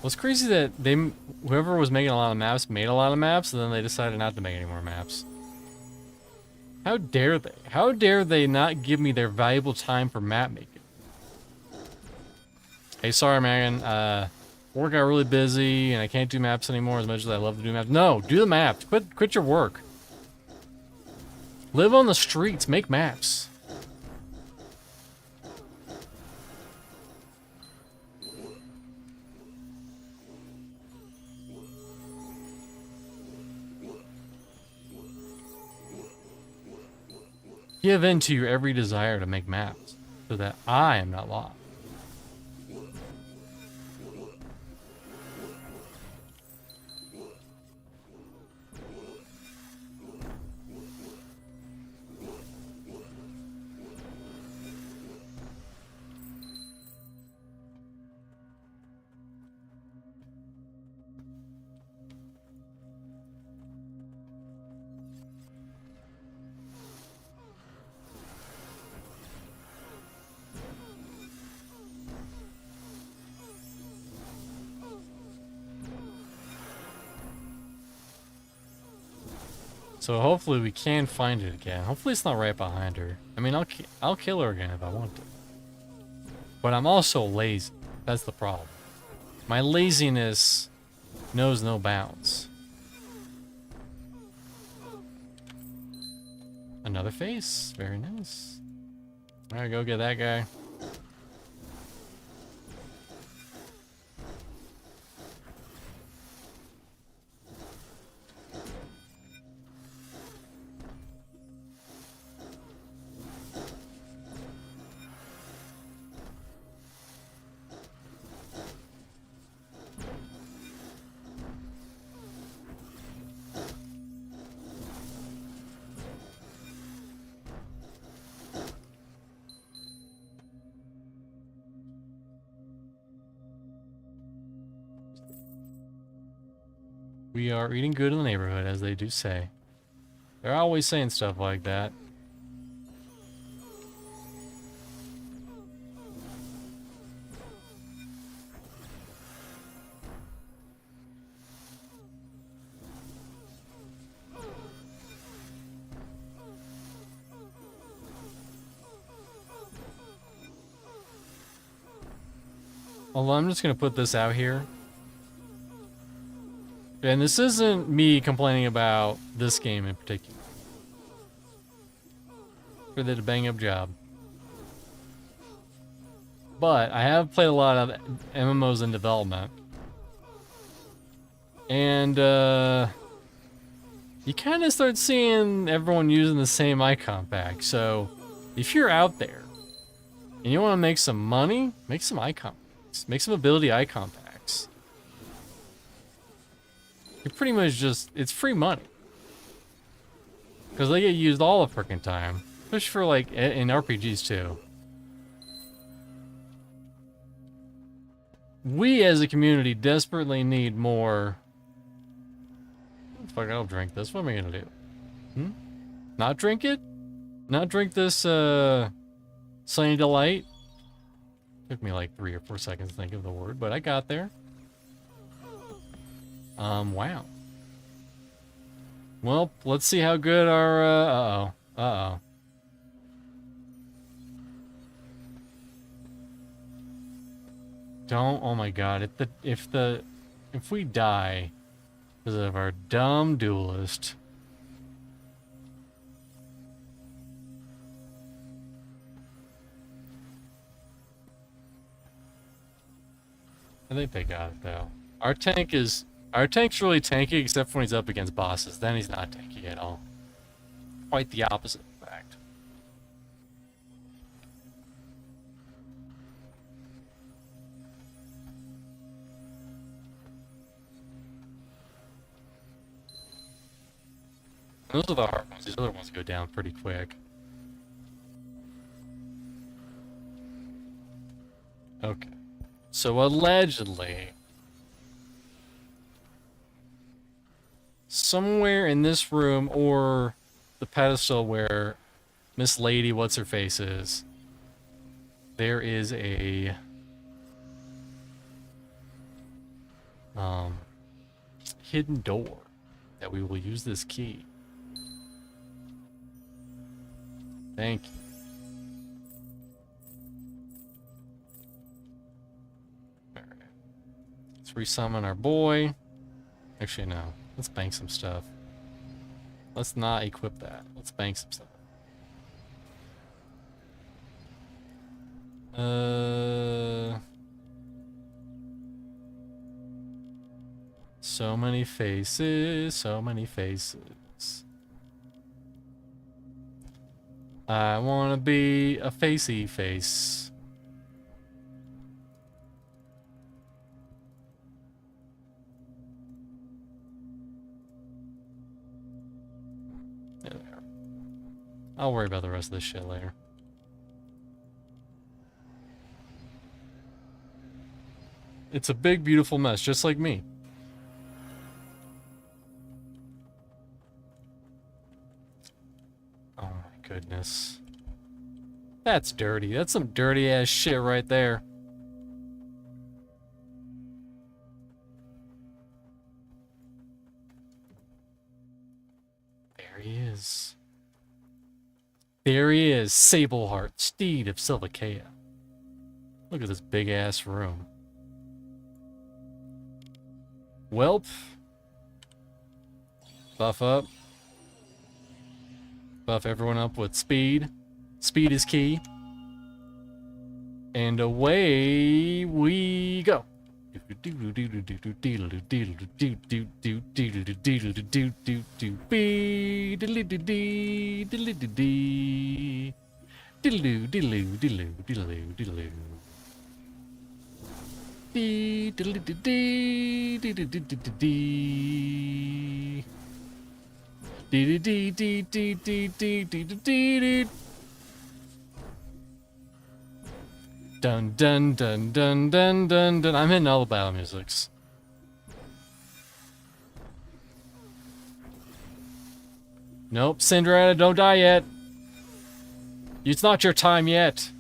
Well, it's crazy that whoever was making a lot of maps made a lot of maps, and then they decided not to make any more maps. How dare they? How dare they not give me their valuable time for map making? Hey, sorry, Megan. Work got really busy, and I can't do maps anymore as much as I love to do maps. No, do the maps. Quit your work. Live on the streets. Make maps. Give in to your every desire to make maps, so that I am not lost. So hopefully we can find it again. Hopefully it's not right behind her. I mean, I'll kill her again if I want to. But I'm also lazy. That's the problem. My laziness knows no bounds. Another face. Very nice. Alright, go get that guy. We are eating good in the neighborhood, as they do say. They're always saying stuff like that. Although I'm just going to put this out here. And this isn't me complaining about this game in particular. For the bang up job. But I have played a lot of MMOs in development. And you kind of start seeing everyone using the same icon pack. So if you're out there And you want to make some money? Make some icon packs. Make some ability icon packs. You're pretty much just, it's free money. Because they get used all the frickin' time. Especially for like, in RPGs too. We as a community desperately need more. Fuck, I'll drink this. What am I gonna do? Not drink it? Not drink this, Sunny Delight? Took me like 3 or 4 seconds to think of the word, but I got there. Wow. Well, let's see how good our, uh-oh. Don't, oh my god, if we die because of our dumb duelist. I think they got it though. Our tank's really tanky except for when he's up against bosses. Then he's not tanky at all. Quite the opposite, in fact. Those are the hard ones. These other ones go down pretty quick. Okay. So allegedly, somewhere in this room or the pedestal where Miss Lady What's-Her-Face is, there is a hidden door that we will use this key. Thank you. Alright. Let's resummon our boy. Actually, no. Let's bank some stuff. Let's not equip that. Let's bank some stuff. So many faces, so many faces. I wanna be a facey face. There. I'll worry about the rest of this shit later. It's a big, beautiful mess, just like me. Oh my goodness. That's dirty. That's some dirty ass shit right there. There he is. There he is, Sableheart, steed of Silicaea. Look at this big ass room. Welp. Buff up. Buff everyone up with speed. Speed is key. And away we go. Dun dun dun dun dun dun dun. I'm hitting all the battle musics. Nope, Cinderella, don't die yet. It's not your time yet.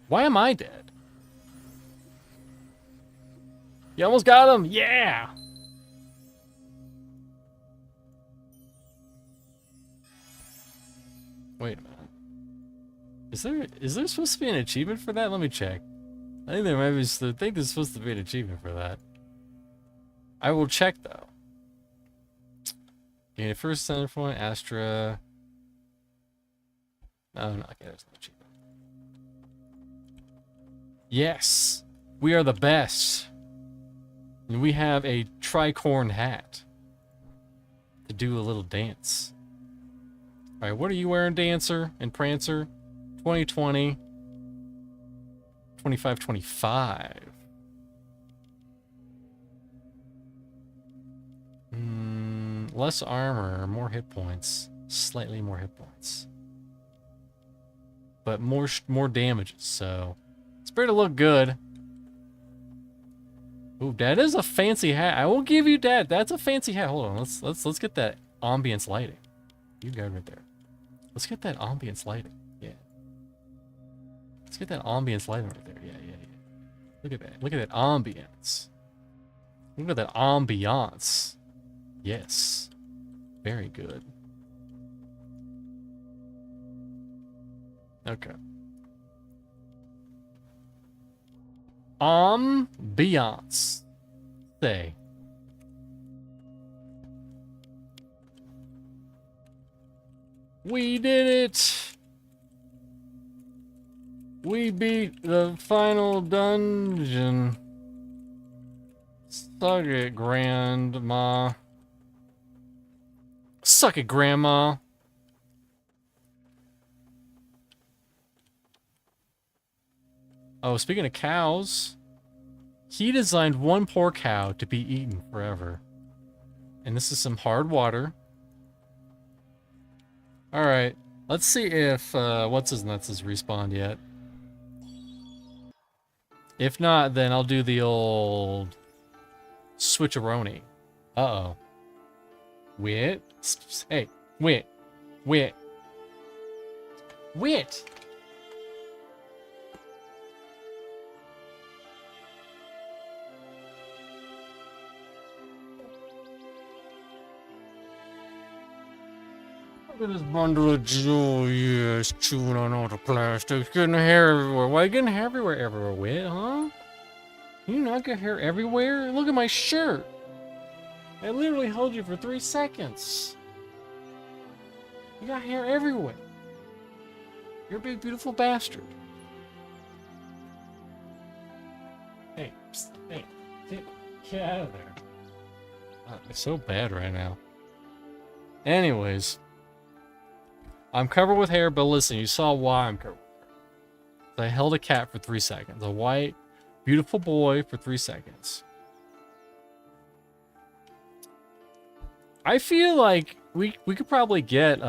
Why am I dead? You almost got him! Yeah! Wait a minute. Is there supposed to be an achievement for that? Let me check. I think there might be. I think there's supposed to be an achievement for that. I will check though. Okay, first center point, Astra. No, okay, there's no achievement. Yes, we are the best. And we have a tricorn hat to do a little dance. Alright, what are you wearing, Dancer and Prancer? 2020. 25, 25. Less armor, more hit points. Slightly more hit points. But more damages, so... It's better to look good. Ooh, that is a fancy hat. I will give you that. That's a fancy hat. Hold on, let's get that ambience lighting. You got it right there. Let's get that ambience lighting. Yeah. Let's get that ambience lighting right there. Yeah. Look at that. Look at that ambience. Look at that ambiance. Yes. Very good. Okay. Ambiance. Say. We did it! We beat the final dungeon. Suck it, Grandma. Suck it, Grandma. Oh, speaking of cows, he designed one poor cow to be eaten forever. And this is some hard water. Alright, let's see if what's his nuts has respawned yet. If not, then I'll do the old switcheroni. Uh-oh. Wit? Hey, wit. Wit. Wit! Look at this bundle of joy, yes, chewing on all the plastics, getting hair everywhere. Why getting hair everywhere, Wit, huh? You not get hair everywhere? Look at my shirt. I literally held you for 3 seconds. You got hair everywhere. You're a big, beautiful bastard. Hey, psst, hey, get out of there. Oh, it's so bad right now. Anyways. I'm covered with hair, but listen, you saw why I'm covered with hair. I held a cat for 3 seconds. A white, beautiful boy for 3 seconds. I feel like we could probably get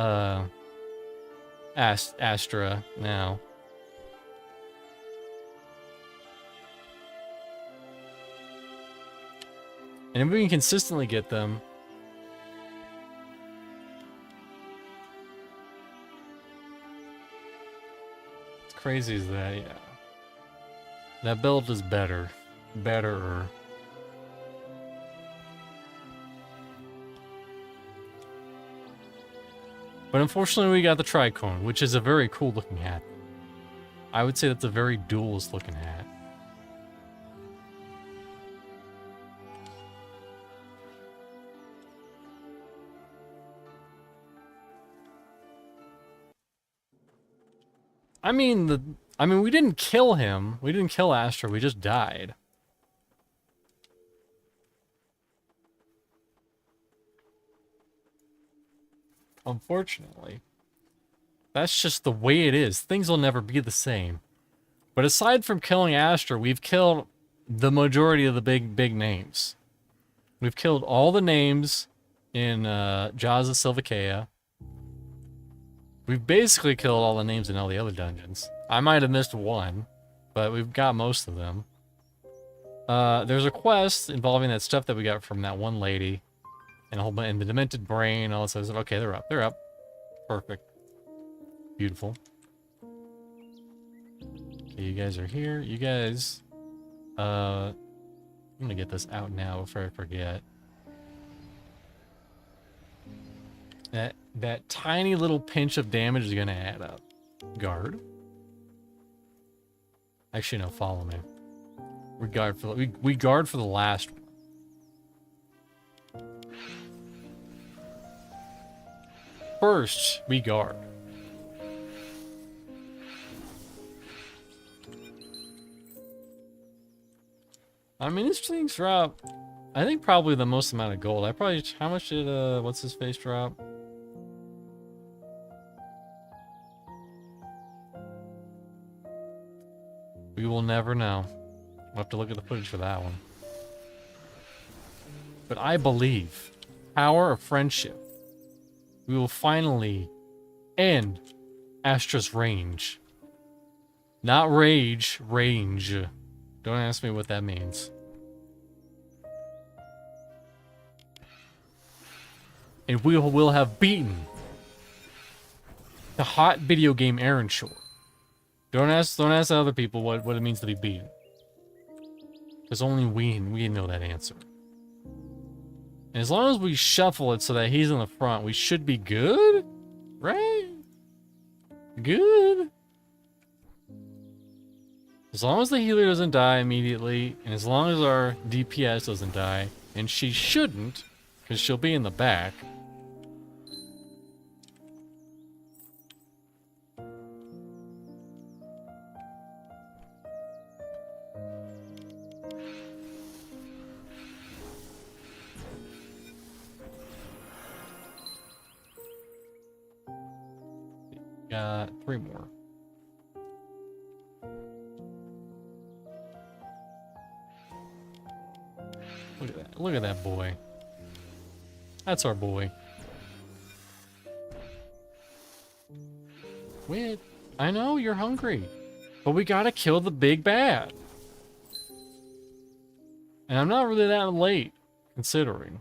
Astra now. And if we can consistently get them, crazy is that, yeah. That build is better. Betterer. But unfortunately we got the tricorn, which is a very cool looking hat. I would say that's a very duelist looking hat. I mean, we didn't kill him. We didn't kill Astra. We just died. Unfortunately. That's just the way it is. Things will never be the same. But aside from killing Astra, we've killed the majority of the big names. We've killed all the names in Jaws of Silvaceia. We've basically killed all the names in all the other dungeons. I might have missed one, but we've got most of them. There's a quest involving that stuff that we got from that one lady. And a whole bunch, and the demented brain, all this other. Okay, they're up. They're up. Perfect. Beautiful. Okay, you guys are here. You guys... I'm gonna get this out now before I forget. That tiny little pinch of damage is gonna add up. Guard. Actually, no, follow me. We guard for the last one. First, we guard. I mean, these things drop, I think, probably the most amount of gold. How much did, what's his face drop? We will never know. We'll have to look at the footage for that one. But I believe, power of friendship, we will finally end Astra's range. Not rage, range. Don't ask me what that means. And we will have beaten the hot video game Erenshor. Don't ask other people what it means to be beaten. Because only we know that answer. And as long as we shuffle it so that he's in the front, we should be good? Right? Good. As long as the healer doesn't die immediately, and as long as our DPS doesn't die, and she shouldn't, because she'll be in the back. Got 3 more. Look at that. Look at that boy. That's our boy. Wait, I know you're hungry, but we gotta kill the big bad. And I'm not really that late, considering.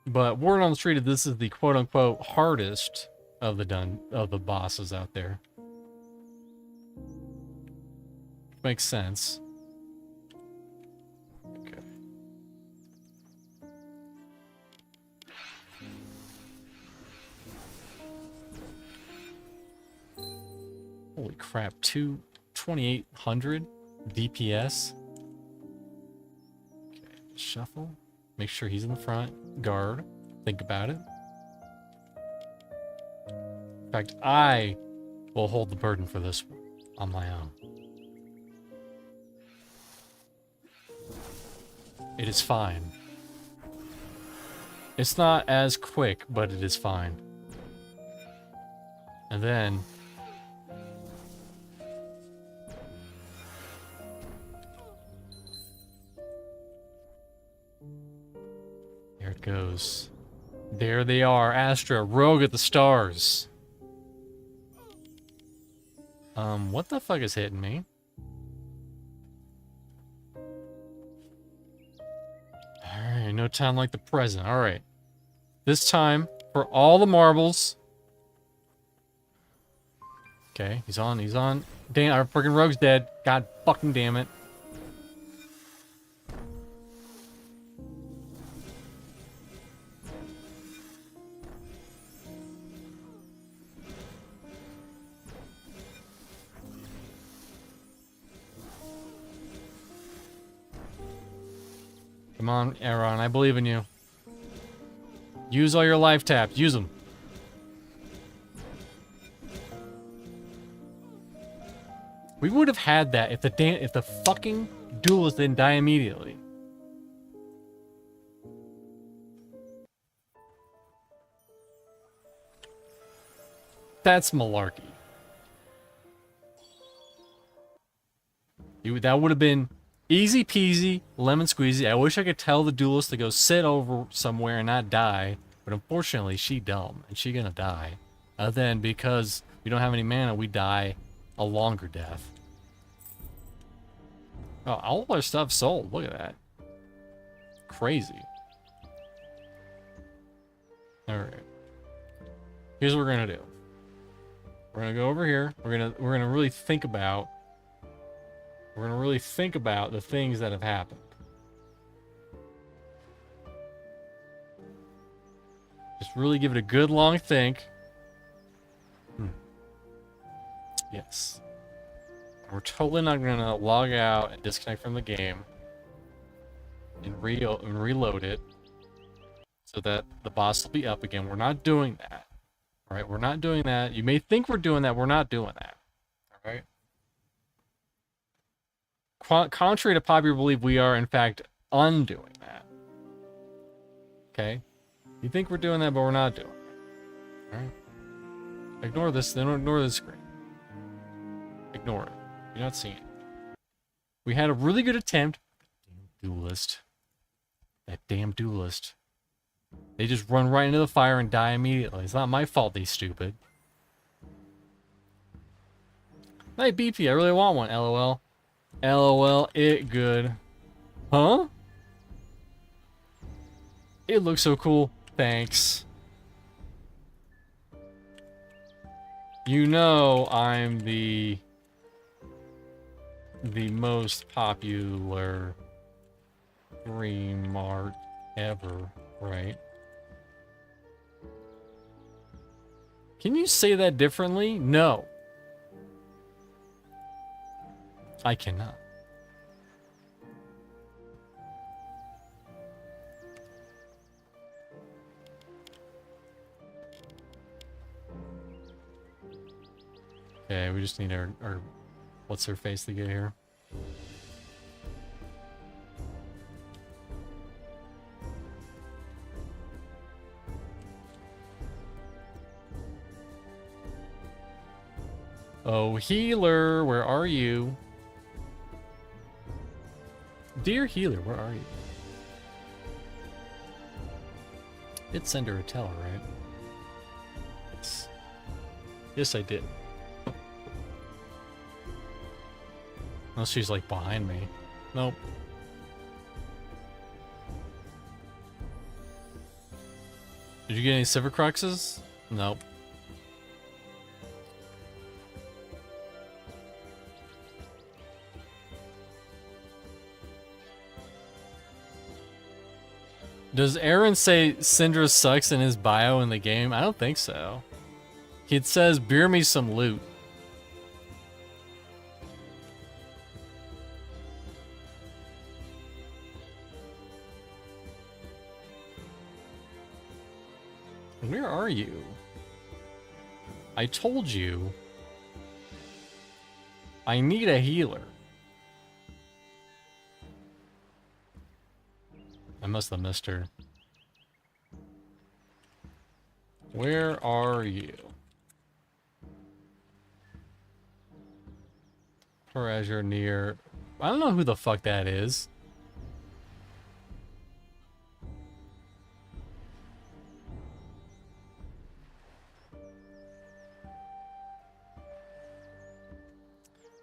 But word on the street is this is the quote-unquote hardest of the bosses out there. Makes sense. Okay. Holy crap, 2,800 DPS. Okay, shuffle. Make sure he's in the front. Guard. Think about it. In fact, I will hold the burden for this one on my own. It is fine. It's not as quick, but it is fine. And then... there it goes. There they are, Astra, Rogue at the stars. What the fuck is hitting me? Alright, no time like the present. Alright. This time, for all the marbles. Okay, he's on. Dang, our freaking Rogue's dead. God fucking damn it. Come on, Aaron, I believe in you. Use all your life taps. Use them. We would have had that if the fucking duelist didn't die immediately. That's malarkey. That would have been easy peasy, lemon squeezy. I wish I could tell the duelist to go sit over somewhere and not die, but unfortunately, she dumb, and she gonna die. Then, because we don't have any mana, we die a longer death. Oh, all of our stuff sold. Look at that. Crazy. Alright. Here's what we're gonna do. We're gonna go over here. We're gonna really think about the things that have happened. Just really give it a good long think. Yes. We're totally not gonna log out and disconnect from the game and reload it so that the boss will be up again. We're not doing that. Alright, we're not doing that. You may think we're doing that, we're not doing that. Alright? contrary to popular belief, we are in fact undoing that. Okay? You think we're doing that, but we're not doing it. Alright? Ignore this, then ignore the screen. Ignore it. You're not seeing it. We had a really good attempt. Damn duelist. That damn duelist. They just run right into the fire and die immediately. It's not my fault they stupid. Hey, BP, I really want one, LOL. LOL, it good. Huh? It looks so cool. Thanks. You know I'm the most popular stream art ever, right? Can you say that differently? No. I cannot. Okay, we just need our what's her face to get here. Oh, healer, where are you? Dear healer, where are you? Did send her a tell, right? Yes. Yes, I did. Unless she's like behind me. Nope. Did you get any Civic cruxes? Nope. Does Aaron say Syndra sucks in his bio in the game? I don't think so. It says, beer me some loot. Where are you? I told you. I need a healer. I must have missed her. Where are you? Or as you're near... I don't know who the fuck that is.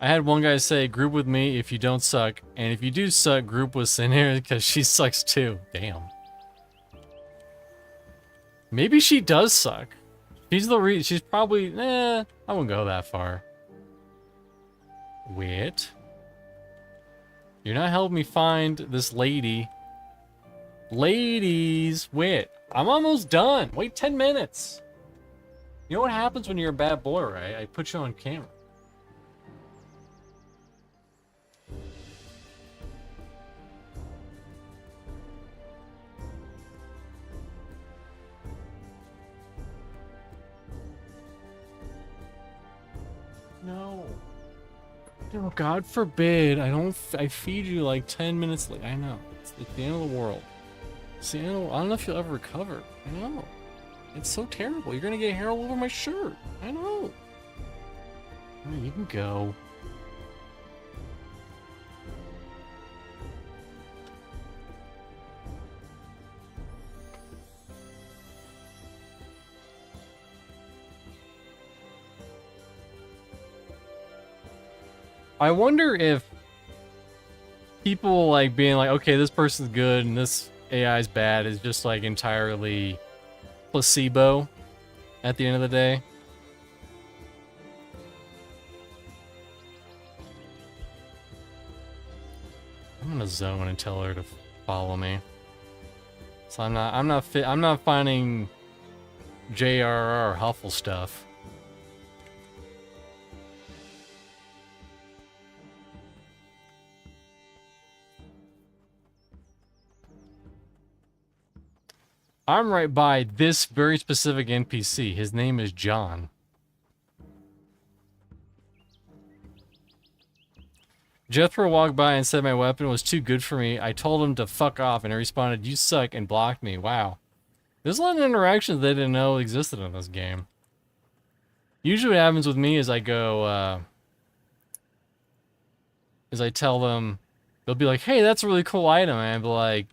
I had one guy say, group with me if you don't suck, and if you do suck, group with Sinner because she sucks too. Damn. Maybe she does suck. She's probably, I wouldn't go that far. Wait. You're not helping me find this lady. Ladies, wait. I'm almost done. Wait 10 minutes. You know what happens when you're a bad boy, right? I put you on camera. No. No, God forbid. I feed you like 10 minutes late. I know. It's the end of the world. It's the end of, I don't know if you'll ever recover. I know. It's so terrible. You're gonna get hair all over my shirt. I know. Alright, you can go. I wonder if people like being like, okay, this person's good and this AI is bad is just like entirely placebo at the end of the day. I'm gonna zone and tell her to follow me. So I'm not finding JRR Huffle stuff. I'm right by this very specific NPC. His name is John. Jethro walked by and said my weapon was too good for me. I told him to fuck off, and he responded, "You suck," and blocked me. Wow. There's a lot of interactions they didn't know existed in this game. Usually what happens with me is I go, is I tell them, they'll be like, "Hey, that's a really cool item," and I'll be like,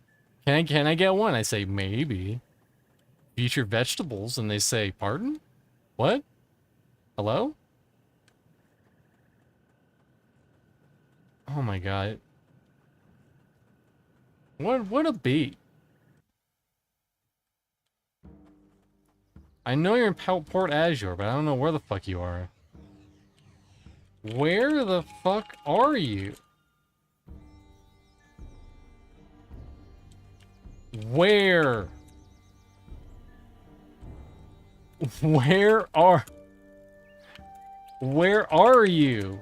can I get one? I say, maybe. Feature vegetables, and they say, pardon? What? Hello? Oh my god. What a beat. I know you're in Port Azure, but I don't know where the fuck you are. Where the fuck are you? Where? Where are you?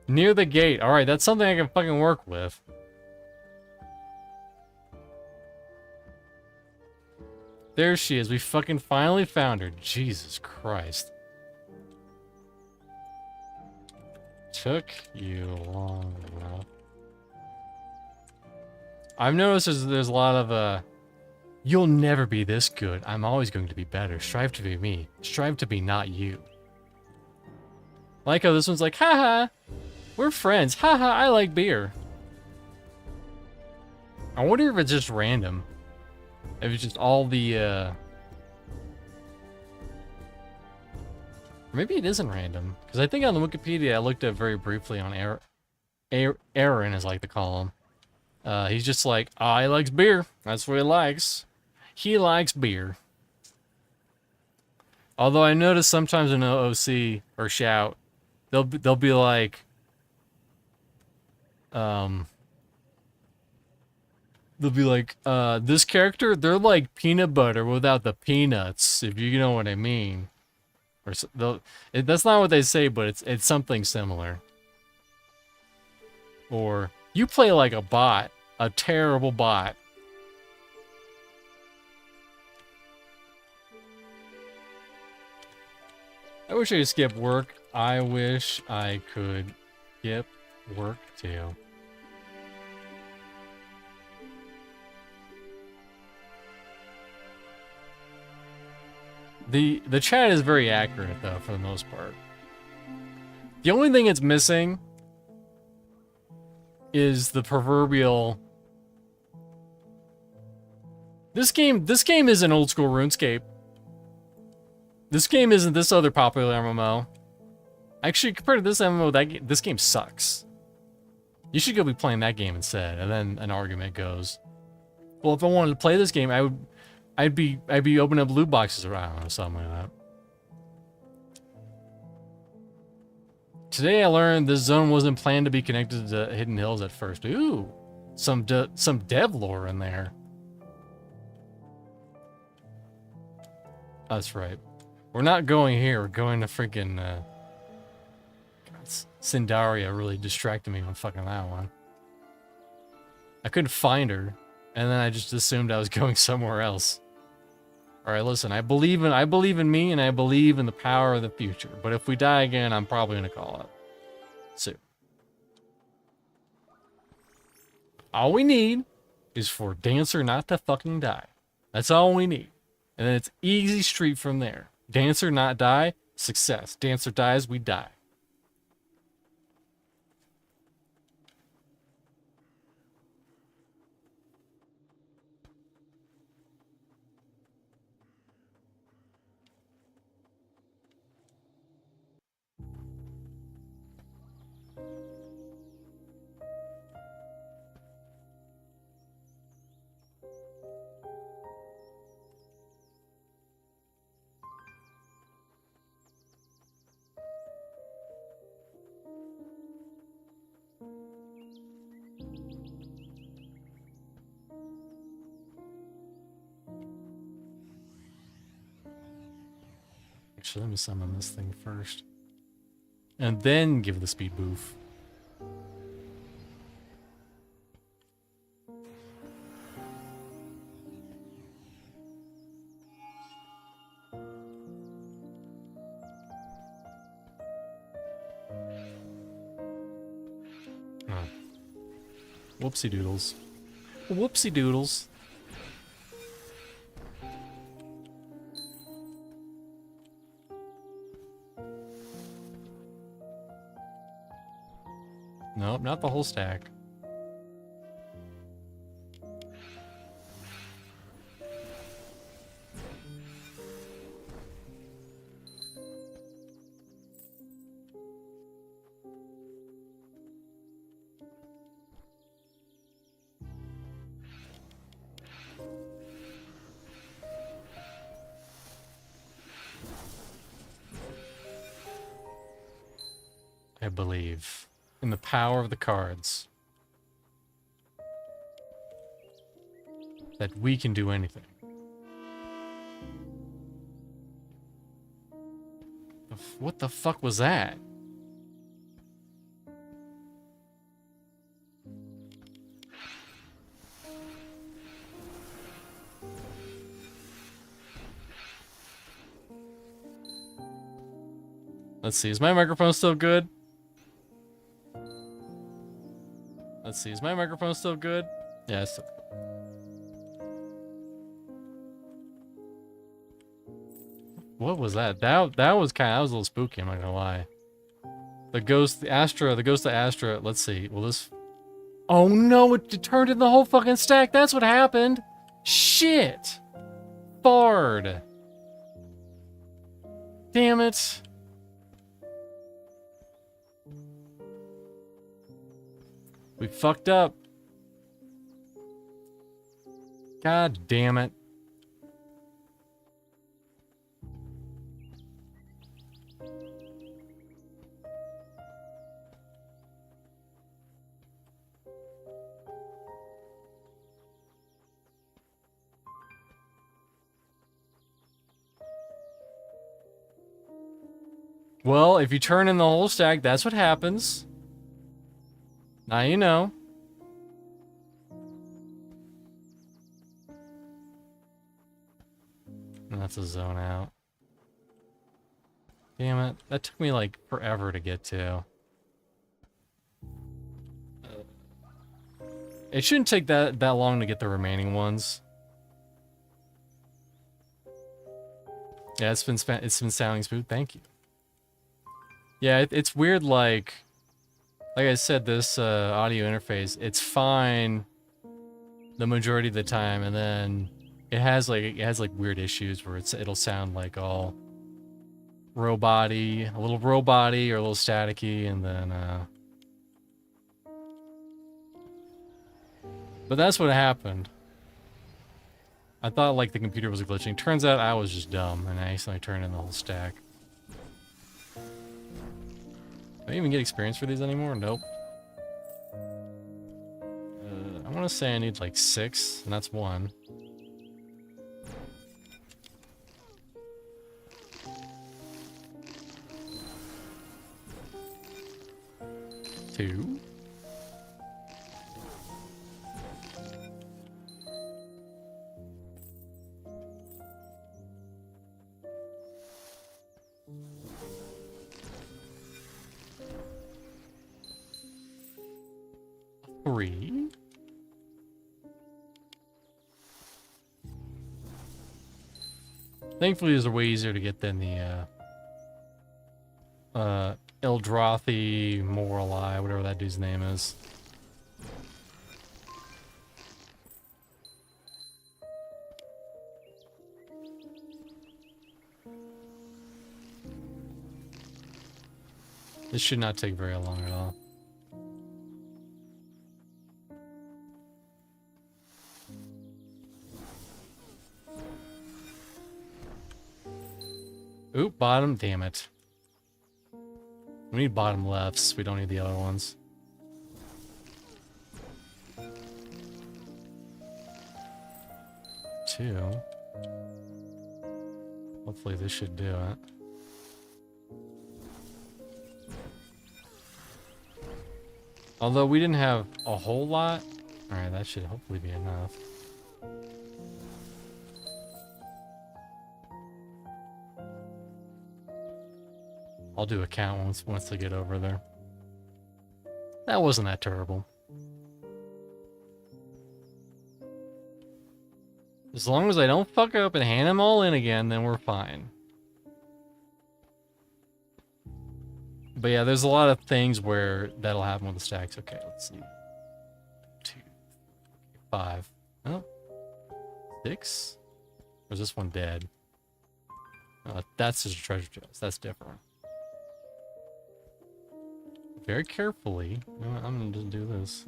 Near the gate. Alright, that's something I can fucking work with. There she is. We fucking finally found her. Jesus Christ. Took you long enough. I've noticed there's a lot of, you'll never be this good. I'm always going to be better. Strive to be me. Strive to be not you. Like how this one's like, haha, we're friends. Haha, I like beer. I wonder if it's just random. If it's just all the, maybe it isn't random. Because I think on the Wikipedia I looked at very briefly on Aaron, as I like to call him. He's just like, oh, he likes beer. That's what he likes. He likes beer. Although I notice sometimes in OC or Shout, they'll be like, this character, they're like peanut butter without the peanuts, if you know what I mean. Or that's not what they say, but it's something similar. Or you play like a bot, a terrible bot. I wish I could skip work. I wish I could skip work too. The chat is very accurate though, for the most part. The only thing it's missing is the proverbial. This game is an old school RuneScape. This game isn't this other popular MMO. Actually, compared to this MMO, this game sucks. You should go be playing that game instead. And then an argument goes, well, if I wanted to play this game, I'd be opening up loot boxes around or something like that. Today I learned this zone wasn't planned to be connected to Hidden Hills at first. Ooh, some dev lore in there. That's right. We're not going here. We're going to freaking Sindaria really distracted me on fucking that one. I couldn't find her, and then I just assumed I was going somewhere else. All right, listen. I believe in me, and I believe in the power of the future. But if we die again, I'm probably gonna call it. So, all we need is for Dancer not to fucking die. That's all we need, and then it's easy street from there. Dancer not die, success. Dancer dies, we die. Actually, let me summon this thing first. And then give the speed boof. Oh. Whoopsie doodles. Whoopsie doodles. Nope, not the whole stack. I believe in the power of the cards. That we can do anything. What the fuck was that? Let's see, is my microphone still good? Let's see, is my microphone still good? Yeah, it's still good. What was that? That was a little spooky, I'm not gonna lie. The ghost of Astra, let's see, will this... Oh no, it turned in the whole fucking stack, that's what happened! Shit! Bard! Damn it! We fucked up. God damn it. Well, if you turn in the whole stack, that's what happens. Now you know. And that's a zone out. Damn it. That took me like forever to get to. It shouldn't take that long to get the remaining ones. Yeah, it's been sounding smooth. Thank you. Yeah, it's weird, like I said, this audio interface, it's fine the majority of the time, and then it has like weird issues where it'll sound like all robot-y, a little robot-y or a little staticky, and then but that's what happened. I thought like the computer was glitching. Turns out I was just dumb and I accidentally turned in the whole stack. Do I even get experience for these anymore? Nope. I want to say I need like 6, and that's 1. 2. Three. Thankfully, these are way easier to get than the Eldrathi Morali, whatever that dude's name is. This should not take very long at all. Oop, bottom, damn it. We need bottom lefts, we don't need the other ones. Two. Hopefully this should do it. Although we didn't have a whole lot. Alright, that should hopefully be enough. I'll do a count once they get over there. That wasn't that terrible. As long as I don't fuck up and hand them all in again, then we're fine. But yeah, there's a lot of things where that'll happen with the stacks. Okay, let's see. 2, 5. Oh. 6? Or is this one dead? That's just a treasure chest. That's different. Very carefully. You know what, I'm gonna just do this.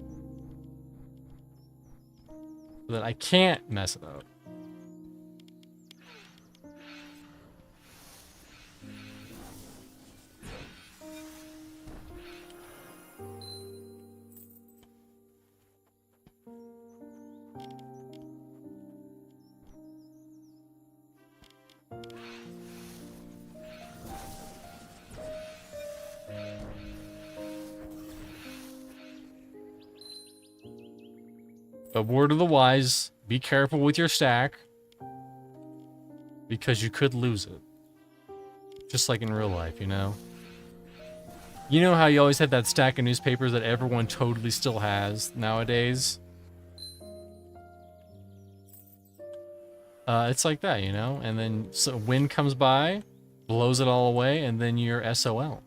So that I can't mess it up. But word of the wise, be careful with your stack. Because you could lose it. Just like in real life, you know? You know how you always had that stack of newspapers that everyone totally still has nowadays? It's like that, you know? And then so wind comes by, blows it all away, and then you're SOL.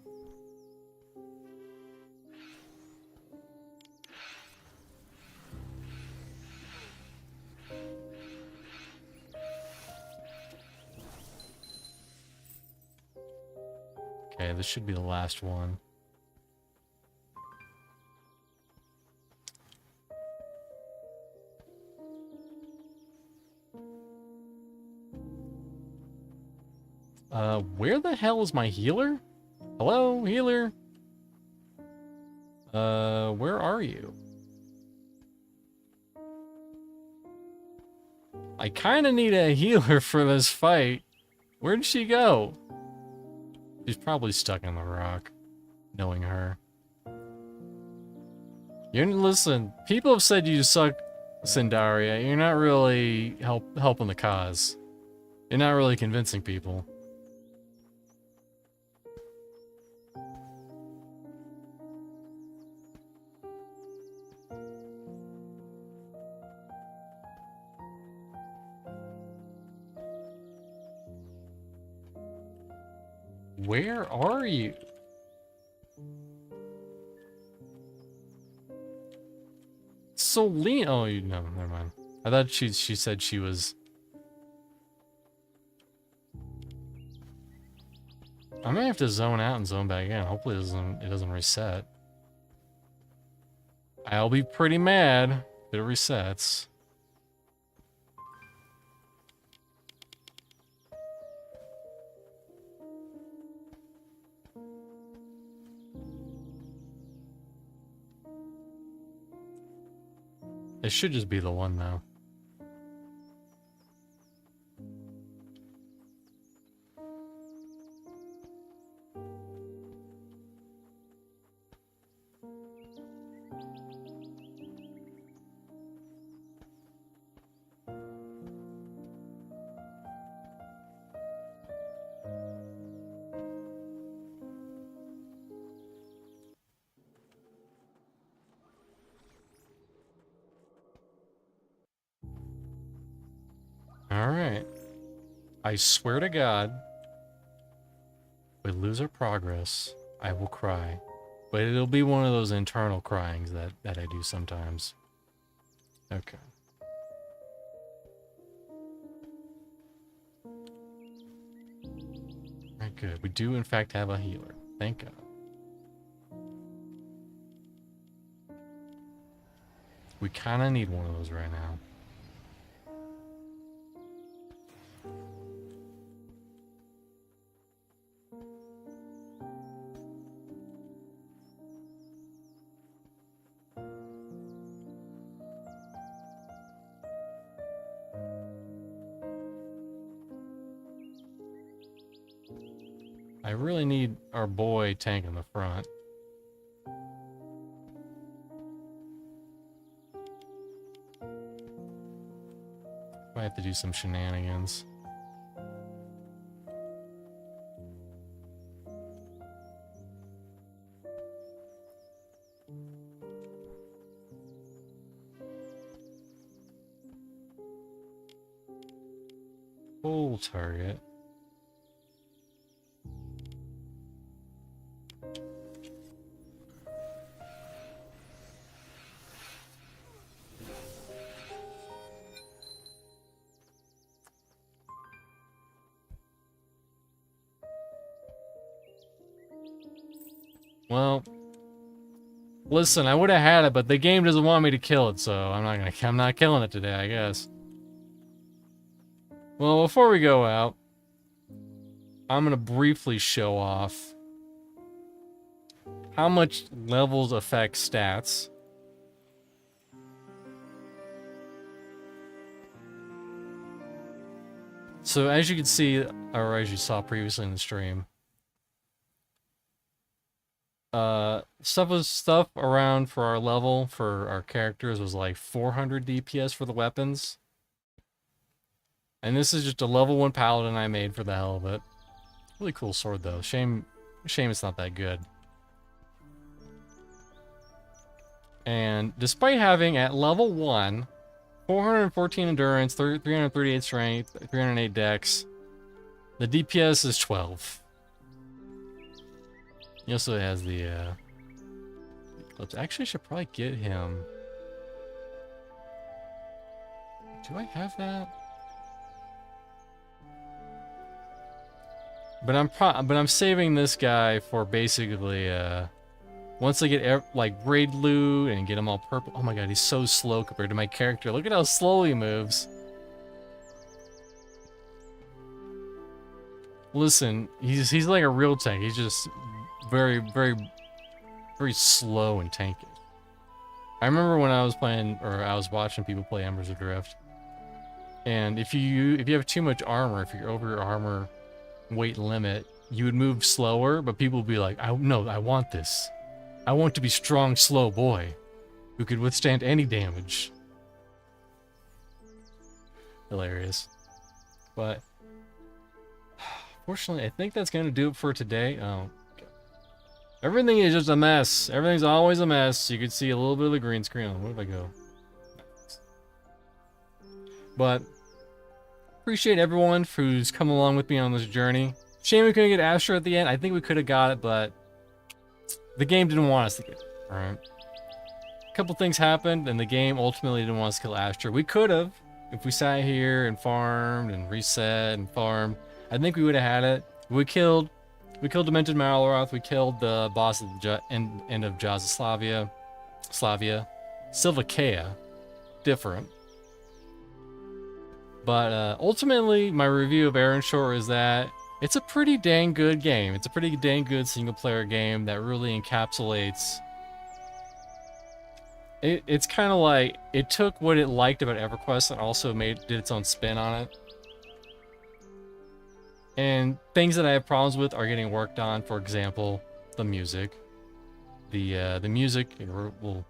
Okay, this should be the last one. Where the hell is my healer? Hello, healer? Where are you? I kinda need a healer for this fight. Where'd she go? She's probably stuck in the rock, knowing her. Listen, people have said you suck, Cindaria. You're not really helping the cause. You're not really convincing people. Where are you? Celine. Oh, no, never mind. I thought she said she was. I may have to zone out and zone back in. Hopefully it doesn't reset. I'll be pretty mad if it resets. It should just be the one now. Alright. I swear to God, if we lose our progress, I will cry. But it'll be one of those internal cryings that I do sometimes. Okay. Alright, good. We do in fact have a healer. Thank God. We kinda need one of those right now. I really need our boy tank in the front. I have to do some shenanigans. full target. Well, listen, I would have had it, but the game doesn't want me to kill it, so I'm not killing it today, I guess. Well, before we go out, I'm gonna briefly show off how much levels affect stats. So as you can see, or as you saw previously in the stream, stuff around for our level for our characters was like 400 DPS for the weapons. And this is just a level 1 paladin I made for the hell of it. Really cool sword though. Shame it's not that good. And despite having at level 1 414 endurance, 338 strength, 308 dex, the DPS is 12. He also has the clips. Actually, I should probably get him. Do I have that? But I'm saving this guy for basically once I get like raid loot and get him all purple. Oh my god, he's so slow compared to my character. Look at how slow he moves. Listen, he's like a real tank. He's just very slow and tanky. I remember when I was playing, or I was watching people play Embers Adrift, and if you have too much armor, if you're over your armor weight limit, you would move slower, but people would be like, no, I want this. I want to be strong, slow boy who could withstand any damage. Hilarious. But fortunately, I think that's gonna do it for today. Oh, everything is just a mess. Everything's always a mess. You can see a little bit of the green screen. Where did I go? But appreciate everyone who's come along with me on this journey. Shame we couldn't get Astra at the end. I think we could have got it, but the game didn't want us to get it. Alright. A couple things happened, and the game ultimately didn't want us to kill Astra. We could have, if we sat here and farmed and reset and farmed. I think we would have had it. We killed Demented Maloroth. We killed the boss at the end of Slavia. Silvakea. Different. But ultimately, my review of Erenshor is that it's a pretty dang good game. It's a pretty dang good single-player game that really encapsulates... It's kind of like, it took what it liked about EverQuest and also did its own spin on it. And things that I have problems with are getting worked on. For example, the music. The music, well,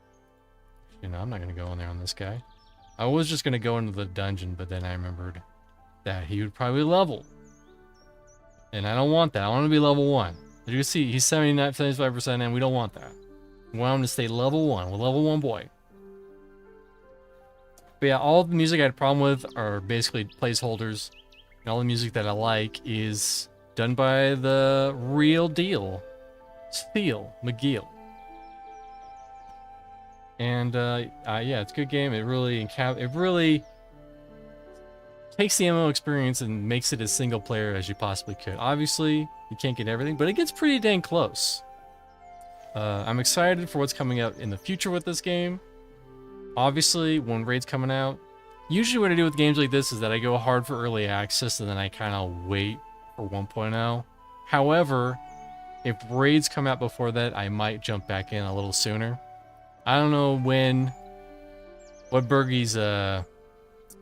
you know, I'm not going to go in there on this guy. I was just going to go into the dungeon, but then I remembered that he would probably level. And I don't want that. I want to be level 1. As you can see, he's 75%, and we don't want that. We want him to stay level 1. We're level 1 boy. But yeah, all the music I had a problem with are basically placeholders. And all the music that I like is done by the real deal. Steele McGill. And yeah, it's a good game. It really takes the MMO experience and makes it as single player as you possibly could. Obviously, you can't get everything, but it gets pretty dang close. I'm excited for what's coming out in the future with this game. Obviously, when Raid's coming out, usually what I do with games like this is that I go hard for early access and then I kind of wait for 1.0. However, if Raids come out before that, I might jump back in a little sooner. I don't know what Bergie's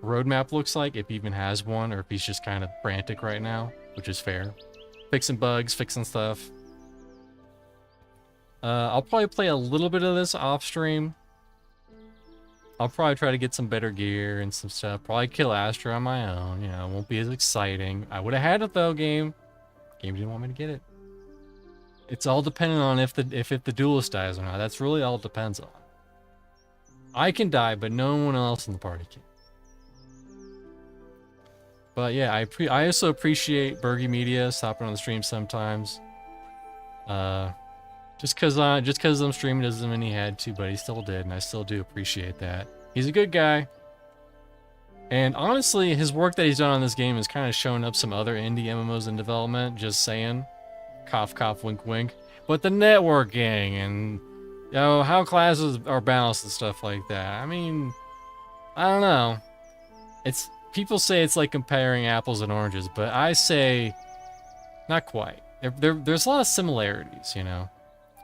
roadmap looks like, if he even has one, or if he's just kind of frantic right now, which is fair. Fixing bugs, fixing stuff. I'll probably play a little bit of this off stream. I'll probably try to get some better gear and some stuff. Probably kill Astra on my own. You know, it won't be as exciting. I would have had it though, game. Game didn't want me to get it. It's all dependent on if the duelist dies or not. That's really all it depends on. I can die, but no one else in the party can. But yeah, I also appreciate Bergie Media stopping on the stream sometimes. Just cause I'm streaming doesn't mean he had to, but he still did, and I still do appreciate that. He's a good guy. And honestly, his work that he's done on this game is kind of showing up some other indie MMOs in development, just saying. Cough, cough, wink, wink. But the networking and, you know, how classes are balanced and stuff like that. I mean, I don't know. People say it's like comparing apples and oranges, but I say not quite. There's a lot of similarities, you know.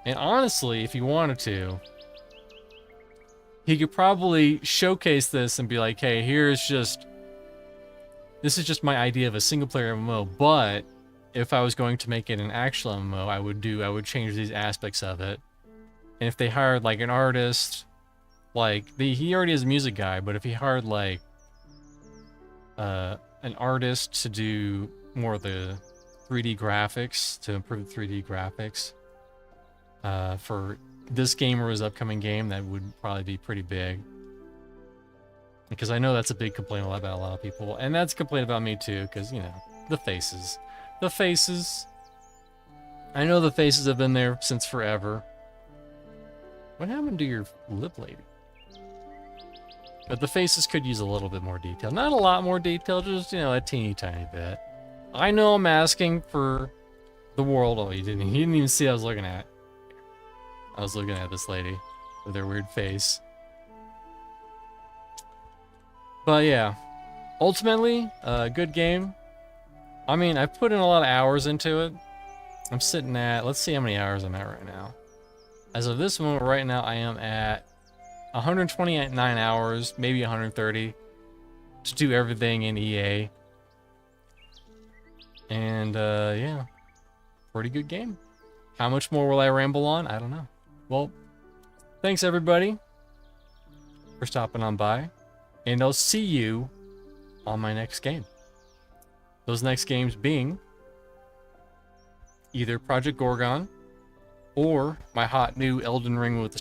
And honestly, if he wanted to, he could probably showcase this and be like, hey, this is just my idea of a single player MMO, but if I was going to make it an actual MMO, I would change these aspects of it. And if they hired like an artist, like he already is a music guy, but if he hired like an artist to do more of the 3D graphics, to improve 3D graphics for this game or his upcoming game, that would probably be pretty big. Because I know that's a big complaint about a lot of people, and that's a complaint about me too, because, you know, the faces. The faces. I know the faces have been there since forever. What happened to your lip lady? But the faces could use a little bit more detail. Not a lot more detail, just, you know, a teeny tiny bit. I know I'm asking for the world. Oh, you didn't even see I was looking at. I was looking at this lady with her weird face. But yeah, ultimately, good game. I mean, I've put in a lot of hours into it. I'm sitting at, let's see how many hours I'm at right now. As of this moment right now, I am at 129 hours, maybe 130, to do everything in EA. And yeah, pretty good game. How much more will I ramble on? I don't know. Well, thanks everybody for stopping on by, and I'll see you on my next game. Those next games being either Project Gorgon or my hot new Elden Ring with the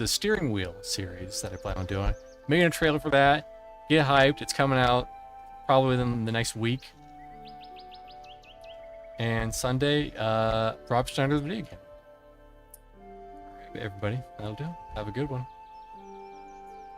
steering wheel series that I plan on doing. Making a trailer for that. Get hyped. It's coming out probably within the next week. And Sunday, Rob Schneider's video game. Alright, everybody, that'll do. Have a good one.